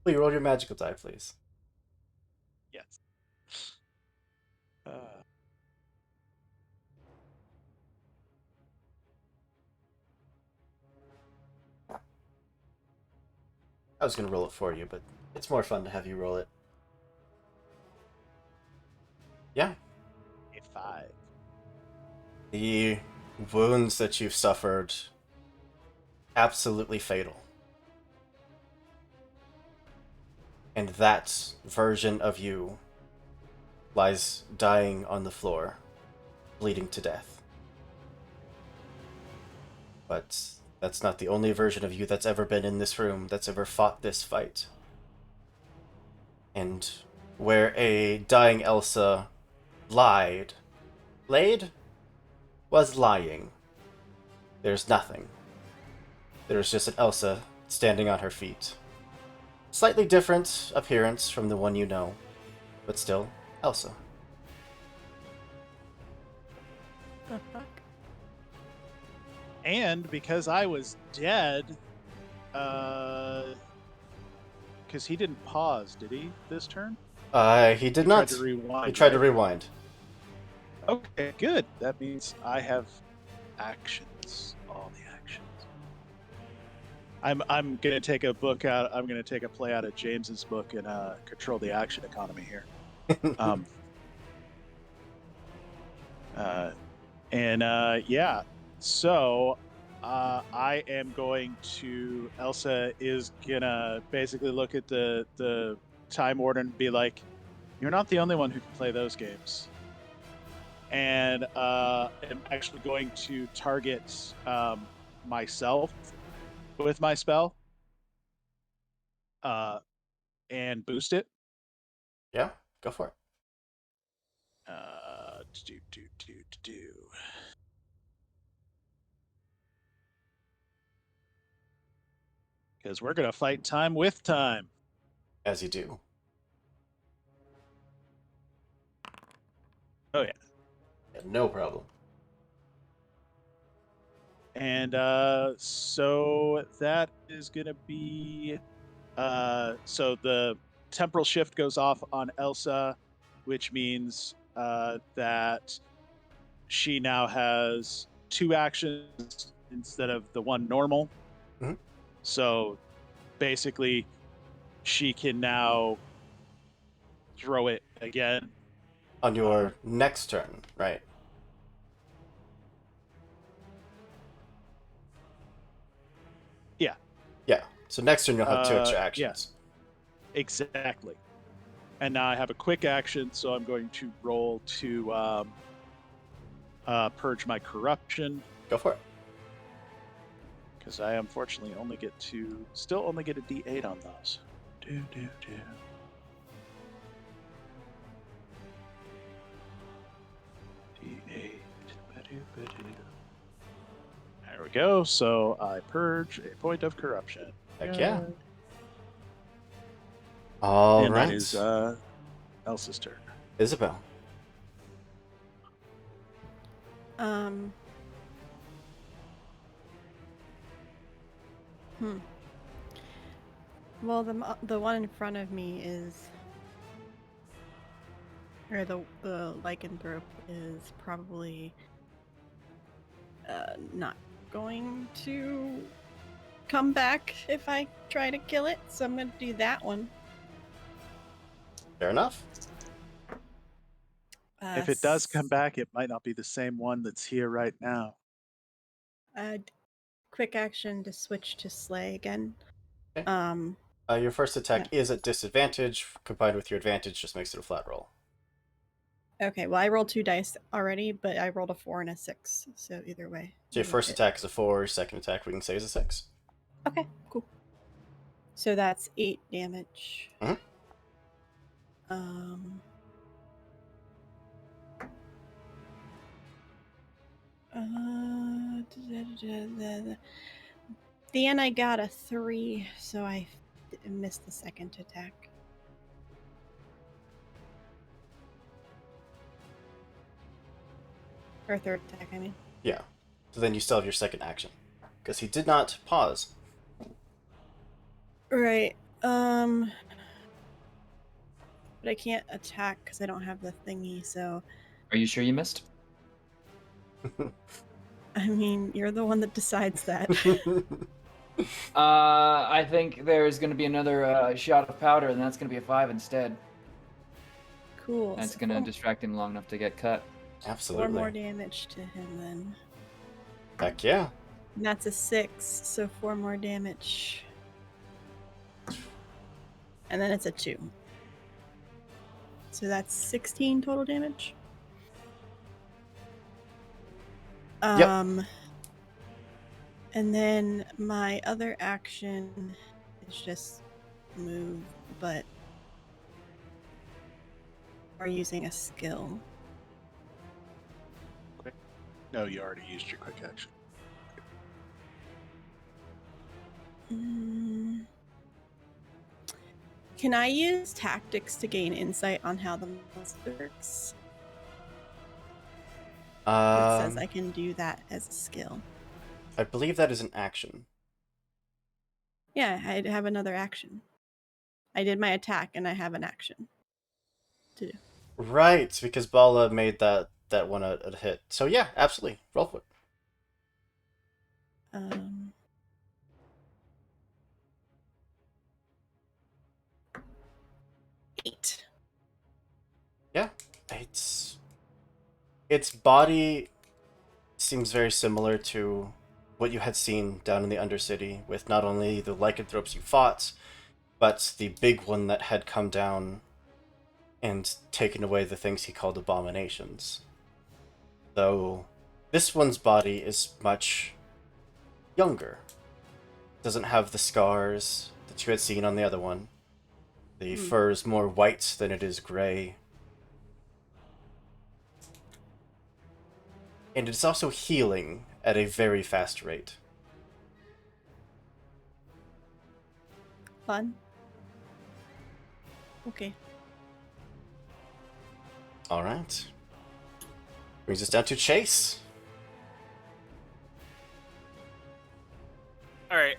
S1: Will you roll your magical die, please?
S5: Yes.
S1: I was gonna roll it for you, but it's more fun to have you roll it. Yeah.
S5: A 5.
S1: The wounds that you've suffered, absolutely fatal. And that version of you lies dying on the floor, bleeding to death. But that's not the only version of you that's ever been in this room, that's ever fought this fight. And where a dying Elsa was lying. There's nothing. There's just an Elsa standing on her feet. Slightly different appearance from the one you know, but still Elsa.
S2: The fuck?
S5: And because I was dead, because he didn't pause, did he? This turn?
S1: He did
S5: He
S1: not.
S5: tried to rewind.
S1: He tried to
S5: right?
S1: rewind.
S5: Okay, good. That means I have actions. All the actions. I'm gonna take a book out. I'm gonna take a play out of James's book and control the action economy here. Um. Yeah. So, I am going to. Elsa is gonna basically look at the time order and be like, "You're not the only one who can play those games." And am actually going to target myself with my spell and boost it.
S1: Yeah, go for it.
S5: Do. Because we're gonna fight time with time.
S1: As you do.
S5: Oh yeah.
S1: Yeah, no problem.
S5: And so that is gonna be so the temporal shift goes off on Elsa, which means that she now has 2 actions instead of the one normal.
S1: Mhm.
S5: So basically, she can now throw it again.
S1: On your next turn, right?
S5: Yeah.
S1: Yeah. So next turn you'll have 2 extra
S5: Yeah,
S1: actions.
S5: exactly. And now I have a quick action, so I'm going to roll to purge my corruption.
S1: Go for it.
S5: Because I unfortunately still only get a D8 on those. D8. There we go. So I purge a point of corruption.
S1: Heck yeah. All
S5: and
S1: right.
S5: that is Elsa's turn.
S1: Isabel.
S2: Well, the one in front of me is, or the lycanthrope is probably not going to come back if I try to kill it, so I'm gonna do that one.
S1: Fair enough.
S5: If it does come back, it might not be the same one that's here right now.
S2: Quick action to switch to slay again.
S1: Okay. Your first attack is at disadvantage. Combined with your advantage, just makes it a flat roll.
S2: Okay, well, I rolled 2 dice already, but I rolled a 4 and a 6, so either way.
S1: So your first attack is a 4, second attack we can say is a 6.
S2: Okay, cool. So that's 8 damage.
S1: Mhm.
S2: The end I got a 3, so I missed the second attack. Or third attack, I mean.
S1: Yeah. So then you still have your second action. Because he did not pause.
S2: Right. But I can't attack because I don't have the thingy, so...
S3: Are you sure you missed?
S2: I mean, you're the one that decides that.
S3: I think there's going to be another shot of powder, and that's going to be a 5 instead.
S2: Cool.
S3: That's going to distract him long enough to get cut.
S1: Absolutely.
S2: 4 more damage to him then.
S1: Heck yeah.
S2: And that's a 6, so 4 more damage. And then it's a 2. So that's 16 total damage.
S1: Yep.
S2: And then my other action is just move, but we're using a skill.
S5: No, you already used your quick action.
S2: Can I use tactics to gain insight on how the monster works? It says I can do that as a skill.
S1: I believe that is an action.
S2: Yeah, I have another action. I did my attack, and I have an action to do.
S1: Right, because Bala made that one a hit. So yeah, absolutely. Roll for it.
S2: Um, 8.
S1: Yeah. Its body seems very similar to what you had seen down in the Undercity, with not only the lycanthropes you fought, but the big one that had come down and taken away the things he called abominations. Though this one's body is much younger. Doesn't have the scars that you had seen on the other one. The fur is more white than it is gray. And it's also healing at a very fast rate.
S2: Fun. Okay.
S1: Alright. Brings us down to Chase.
S4: All right.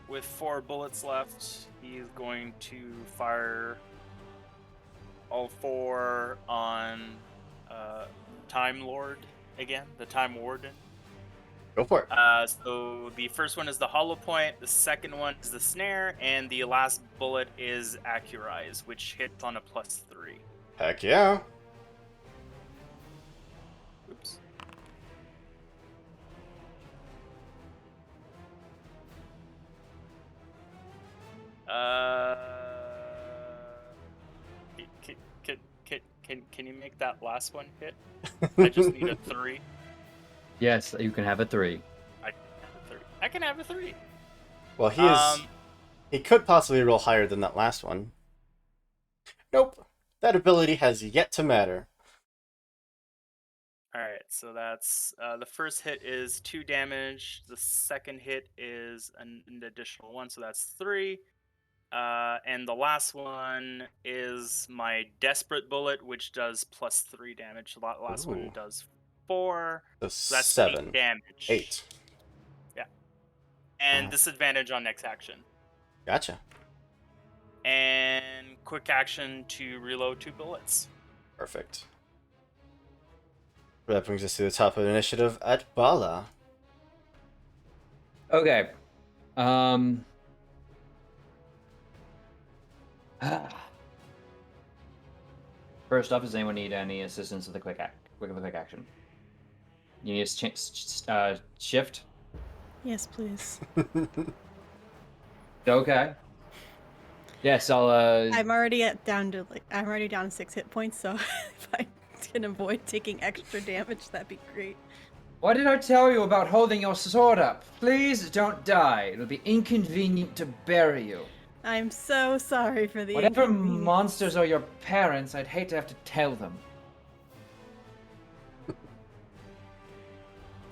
S4: With 4 bullets left, he's going to fire all 4 on Time Lord again, the Time Warden.
S1: Go for it.
S4: So the first one is the hollow point, the second one is the snare, and the last bullet is accurize, which hits on a +3.
S1: Heck yeah.
S4: Oops. Can you make that last one hit? I just need a 3.
S3: Yes, you can have a 3.
S4: I can have a 3. I can have a 3.
S1: Well, he could possibly roll higher than that last one. Nope. That ability has yet to matter.
S4: Alright, so that's the first hit is 2 damage. The second hit is an additional 1, so that's 3. And the last one is my desperate bullet, which does +3 damage. The last one
S1: Ooh.
S4: does 4.
S1: So
S4: So that's
S1: 7.
S4: 8 damage.
S1: 8.
S4: Yeah. And
S1: Uh.
S4: disadvantage on next action.
S1: Gotcha.
S4: And quick action to reload 2 bullets.
S1: Perfect. That brings us to the top of the initiative at Bala.
S3: Okay. First off, does anyone need any assistance with a quick action? You need a shift?
S2: Yes, please.
S3: Okay. Yes, I'll
S2: I'm already down to 6 hit points, so if I can avoid taking extra damage, that'd be great.
S3: What did I tell you about holding your sword up? Please don't die. It'll be inconvenient to bury you.
S2: I'm so sorry for the
S3: Whatever
S2: inconvenience.
S3: monsters are your parents, I'd hate to have to tell them.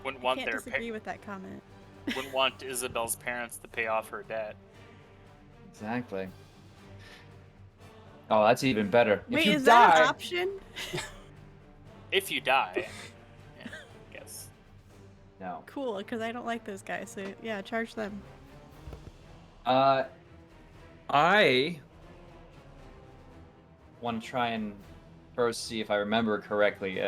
S4: Wouldn't
S2: I
S4: want
S2: can't
S4: their
S2: disagree with that comment.
S4: wouldn't want Isabel's parents to pay off her debt.
S3: Exactly. Oh, that's even better.
S2: Wait,
S3: if you
S2: is
S3: die,
S2: that an option?
S4: If you die, yeah, I guess.
S3: No.
S2: Cool, because I don't like those guys, so yeah, charge them.
S3: I want to try and first see if I remember correctly.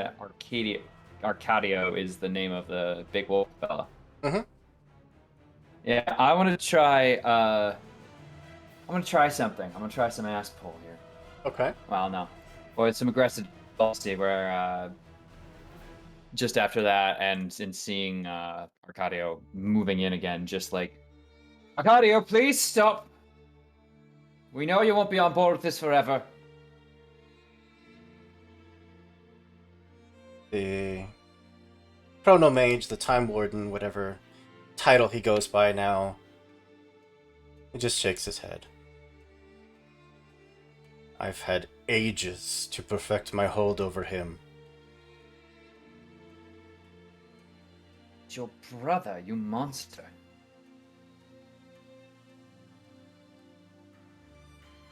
S3: Arcadio is the name of the big wolf fella.
S1: Mhm.
S3: Yeah, I want to try. I'm gonna try something. I'm gonna try some ass pull here.
S1: Okay.
S3: Well, no, or some aggressive policy where just after that, and in seeing Arcadio moving in again, just like Arcadio, please stop. We know you won't be on board with this forever.
S1: The Chronomage, the Time Warden, whatever title he goes by now, he just shakes his head. I've had ages to perfect my hold over him.
S3: It's your brother, you monster.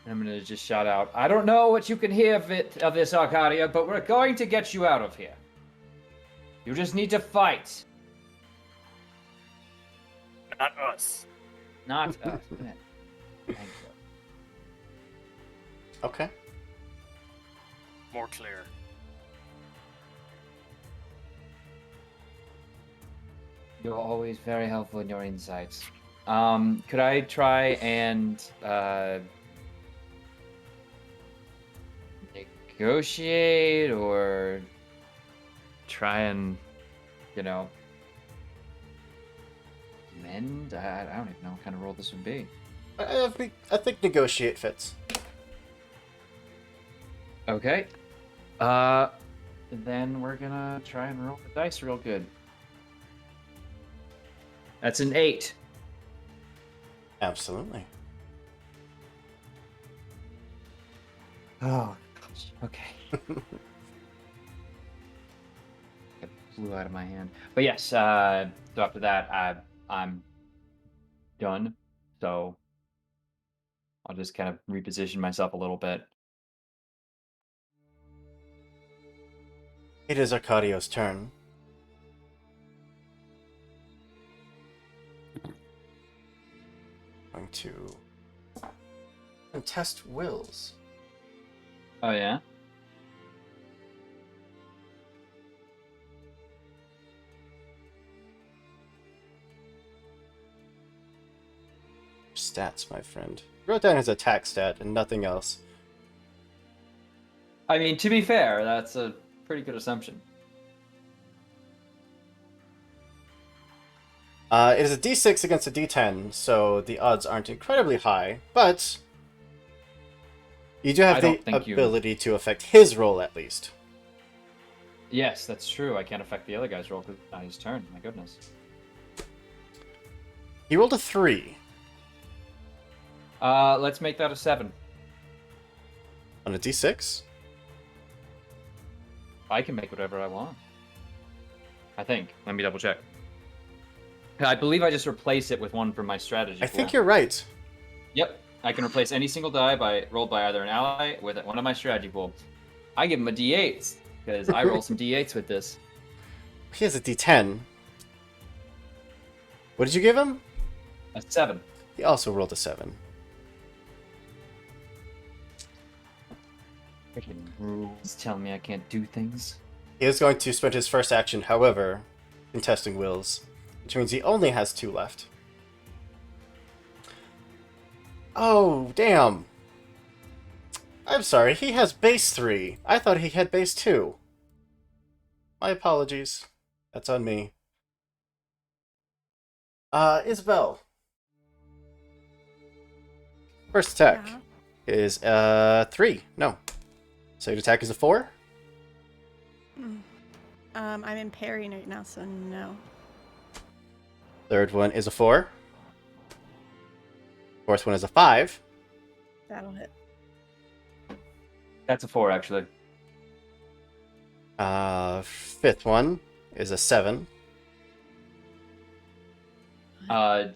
S3: I'm gonna just shout out, I don't know what you can hear of this, Arcadia, but we're going to get you out of here. You just need to fight.
S4: Not us.
S3: Not us. Man. Thank you.
S1: Okay.
S4: More clear.
S3: You're always very helpful in your insights. Could I try and negotiate or try and, mend? I don't even know what kind of role this would be.
S1: I think negotiate fits.
S3: Okay. Then we're gonna try and roll the dice real good. That's an 8.
S1: Absolutely.
S3: Oh, gosh. Okay. It flew out of my hand. But yes, so after that, I'm done. So I'll just kind of reposition myself a little bit.
S1: It is Arcadio's turn. Going to test wills.
S3: Oh, yeah?
S1: Stats, my friend. Wrote down his attack stat and nothing else.
S3: I mean, to be fair, that's a pretty good assumption.
S1: It is a d6 against a d10, so the odds aren't incredibly high, but you do have
S3: I
S1: the
S3: don't think you-
S1: ability to affect his roll at least.
S3: Yes, that's true. I can't affect the other guy's roll because it's not his turn. My goodness.
S1: He rolled a 3
S3: Let's make that a 7.
S1: on a d6.
S3: I can make whatever I want. I think. Let me double check. I believe I just replace it with one from my strategy
S1: I
S3: pool.
S1: think you're right.
S3: Yep. I can replace any single die rolled by either an ally with one of my strategy pool. I give him a d8 because I roll some d8s with this.
S1: He has a d10. What did you give him?
S3: A 7.
S1: He also rolled a 7.
S3: Freaking rules telling me I can't do things.
S1: He is going to spend his first action, however, contesting wills, which means he only has 2 left. Oh, damn. I'm sorry, he has base 3. I thought he had base 2. My apologies. That's on me. Isabel. First attack is 3. No. Second attack is a 4.
S2: I'm in parrying right now, so no.
S1: Third one is a 4. Fourth one is a 5.
S2: That'll hit.
S3: That's a 4, actually.
S1: Fifth one is a 7.
S3: I'm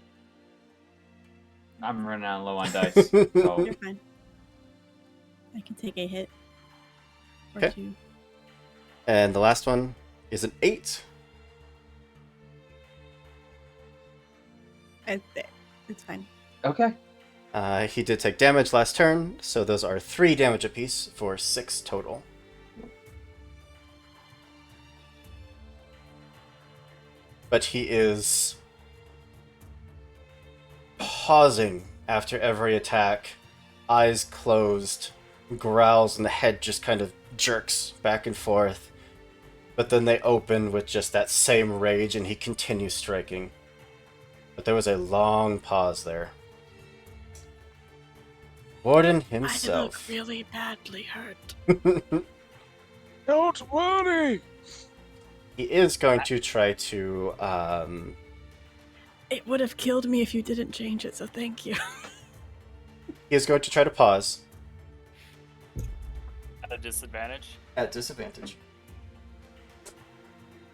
S3: running out low on dice. So
S2: You're fine. I can take a hit. Or
S1: Okay.
S2: 2.
S1: And the last one is an 8.
S2: It's fine.
S3: okay.
S1: He did take damage last turn, so those are 3 damage apiece for 6 total. But he is pausing after every attack, eyes closed, growls, and the head just kind of jerks back and forth. But then they open with just that same rage, and he continues striking. But there was a long pause there. Warden himself.
S2: I look really badly hurt.
S5: Don't worry.
S1: He is going to try to
S2: It would have killed me if you didn't change it, so thank you.
S1: he is going to try to pause
S4: At a disadvantage.
S1: at disadvantage.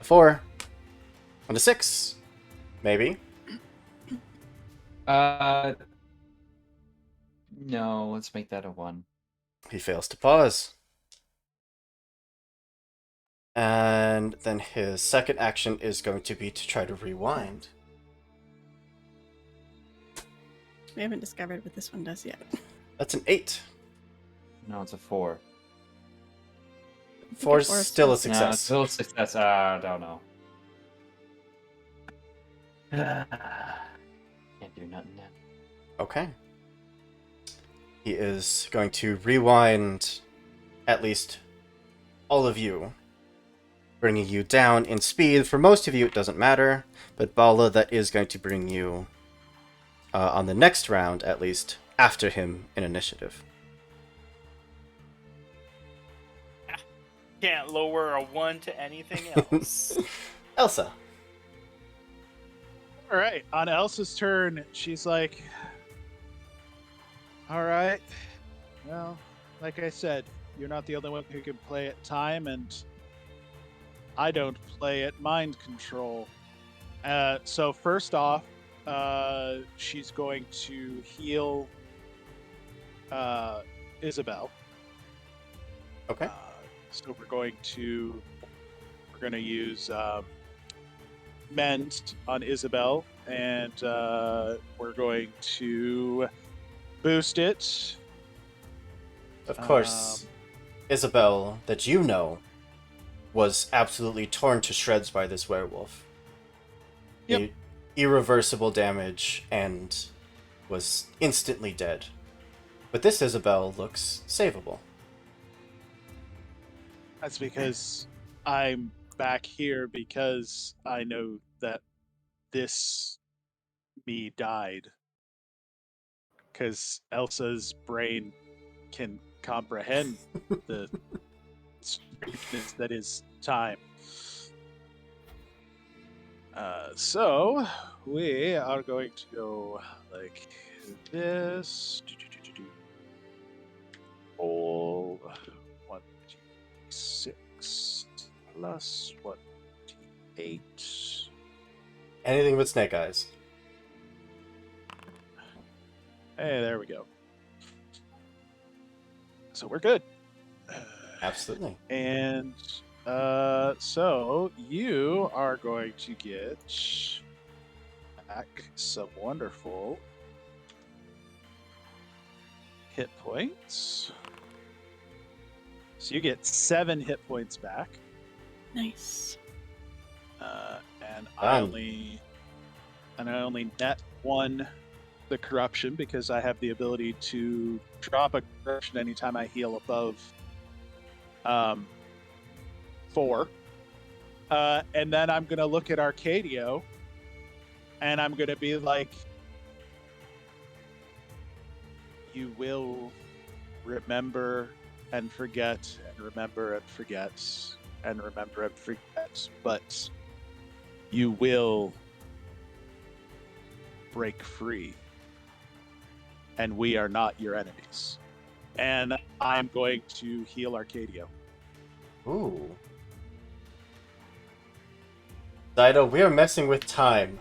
S1: A 4 and a 6, maybe.
S3: No, let's make that a 1.
S1: He fails to pause. And then his second action is going to be to try to rewind.
S2: We haven't discovered what this one does yet.
S1: That's an 8.
S3: No, it's a 4.
S1: 4's
S2: four is
S1: still a
S2: still
S3: No, it's
S1: success.
S3: still a success. I don't know. Can't do nothing then.
S1: Okay. He is going to rewind at least all of you, bringing you down in speed. For most of you, it doesn't matter, but Bala, that is going to bring you, on the next round at least, after him in initiative.
S4: Can't lower a 1 to anything else.
S1: Elsa.
S5: All right, on Elsa's turn, she's like, all right, well, like I said, you're not the only one who can play at time, and I don't play at mind control. So first off, she's going to heal Isabel.
S1: Okay.
S5: So we're going to use Mend on Isabel, and we're going to boost it.
S1: Of course, Isabel, that you know, was absolutely torn to shreds by this werewolf.
S5: Yep.
S1: Irreversible damage and was instantly dead. But this Isabel looks savable.
S5: That's because I'm back here because I know that this me died. Because Elsa's brain can comprehend the strangeness that is time. So we are going to go like this. All 1d6 plus 1d8.
S1: Anything but snake eyes.
S5: Hey, there we go. So we're good.
S1: Absolutely.
S5: And so you are going to get back some wonderful hit points. So you get 7 hit points back.
S2: Nice.
S5: And
S1: Done.
S5: I only net 1 the corruption because I have the ability to drop a corruption anytime I heal above 4. And then I'm gonna look at Arcadio and I'm gonna be like, you will remember and forget and remember and forget and remember and forget, but you will break free, and we are not your enemies. And I'm going to heal Arcadio.
S1: Ooh. Dido, we are messing with time.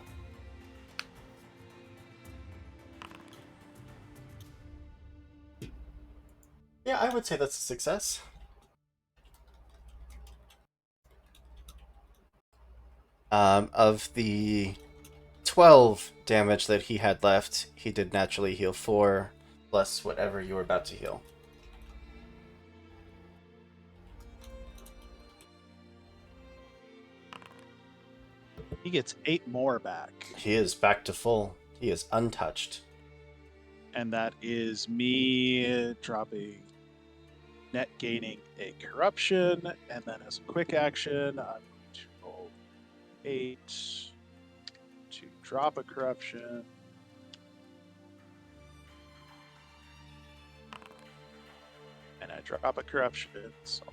S1: Yeah, I would say that's a success. Of the 12 damage that he had left, he did naturally heal 4, plus whatever you were about to heal.
S5: He gets 8 more back.
S1: He is back to full. He is untouched.
S5: And that is me dropping, net gaining a corruption, and then as a quick action, I'm going to roll 8 to drop a corruption. And I drop a corruption, so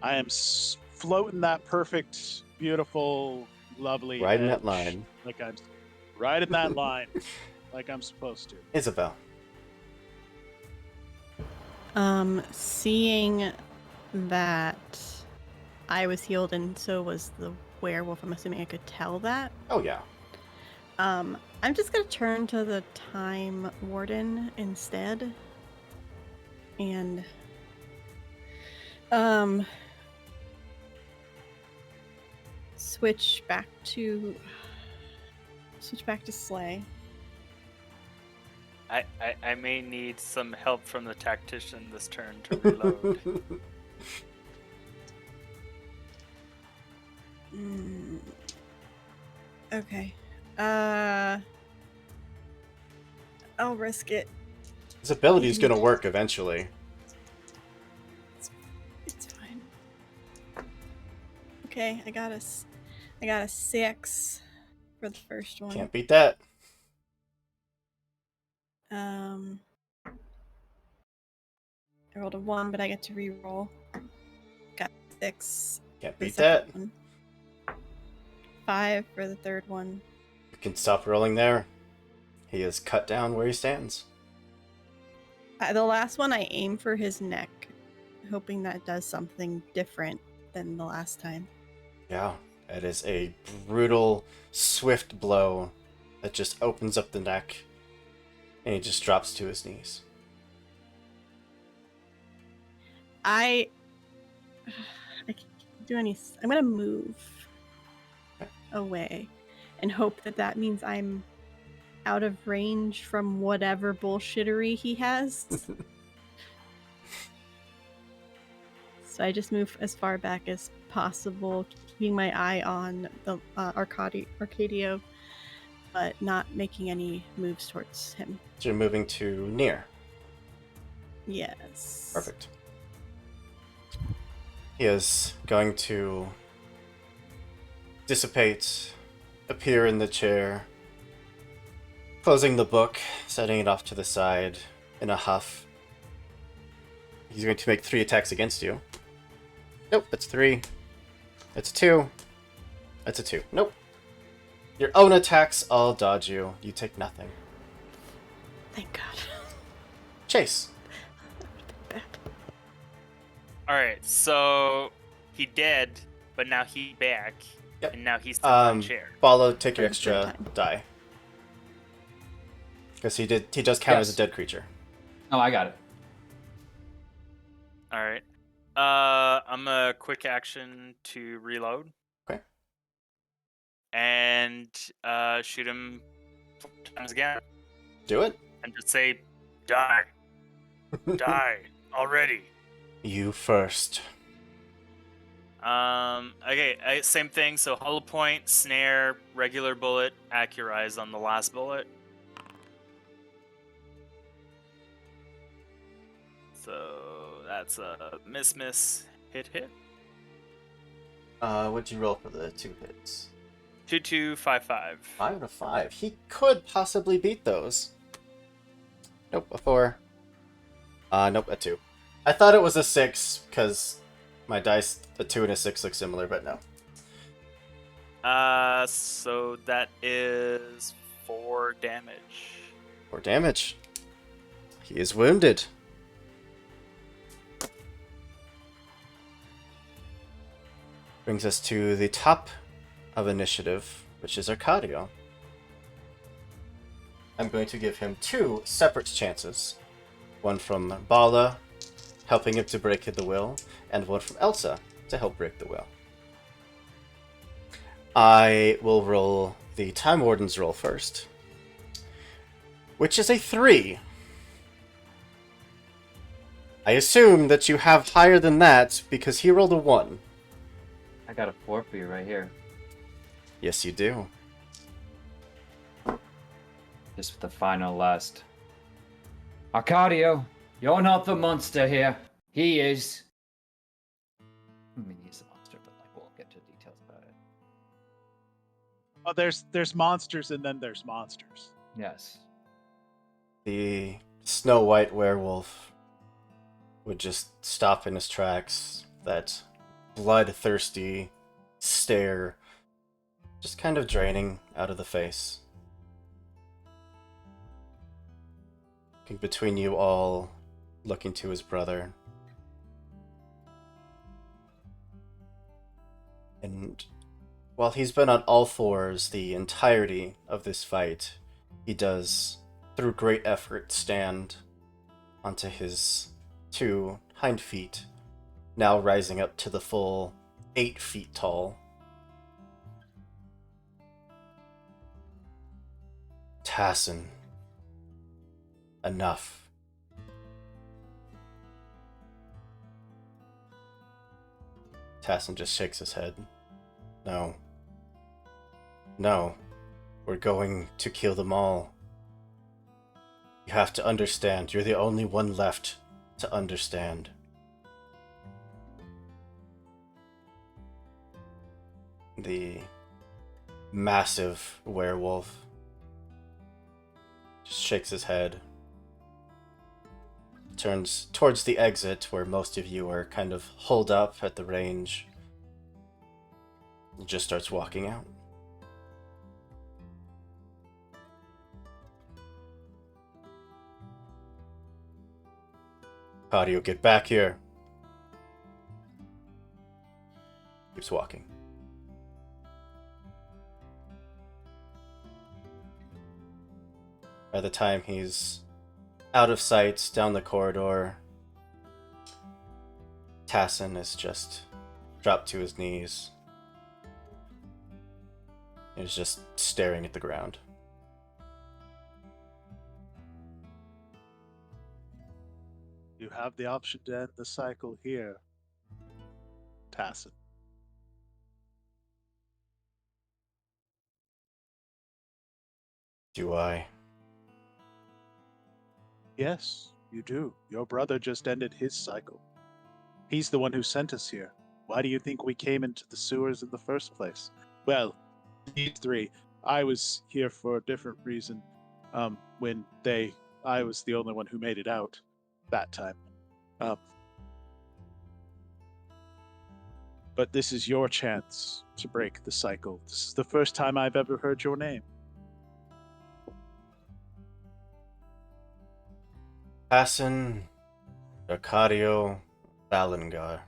S5: I am floating that perfect, beautiful, lovely
S1: Right in that
S5: edge,
S1: line.
S5: like I'm right in that line, like I'm supposed to.
S1: Isabel.
S2: Seeing that I was healed and so was the werewolf, I'm assuming I could tell that.
S1: Oh, yeah.
S2: I'm just gonna turn to the Time Warden instead. And switch back to Slay.
S4: I may need some help from the tactician this turn to reload.
S2: Okay. I'll risk it.
S1: His ability is going to work eventually.
S2: It's fine. Okay, I got a 6 for the first one.
S1: Can't beat that.
S2: I rolled a 1, but I get to re-roll. Got 6.
S1: Can't
S2: For the
S1: beat that.
S2: second one. 5 for the third one.
S1: You can stop rolling there. He is cut down where he stands.
S2: The last one, I aim for his neck, hoping that does something different than the last time.
S1: Yeah, it is a brutal, swift blow that just opens up the neck, and he just drops to his knees.
S2: I can't do any. I'm gonna move away, and hope that means I'm out of range from whatever bullshittery he has. So I just move as far back as possible, keeping my eye on the Arcadio, but not making any moves towards him.
S1: So you're moving to near.
S2: Yes.
S1: Perfect. He is going to dissipate, appear in the chair, closing the book, setting it off to the side in a huff. He's going to make 3 attacks against you. Nope, that's 3. That's 2. That's a 2. Nope. Your own attacks all dodge you. You take nothing.
S2: Thank God.
S1: Chase.
S4: Alright, so he dead, but now he back.
S1: Yep.
S4: And now he's still on a chair.
S1: Bala, take your
S2: For the third
S1: extra
S2: time.
S1: die. Because he does count as a
S3: Yes.
S1: dead creature.
S3: Oh, I got it.
S4: Alright. I'm a quick action to reload.
S1: Okay.
S4: And shoot him 4 times again.
S1: Do it.
S4: And just say, die. Die. Already.
S1: You first.
S4: Okay, same thing. So hollow point, snare, regular bullet, accurize on the last bullet. So that's a miss, hit.
S1: What'd you roll for the 2 hits?
S4: 2, 2, 5, 5.
S1: 5 out of 5. He could possibly beat those. Nope, a 4. Nope, a 2. I thought it was a 6, because my dice, a 2 and a 6 look similar, but no.
S4: So that is 4 damage.
S1: 4 damage. He is wounded. Brings us to the top of initiative, which is Arcadio. I'm going to give him 2 separate chances. One from Bala, helping him to break the will, and one from Elsa to help break the will. I will roll the Time Warden's roll first, which is a 3. I assume that you have higher than that because he rolled a 1.
S3: I got a 4 for you right here.
S1: Yes, you do.
S3: Just with the final last. Arcadio, you're not the monster here. He is. I mean, he's the monster, but like we'll get to details about it.
S5: Oh, there's monsters and then there's monsters.
S3: Yes.
S1: The Snow White werewolf would just stop in his tracks, that bloodthirsty stare just kind of draining out of the face. Looking between you all, looking to his brother. And while he's been on all fours the entirety of this fight, he does, through great effort, stand onto his 2 hind feet, now rising up to the full 8 feet tall. Tassin, Enough. Tassin just shakes his head. No. No. We're going to kill them all. You have to understand. You're the only one left to understand. The massive werewolf just shakes his head, turns towards the exit where most of you are kind of holed up at the range, and just starts walking out. How do you get back here? Keeps walking. By the time he's out of sight down the corridor, Tassin is just dropped to his knees. He's just staring at the ground.
S5: You have the option to end the cycle here, Tassin.
S1: Do I?
S5: Yes, you do. Your brother just ended his cycle. He's the one who sent us here. Why do you think we came into the sewers in the first place? Well, these three. I was here for a different reason. I was the only one who made it out that time. But this is your chance to break the cycle. This is the first time I've ever heard your name.
S1: Tassin Arcadio Balangar.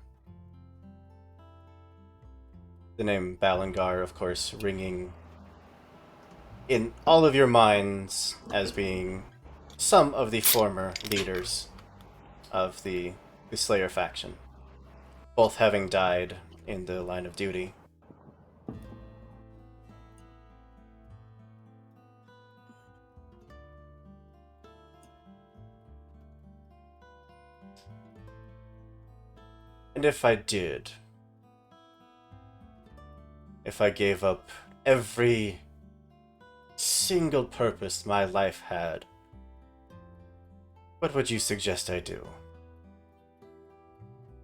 S1: The name Balangar, of course, ringing in all of your minds as being some of the former leaders of the Slayer faction, both having died in the line of duty. And if I did, if I gave up every single purpose my life had, what would you suggest I do?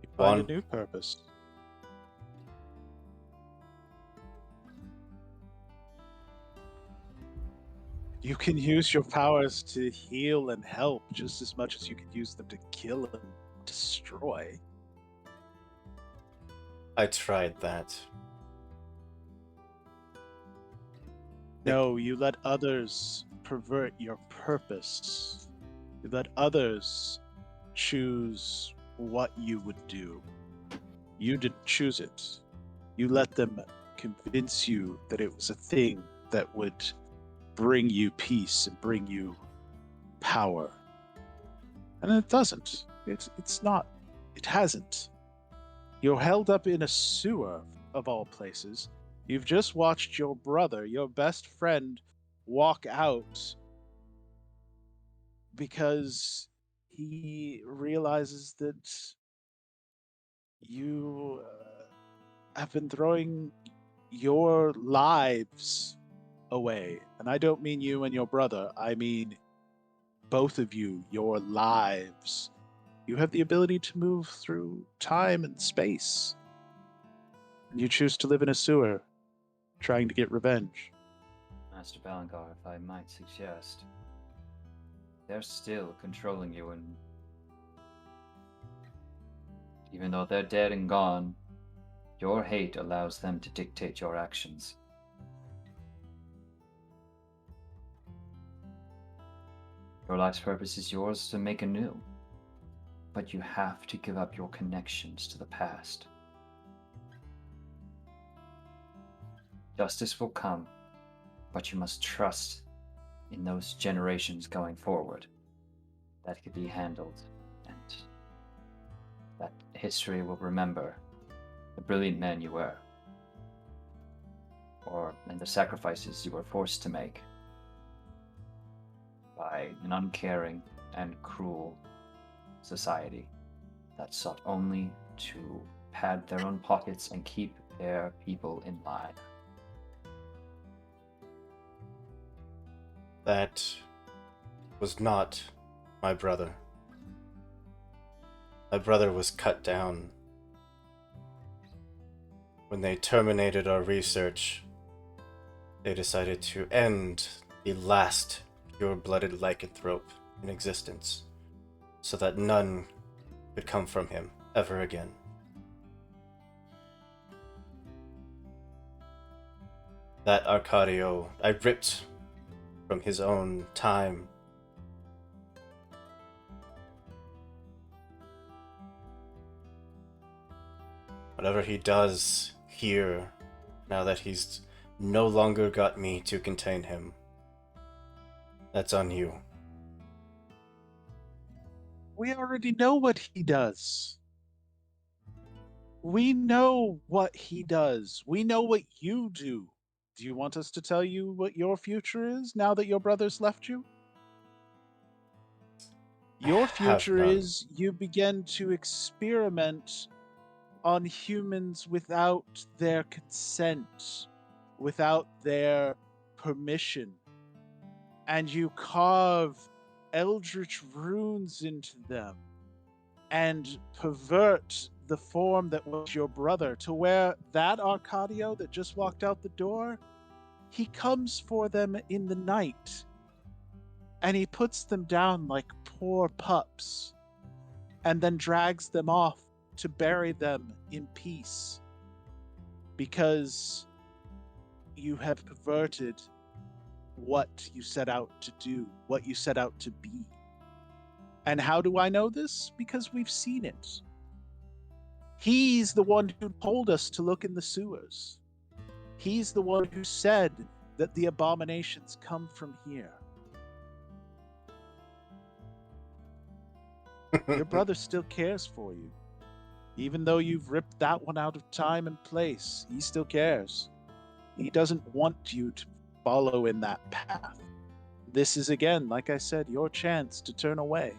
S5: You find
S1: One.
S5: a new purpose. You can use your powers to heal and help just as much as you can use them to kill and destroy.
S1: I tried that.
S5: No, you let others pervert your purpose. You let others choose what you would do. You didn't choose it. You let them convince you that it was a thing that would bring you peace and bring you power. And it doesn't. It's not. It hasn't. You're held up in a sewer, of all places. You've just watched your brother, your best friend, walk out because he realizes that you have been throwing your lives away. And I don't mean you and your brother, I mean both of you, your lives. You have the ability to move through time and space. And you choose to live in a sewer, trying to get revenge.
S3: Master Balangar, if I might suggest, they're still controlling you, and even though they're dead and gone, your hate allows them to dictate your actions. Your life's purpose is yours to make anew, but you have to give up your connections to the past. Justice will come, but you must trust in those generations going forward that could be handled, and that history will remember the brilliant man you were, and the sacrifices you were forced to make by an uncaring and cruel society that sought only to pad their own pockets and keep their people in line.
S1: That was not my brother. My brother was cut down. When they terminated our research, they decided to end the last pure-blooded lycanthrope in existence, so that none could come from him ever again. That Arcadio I ripped from his own time. Whatever he does here, now that he's no longer got me to contain him, that's on you.
S5: We already know what he does. We know what he does. We know what you do. Do you want us to tell you what your future is now that your brother's left you? Your
S1: Have
S5: future
S1: none.
S5: is you begin to experiment on humans without their consent, without their permission. And you carve eldritch runes into them and pervert the form that was your brother to where that Arcadio that just walked out the door, he comes for them in the night and he puts them down like poor pups and then drags them off to bury them in peace because you have perverted what you set out to do, what you set out to be. And how do I know this? Because we've seen it. He's the one who told us to look in the sewers. He's the one who said that the abominations come from here. Your brother still cares for you. Even though you've ripped that one out of time and place, he still cares. He doesn't want you to follow in that path. This is, again, like I said, your chance to turn away.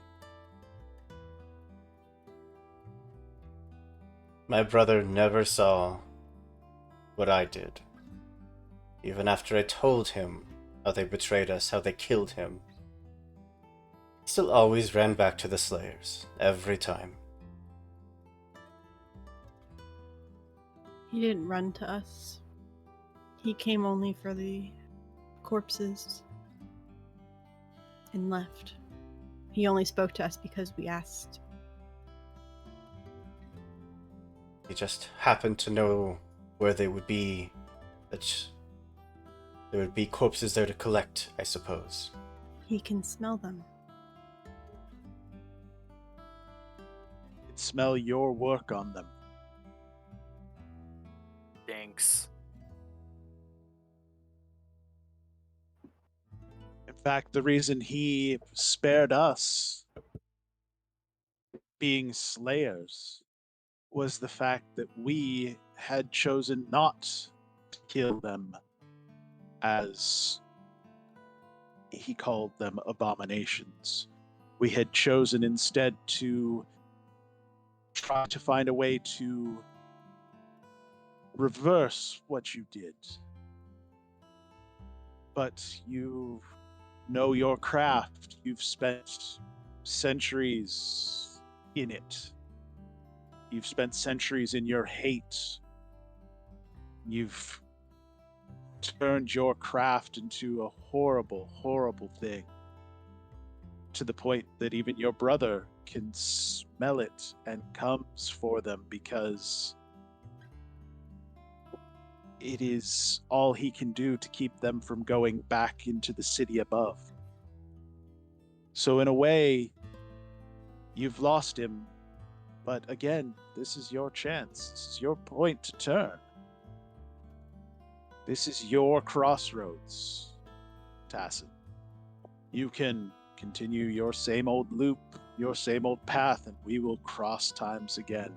S1: My brother never saw what I did. Even after I told him how they betrayed us, how they killed him, he still always ran back to the Slayers, every time.
S2: He didn't run to us. He came only for the corpses and left. He only spoke to us because we asked.
S1: He just happened to know where they would be, that there would be corpses there to collect, I suppose.
S2: He can smell them.
S5: You'd smell your work on them.
S4: Thanks.
S5: In fact, the reason he spared us being slayers was the fact that we had chosen not to kill them as he called them abominations. We had chosen instead to try to find a way to reverse what you did. But you know your craft. You've spent centuries in it. You've spent centuries in your hate. You've turned your craft into a horrible, horrible thing. To the point that even your brother can smell it and comes for them because it is all he can do to keep them from going back into the city above. So in a way, you've lost him. But again, this is your chance. This is your point to turn. This is your crossroads, Tassin. You can continue your same old loop, your same old path, and we will cross times again.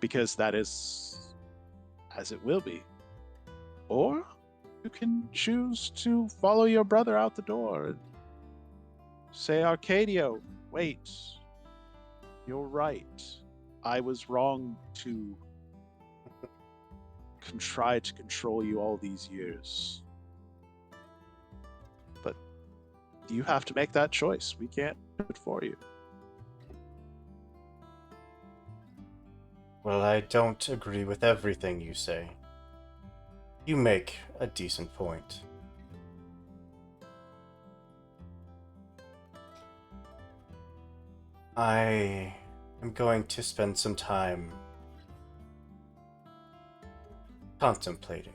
S5: Because that is as it will be. Or you can choose to follow your brother out the door and Say, Arcadio, wait. You're right. I was wrong to try to control you all these years. But you have to make that choice. We can't do it for you.
S1: Well, I don't agree with everything you say. You make a decent point. I am going to spend some time contemplating.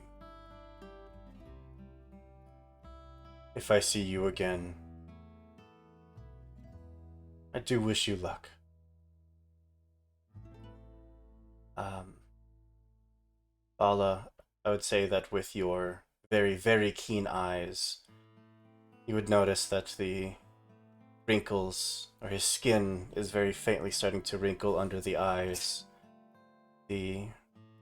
S1: If I see you again, I do wish you luck. Bala, I would say that with your very, very keen eyes, you would notice that the wrinkles, or his skin, is very faintly starting to wrinkle under the eyes. The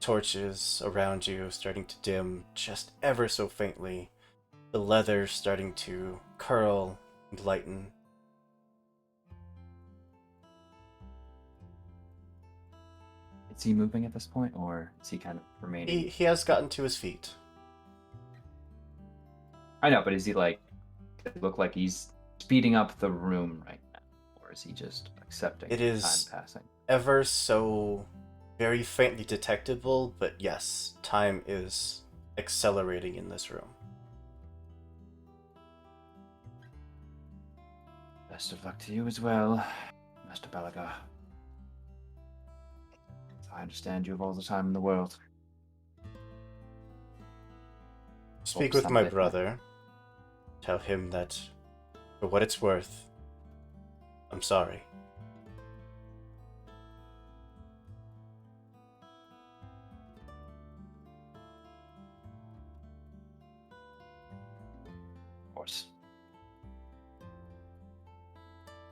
S1: torches around you starting to dim just ever so faintly. The leather starting to curl and lighten.
S3: Is he moving at this point, or is he kind of remaining?
S1: He has gotten to his feet.
S3: I know, but is he like, does it look like he's speeding up the room right now, or is he just accepting
S1: It is
S3: time passing?
S1: ever so very faintly detectable, but yes, time is accelerating in this room.
S3: Best of luck to you as well, Master Balaga. I understand you have all the time in the world.
S1: Speak
S3: Hope
S1: with my
S3: someday-
S1: brother. Tell him that, for what it's worth, I'm sorry.
S3: Of course.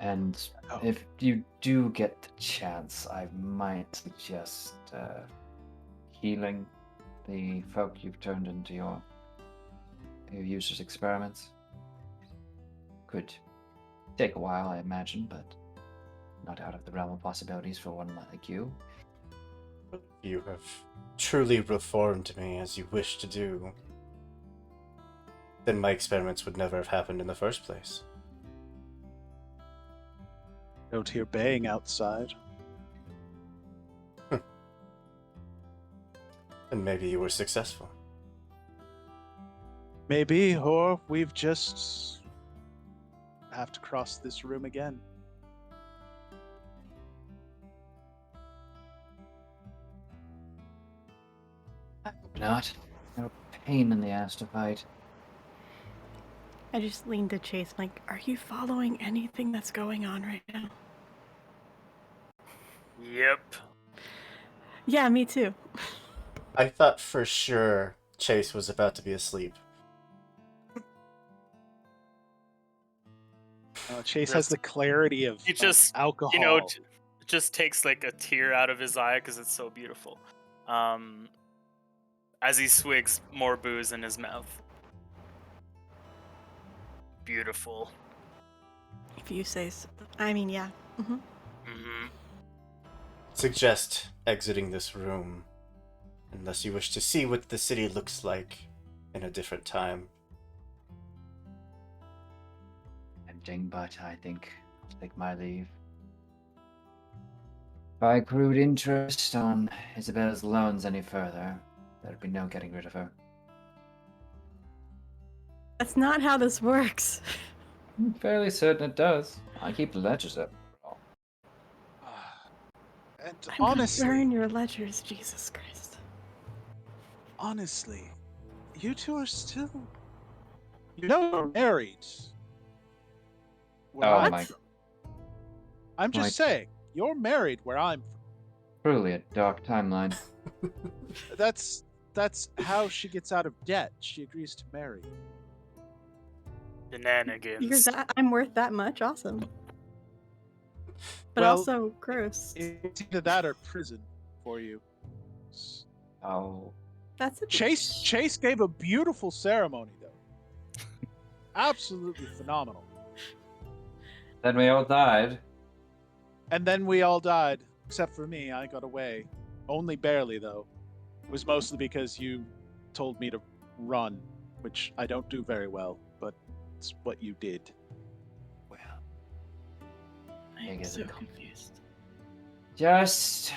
S3: And
S5: Oh.
S3: if you do get the chance, I might suggest healing the folk you've turned into your users' experiments. Could take a while, I imagine, but not out of the realm of possibilities for one like you.
S1: You have truly reformed me as you wish to do. Then my experiments would never have happened in the first place.
S5: Don't hear baying outside.
S1: And maybe you were successful.
S5: Maybe, or we've just have to cross this room again.
S3: I hope not. No pain in the ass to fight.
S2: I just leaned to Chase, like, are you following anything that's going on right now?
S4: Yep.
S2: Yeah, me too.
S1: I thought for sure Chase was about to be asleep.
S5: Chase has the clarity of,
S4: He just,
S5: alcohol.
S4: you know, it just takes like a tear out of his eye because it's so beautiful. As he swigs more booze in his mouth. Beautiful.
S2: If you say so. I mean, yeah. Mm-hmm.
S4: Mm-hmm.
S1: Suggest exiting this room, unless you wish to see what the city looks like in a different time.
S3: Tempting, but I think I'll take my leave. If I accrued interest on Isabel's loans any further, there'd be no getting rid of her.
S2: That's not how this works.
S3: I'm fairly certain it does. I keep the ledgers up.
S5: And
S2: I'm
S5: honestly,
S2: gonna burn your ledgers, Jesus Christ.
S5: honestly, you two are still, you're married. Where
S3: Oh
S5: I'm
S3: my-
S5: from. I'm just saying, you're married where I'm from.
S3: Truly a dark timeline.
S5: That's how she gets out of debt. She agrees to marry you.
S4: Shenanigans.
S2: I'm worth that much? Awesome. But
S5: Well,
S2: also gross.
S5: It's either that or prison for you.
S3: Oh.
S2: That's a
S5: Chase gave a beautiful ceremony though. Absolutely phenomenal.
S3: Then we all died.
S5: And then we all died, except for me. I got away. Only barely, though. It was mostly because you told me to run, which I don't do very well, but it's what you did.
S3: Well,
S2: I'm
S3: guess
S2: so
S3: it-
S2: confused.
S3: just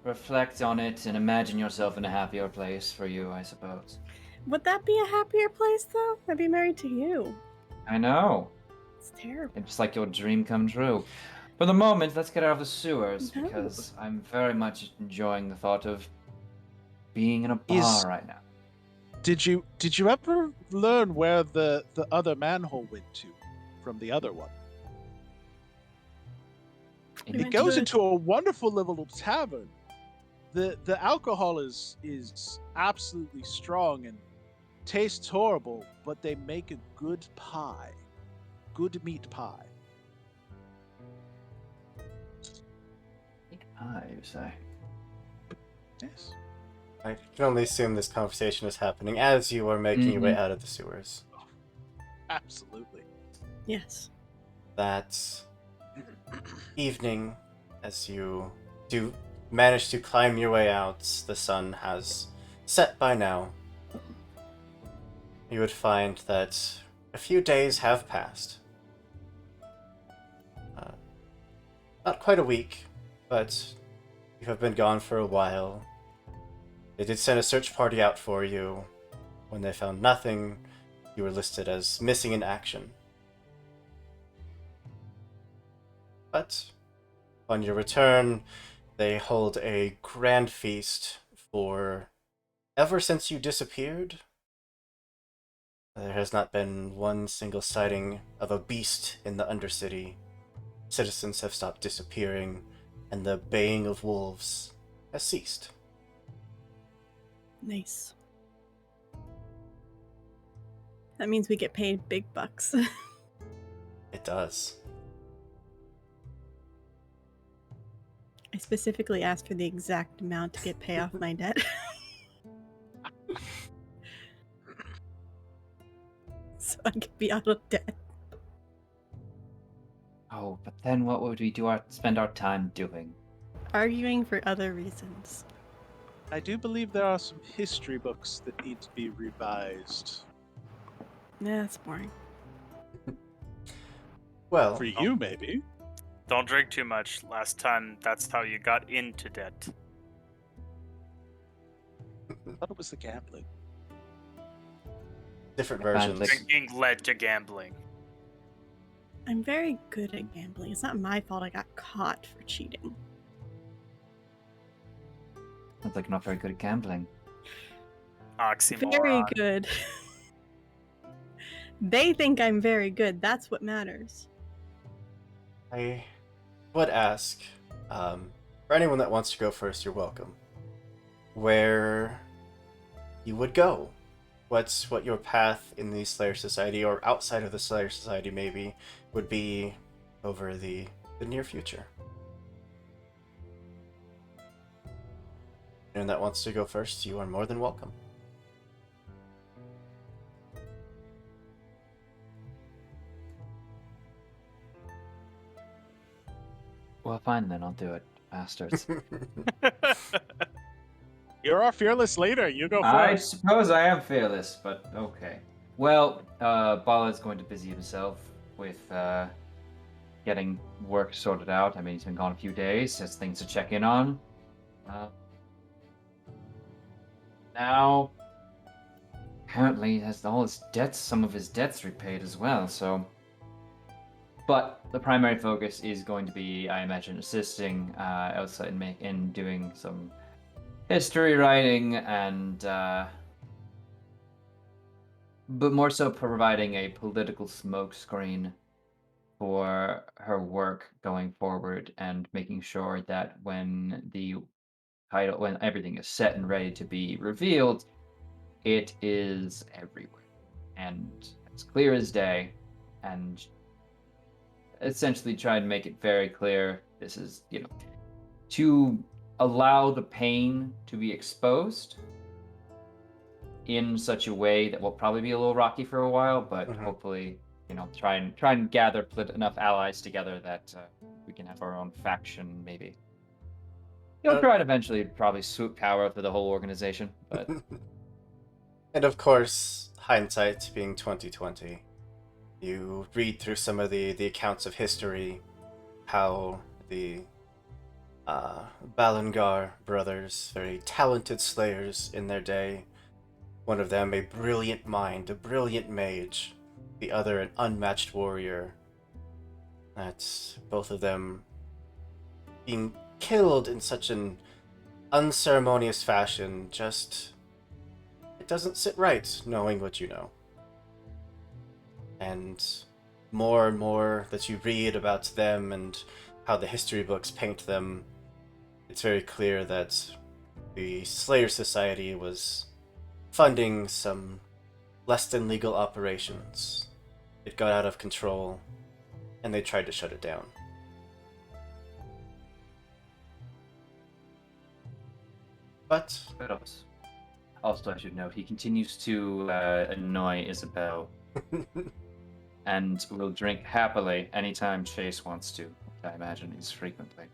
S3: reflect on it and imagine yourself in a happier place for you, I suppose.
S2: Would that be a happier place, though? I'd be married to you.
S3: I know.
S2: It's terrible.
S3: It's like your dream come true. For the moment, let's get out of the sewers,
S2: No.
S3: because I'm very much enjoying the thought of being in a bar
S5: Is-
S3: right now.
S5: Did you ever learn where the other manhole went to from the other one?
S2: We
S5: It
S2: went
S5: goes
S2: to-
S5: into a wonderful little tavern. The alcohol is absolutely strong and tastes horrible, but they make a good pie. Good meat pie.
S3: You say.
S5: Yes.
S1: I can only assume this conversation is happening as you are making your way out of the sewers.
S5: Absolutely.
S2: Yes.
S1: That evening, as you do manage to climb your way out, the sun has set by now. You would find that a few days have passed. Not quite a week, but you have been gone for a while. They did send a search party out for you. When they found nothing, you were listed as missing in action. But on your return, they hold a grand feast for ever since you disappeared. There has not been one single sighting of a beast in the Undercity. Citizens have stopped disappearing, and the baying of wolves has ceased.
S2: Nice. That means we get paid big bucks.
S1: It does.
S2: I specifically asked for the exact amount to get pay off my debt. So I could be out of debt.
S3: Oh, but then what would we spend our time doing?
S2: Arguing for other reasons.
S5: I do believe there are some history books that need to be revised.
S2: Nah, that's boring.
S1: Well,
S5: For you, maybe.
S4: Don't drink too much. Last time, that's how you got into debt.
S5: I thought it was the gambling.
S1: different
S3: Fantasy.
S1: versions.
S4: Drinking led to gambling.
S2: I'm very good at gambling. It's not my fault I got caught for cheating.
S3: Sounds like you're not very good at gambling.
S4: Oxymoron.
S2: Very good. They think I'm very good. That's what matters.
S1: I would ask, for anyone that wants to go first, you're welcome, where you would go. What your path in the Slayer Society, or outside of the Slayer Society maybe, would be over the near future. Anyone that wants to go first, you are more than welcome.
S3: Well, fine then, I'll do it, bastards.
S5: You're our fearless leader. You go
S3: I
S5: first.
S3: suppose I am fearless, but okay. Well, Bala's going to busy himself with getting work sorted out. I mean, he's been gone a few days, has things to check in on. Now, apparently, he has all his debts, some of his debts repaid as well, so... But the primary focus is going to be, I imagine, assisting Elsa in doing some history writing and... but more so providing a political smokescreen for her work going forward and making sure that when everything is set and ready to be revealed, it is everywhere and as clear as day, and essentially try and make it very clear this is, to allow the pain to be exposed in such a way that will probably be a little rocky for a while, but
S1: Mhm.
S3: hopefully try and gather enough allies together that we can have our own faction, maybe. He'll try to eventually probably swoop power for the whole organization, but
S1: And of course, hindsight being 2020, you read through some of the accounts of history, how the Balangar brothers, very talented slayers in their day, one of them a brilliant mind, a brilliant mage, the other an unmatched warrior. That's both of them being killed in such an unceremonious fashion, just it doesn't sit right knowing what you know. And more that you read about them and how the history books paint them, it's very clear that the Slayer Society was funding some less than legal operations. It got out of control, and they tried to shut it down. But
S3: also, I should note, he continues to annoy Isabel and will drink happily anytime Chase wants to. I imagine he's frequently.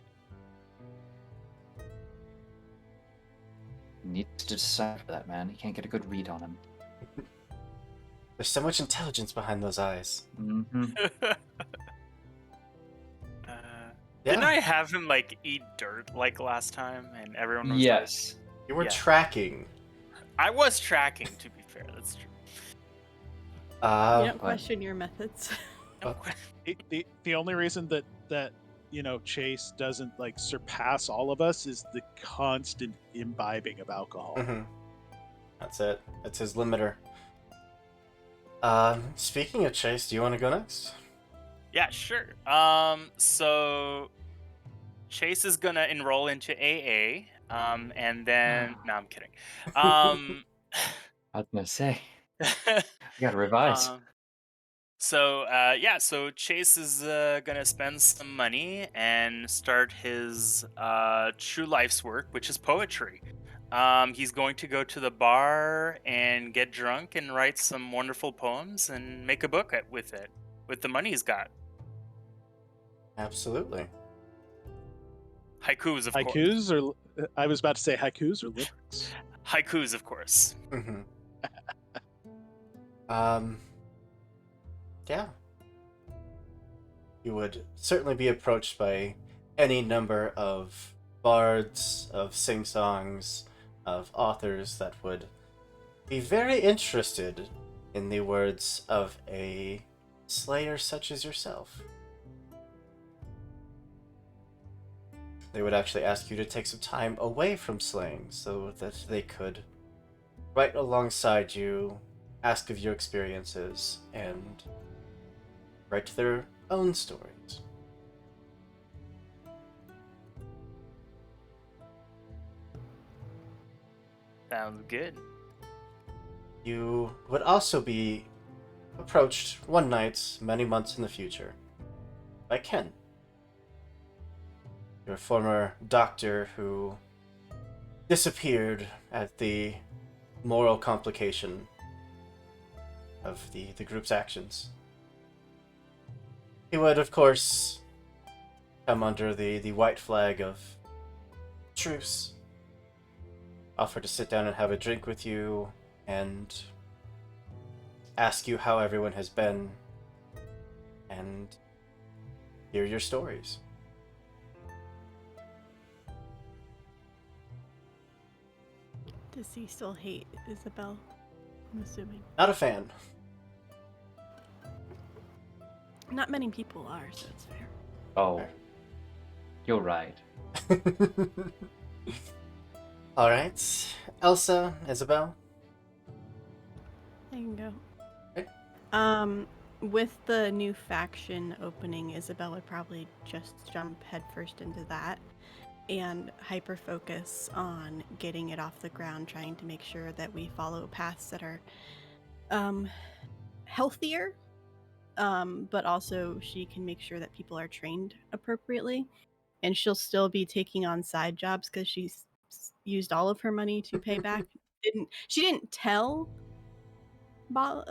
S3: He needs to decipher that, man. He can't get a good read on him.
S1: there's so much intelligence behind those eyes.
S3: Mm-hmm.
S4: Didn't I have him like eat dirt like last time, and everyone was
S3: Yes.
S1: You were
S4: Yeah.
S1: tracking.
S4: I was tracking, to be fair. That's true.
S2: You don't
S3: but-
S2: question your methods.
S4: No,
S5: The only reason that Chase doesn't like surpass all of us is the constant imbibing of alcohol.
S1: Mm-hmm. That's it. That's his limiter. Speaking of Chase, do you want to go next?
S4: Yeah, sure. So Chase is gonna enroll into AA. And then no, I'm kidding.
S3: I was gonna say, I gotta revise.
S4: So Chase is gonna spend some money and start his true life's work, which is poetry. He's going to go to the bar and get drunk and write some wonderful poems and make a book with it, with the money he's got.
S1: Absolutely.
S4: Haikus, of course.
S5: Haikus, or I was about to say haikus or lyrics.
S4: Haikus, of course.
S1: Mm-hmm. Yeah. You would certainly be approached by any number of bards, of sing-songs, of authors that would be very interested in the words of a slayer such as yourself. They would actually ask you to take some time away from slaying so that they could write alongside you, ask of your experiences, and write their own stories.
S4: Sounds good.
S1: You would also be approached one night, many months in the future, by Ken, your former doctor who disappeared at the moral complication of the group's actions. He would, of course, come under the white flag of truce, offer to sit down and have a drink with you, and ask you how everyone has been, and hear your stories.
S2: Does he still hate Isabel? I'm assuming.
S1: Not a fan.
S2: Not many people are, so it's fair.
S3: Oh, you're right.
S1: Alright. Elsa, Isabel?
S2: I can go.
S1: Okay.
S2: With the new faction opening, Isabel would probably just jump headfirst into that and hyper focus on getting it off the ground, trying to make sure that we follow paths that are healthier, but also she can make sure that people are trained appropriately. And she'll still be taking on side jobs because she's used all of her money to pay back. She didn't tell,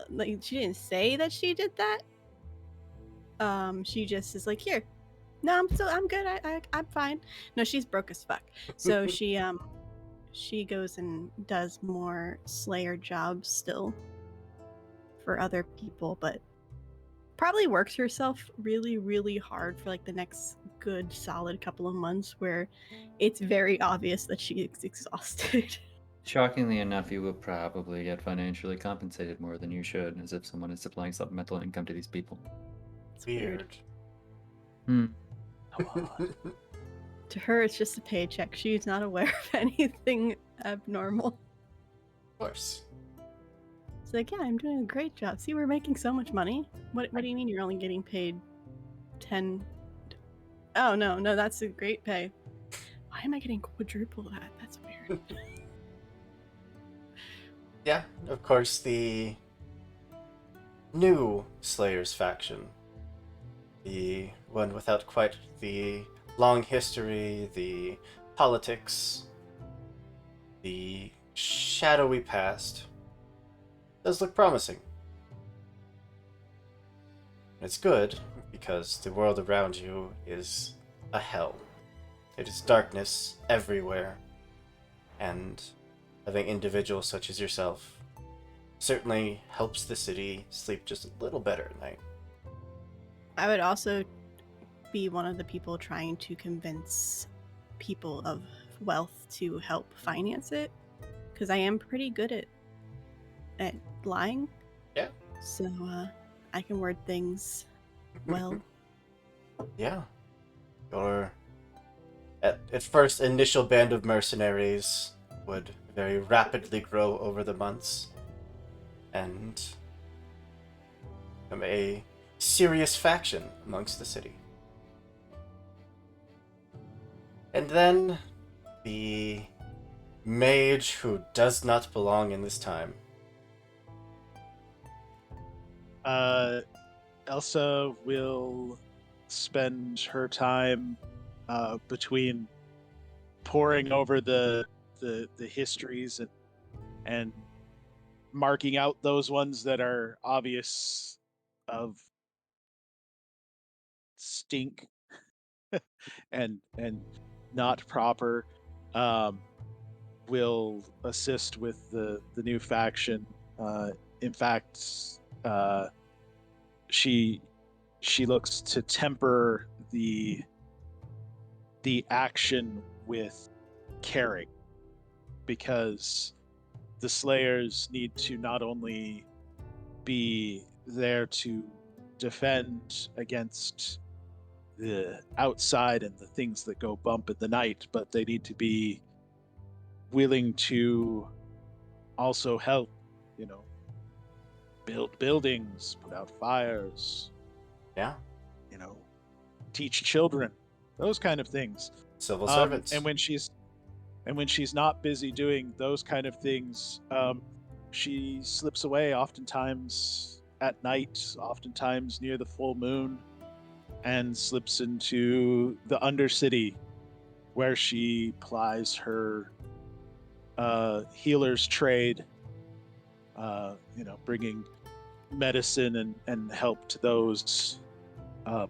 S2: like she didn't say that she did that, she just is like, here. No, I'm good. I'm fine. No, she's broke as fuck. So she goes and does more Slayer jobs still for other people, but probably works herself really, really hard for like the next good solid couple of months where it's very obvious that she is exhausted.
S3: Shockingly enough, you will probably get financially compensated more than you should, as if someone is supplying supplemental income to these people.
S2: It's weird.
S3: Hmm.
S2: To her, it's just a paycheck. She's not aware of anything abnormal.
S1: Of course.
S2: It's like, yeah, I'm doing a great job. See, we're making so much money. What do you mean you're only getting paid 10? Oh, no, that's a great pay. Why am I getting quadruple that? That's weird.
S1: Yeah, of course, the new Slayers faction. The one without quite the long history, the politics, the shadowy past, does look promising. It's good, because the world around you is a hell. It is darkness everywhere, and having individuals such as yourself certainly helps the city sleep just a little better at night.
S2: I would also be one of the people trying to convince people of wealth to help finance it, because I am pretty good at lying.
S1: Yeah.
S2: So I can word things well.
S1: Yeah. Your at first initial band of mercenaries would very rapidly grow over the months and become a serious faction amongst the city. And then the mage who does not belong in this time.
S5: Elsa will spend her time between poring over the histories and marking out those ones that are obvious of stink and not proper. Will assist with the new faction. In fact, she looks to temper the action with caring, because the Slayers need to not only be there to defend against the outside and the things that go bump in the night, but they need to be willing to also help, build buildings, put out fires,
S1: Yeah.
S5: teach children, those kind of things.
S1: Civil servants.
S5: And when she's not busy doing those kind of things, she slips away, oftentimes at night, oftentimes near the full moon, and slips into the Undercity, where she plies her healer's trade, bringing medicine and help to those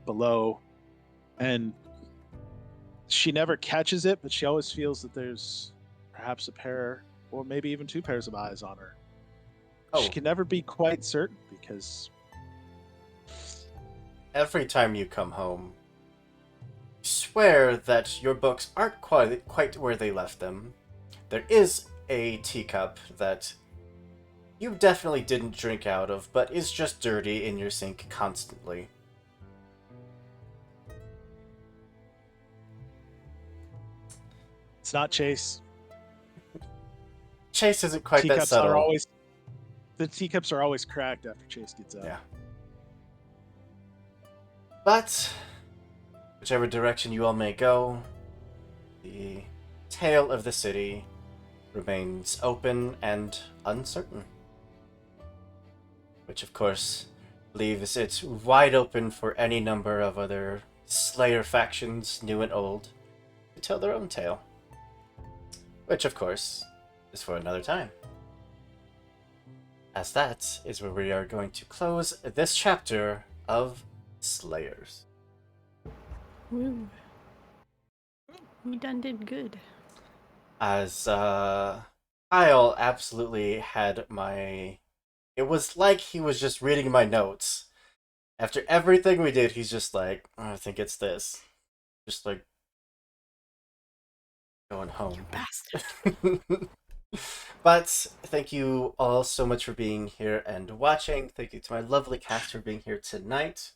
S5: below. And she never catches it, but she always feels that there's perhaps a pair or maybe even two pairs of eyes on her.
S1: Oh.
S5: She can never be quite certain, because
S1: Every time you come home, you swear that your books aren't quite where they left them. There is a teacup that you definitely didn't drink out of, but is just dirty in your sink constantly.
S5: it's not Chase.
S1: Chase isn't quite that subtle.
S5: The teacups are always cracked after Chase gets out.
S1: Yeah. But whichever direction you all may go, the tale of the city remains open and uncertain. Which, of course, leaves it wide open for any number of other Slayer factions, new and old, to tell their own tale. Which, of course, is for another time. As that is where we are going to close this chapter of slayers.
S2: Woo. We done did good.
S1: As Kyle absolutely had my. It was like he was just reading my notes. After everything we did, he's just like, "Oh, I think it's this." Just like going home.
S2: Bastard.
S1: But thank you all so much for being here and watching. Thank you to my lovely cast for being here tonight.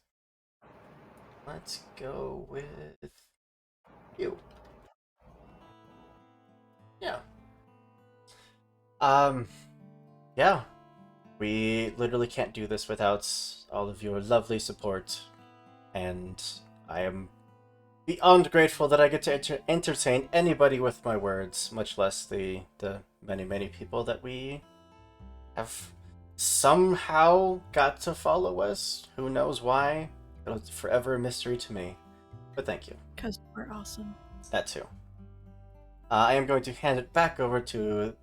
S1: Let's go with you. Yeah. Yeah. We literally can't do this without all of your lovely support, and I am beyond grateful that I get to entertain anybody with my words, much less the many people that we have somehow got to follow us. Who knows why? It's forever a mystery to me. But thank you.
S2: Because we're awesome.
S1: That too. I am going to hand it back over to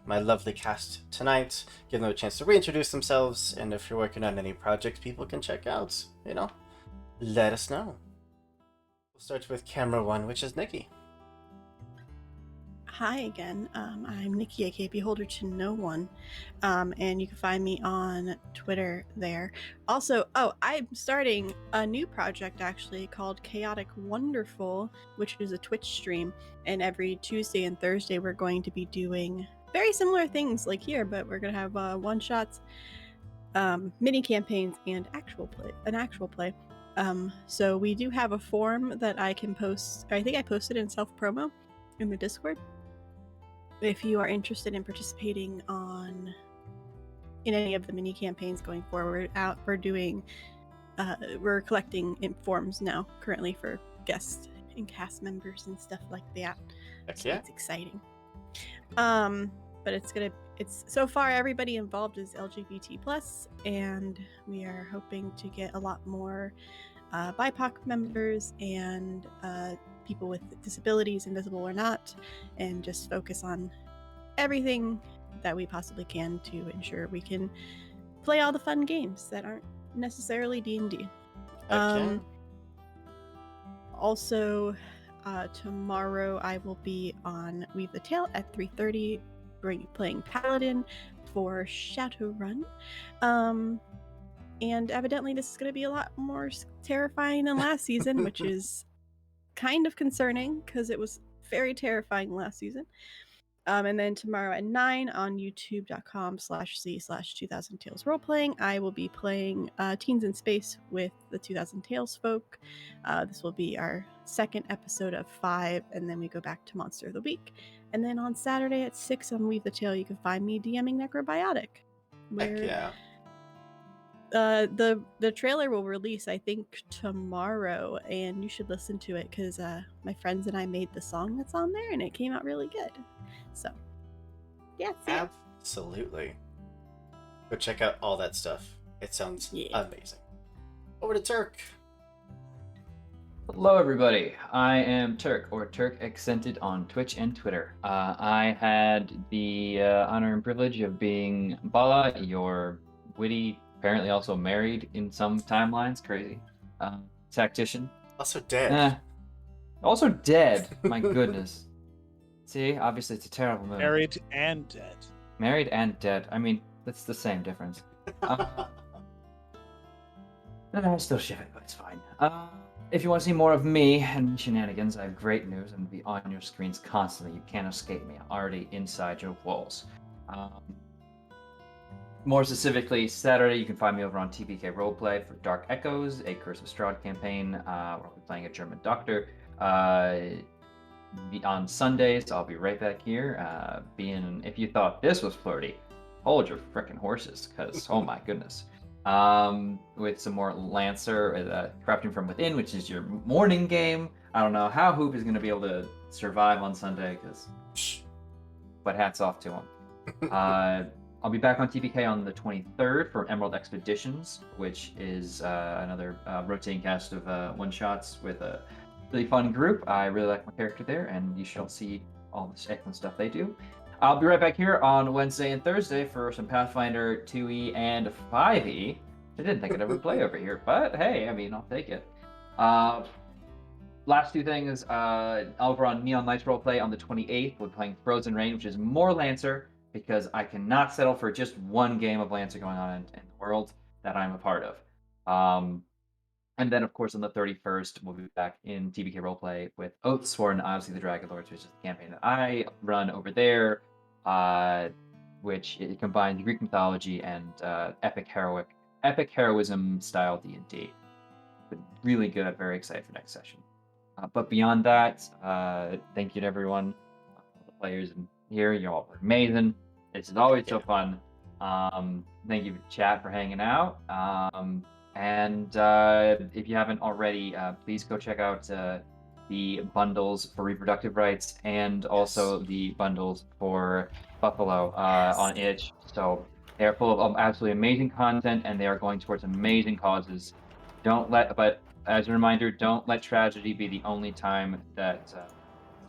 S1: my lovely cast tonight, give them a chance to reintroduce themselves, and if you're working on any projects people can check out, let us know. We'll start with camera one, which is Nikki.
S2: Hi again. I'm Nikki, aka Beholder to No One, and you can find me on Twitter there. Also, I'm starting a new project actually called Chaotic Wonderful, which is a Twitch stream, and every Tuesday and Thursday we're going to be doing very similar things like here, but we're gonna have one-shots, mini campaigns, and actual play. So we do have a form that I can post. I think I posted in self-promo in the Discord. If you are interested in participating in any of the mini campaigns going forward, we're collecting forms now currently for guests and cast members and stuff like that.
S1: Heck
S2: So
S1: yeah.
S2: it's exciting. But it's so far everybody involved is LGBT+, and we are hoping to get a lot more BIPOC members and people with disabilities, invisible or not, and just focus on everything that we possibly can to ensure we can play all the fun games that aren't necessarily D&D.
S1: Okay.
S2: Also, tomorrow I will be on Weave the Tale at 3:30, playing Paladin for Shadowrun. And evidently this is going to be a lot more terrifying than last season, which is kind of concerning because it was very terrifying last season. And then tomorrow at 9 on youtube.com/c/2000 Tales roleplaying, I will be playing Teens in Space with the 2000 Tales folk. This will be our second episode of 5, and then we go back to Monster of the Week. And then on Saturday at 6 on Weave the Tale, you can find me DMing Necrobiotic, where
S1: Heck yeah.
S2: the trailer will release, I think, tomorrow, and you should listen to it because my friends and I made the song that's on there, and it came out really good. So, yeah, see ya.
S1: Absolutely. Go check out all that stuff. It sounds
S2: Yeah.
S1: amazing. Over to Turk.
S3: Hello, everybody. I am Turk, or Turk Accented on Twitch and Twitter. I had the honor and privilege of being Bala, your witty, apparently also married in some timelines, crazy, tactician.
S1: Also dead.
S3: Also dead, my goodness. See, obviously it's a terrible movie.
S5: Married and dead.
S3: Married and dead. I mean, that's the same difference. I still ship it, but it's fine. If you want to see more of me and my shenanigans, I have great news. I'm going to be on your screens constantly. You can't escape me. I'm already inside your walls. More specifically, Saturday, you can find me over on TPK Roleplay for Dark Echoes, a Curse of Strahd campaign, where I'll be playing a German doctor. On Sundays, I'll be right back here, if you thought this was flirty, hold your frickin' horses, because, oh my goodness. With some more Lancer, Crafting from Within, which is your morning game. I don't know how Hoop is going to be able to survive on Sunday, but hats off to him. I'll be back on TPK on the 23rd for Emerald Expeditions, which is another rotating cast of one-shots with a really fun group. I really like my character there, and you shall see all this excellent stuff they do. I'll be right back here on Wednesday and Thursday for some Pathfinder 2e and 5e. I didn't think I'd ever play over here, but hey, I mean, I'll take it. Last two things, over on Neon Knights Roleplay on the 28th, we're playing Frozen Rain, which is more Lancer, because I cannot settle for just one game of Lancer going on in the world that I'm a part of. And then, of course, on the 31st, we'll be back in TBK Roleplay with Oathsworn, Odyssey of the Dragon Lords, which is the campaign that I run over there, which it combines Greek mythology and epic heroism style D&D. But really good. Very excited for next session. But beyond that, thank you to everyone, all the players in here. You all are amazing. This is always so fun. Thank you, chat, for hanging out. And if you haven't already, please go check out the bundles for reproductive rights and also the bundles for Buffalo on itch. So they are full of absolutely amazing content, and they are going towards amazing causes. But as a reminder, don't let tragedy be the only time that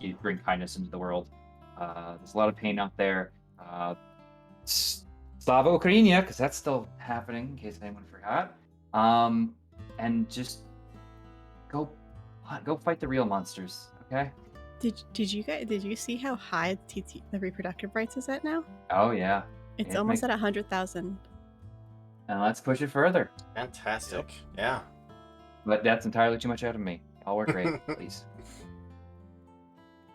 S3: you bring kindness into the world. There's a lot of pain out there. Slava Ukrainia, because that's still happening, in case anyone forgot. And just go fight the real monsters, okay?
S2: Did you see how high the reproductive rights is at now?
S3: Oh yeah.
S2: It's almost at 100,000.
S3: And let's push it further.
S1: Fantastic. Yeah.
S3: But that's entirely too much out of me. I'll work great, please.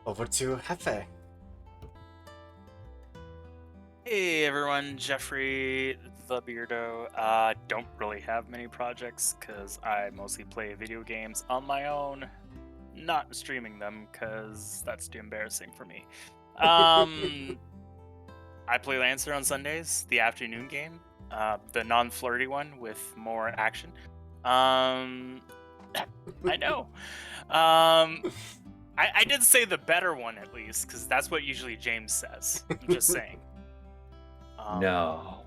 S1: Over to Hefe.
S4: Hey everyone, Jeffrey the Beardo. Don't really have many projects because I mostly play video games on my own, not streaming them because that's too embarrassing for me. I play Lancer on Sundays, the afternoon game, the non-flirty one with more action. I know. I did say the better one at least because that's what usually James says. I'm just saying.
S3: No.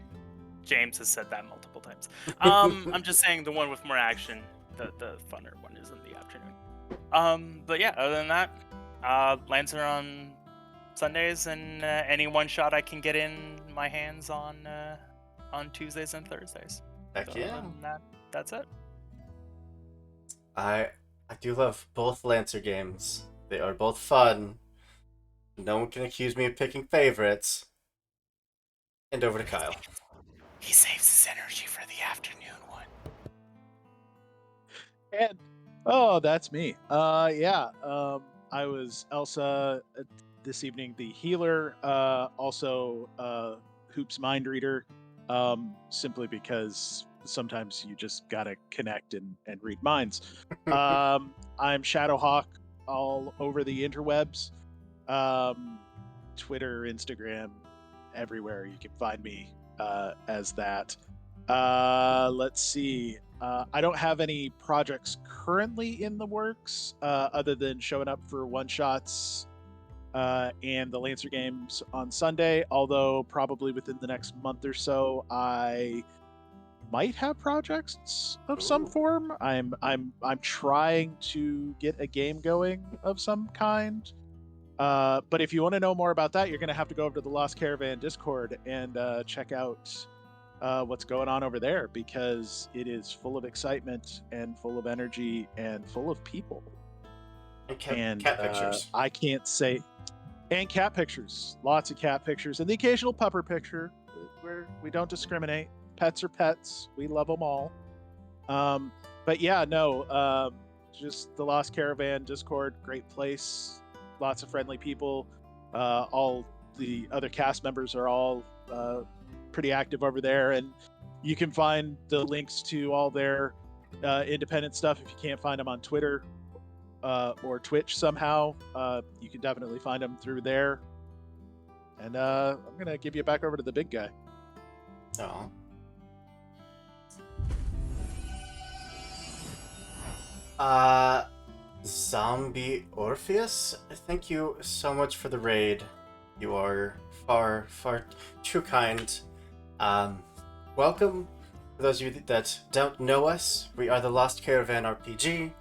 S4: James has said that multiple times. I'm just saying the one with more action, the funner one is in the afternoon. But yeah, other than that, Lancer on Sundays and any one shot I can get in my hands on Tuesdays and Thursdays.
S1: Heck
S4: So
S1: yeah.
S4: other than that, that's it.
S1: I do love both Lancer games. They are both fun. No one can accuse me of picking favorites. And over to Kyle.
S4: He saves his energy for the afternoon one.
S5: And that's me. I was Elsa this evening, the healer, also Hoop's mind reader, simply because sometimes you just gotta connect and read minds. I'm Shadowhawk all over the interwebs, Twitter, Instagram, everywhere you can find me as that. Let's see. I don't have any projects currently in the works other than showing up for one-shots and the Lancer games on Sunday, although probably within the next month or so I might have projects of some form. I'm trying to get a game going of some kind. But if you want to know more about that, you're going to have to go over to the Lost Caravan Discord and check out what's going on over there, because it is full of excitement and full of energy and full of people.
S1: And cat pictures.
S5: I can't say... And cat pictures. Lots of cat pictures. And the occasional pupper picture, where we don't discriminate. Pets are pets. We love them all. But yeah, no, just the Lost Caravan Discord, great place. Lots of friendly people. All the other cast members are all pretty active over there, and you can find the links to all their independent stuff if you can't find them on Twitter or Twitch somehow. You can definitely find them through there. And I'm gonna give you back over to the big guy.
S1: Oh. Zombie Orpheus, thank you so much for the raid. You are far, far too kind. Welcome. For those of you that don't know us, we are the Lost Caravan RPG.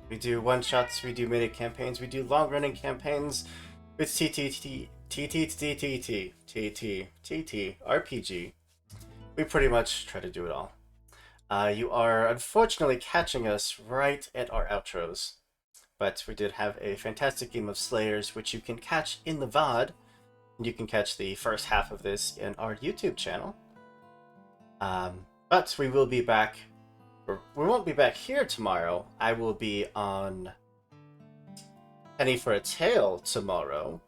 S1: We do one-shots, we do mini campaigns, we do long-running campaigns with TTRPG. We pretty much try to do it all. You are unfortunately catching us right at our outros. But we did have a fantastic game of Slayers, which you can catch in the VOD. You can catch the first half of this in our YouTube channel. But we will be back. We won't be back here tomorrow. I will be on Penny for a Tale tomorrow,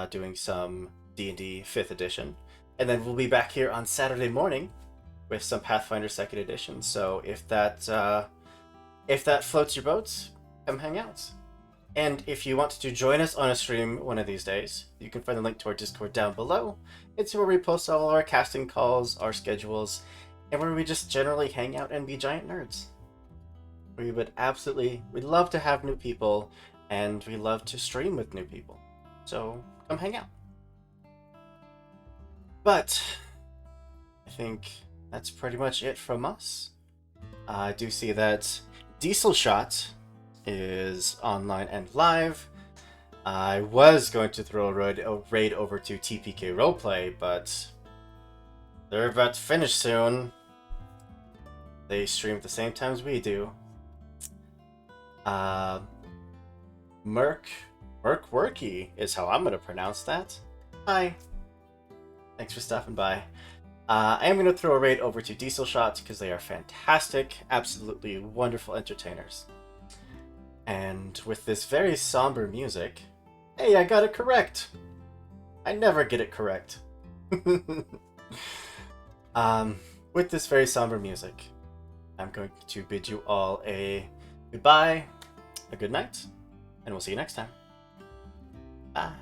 S1: doing some D&D 5th edition. And then we'll be back here on Saturday morning with some Pathfinder 2nd edition. So if that floats your boat, come hang out. And if you want to join us on a stream one of these days, you can find the link to our Discord down below. It's where we post all our casting calls, our schedules, and where we just generally hang out and be giant nerds. We'd love to have new people, and we love to stream with new people. So come hang out. But I think that's pretty much it from us. I do see that Diesel Shot is online and live. I was going to throw a raid over to TPK Roleplay, but they're about to finish soon. They stream at the same time as we do. Merkworky is how I'm going to pronounce that. Hi. Thanks for stopping by. I am going to throw a raid over to Diesel Shot because they are fantastic, absolutely wonderful entertainers. And with this very somber music... Hey, I got it correct! I never get it correct. With this very somber music, I'm going to bid you all a goodbye, a good night, and we'll see you next time. Bye.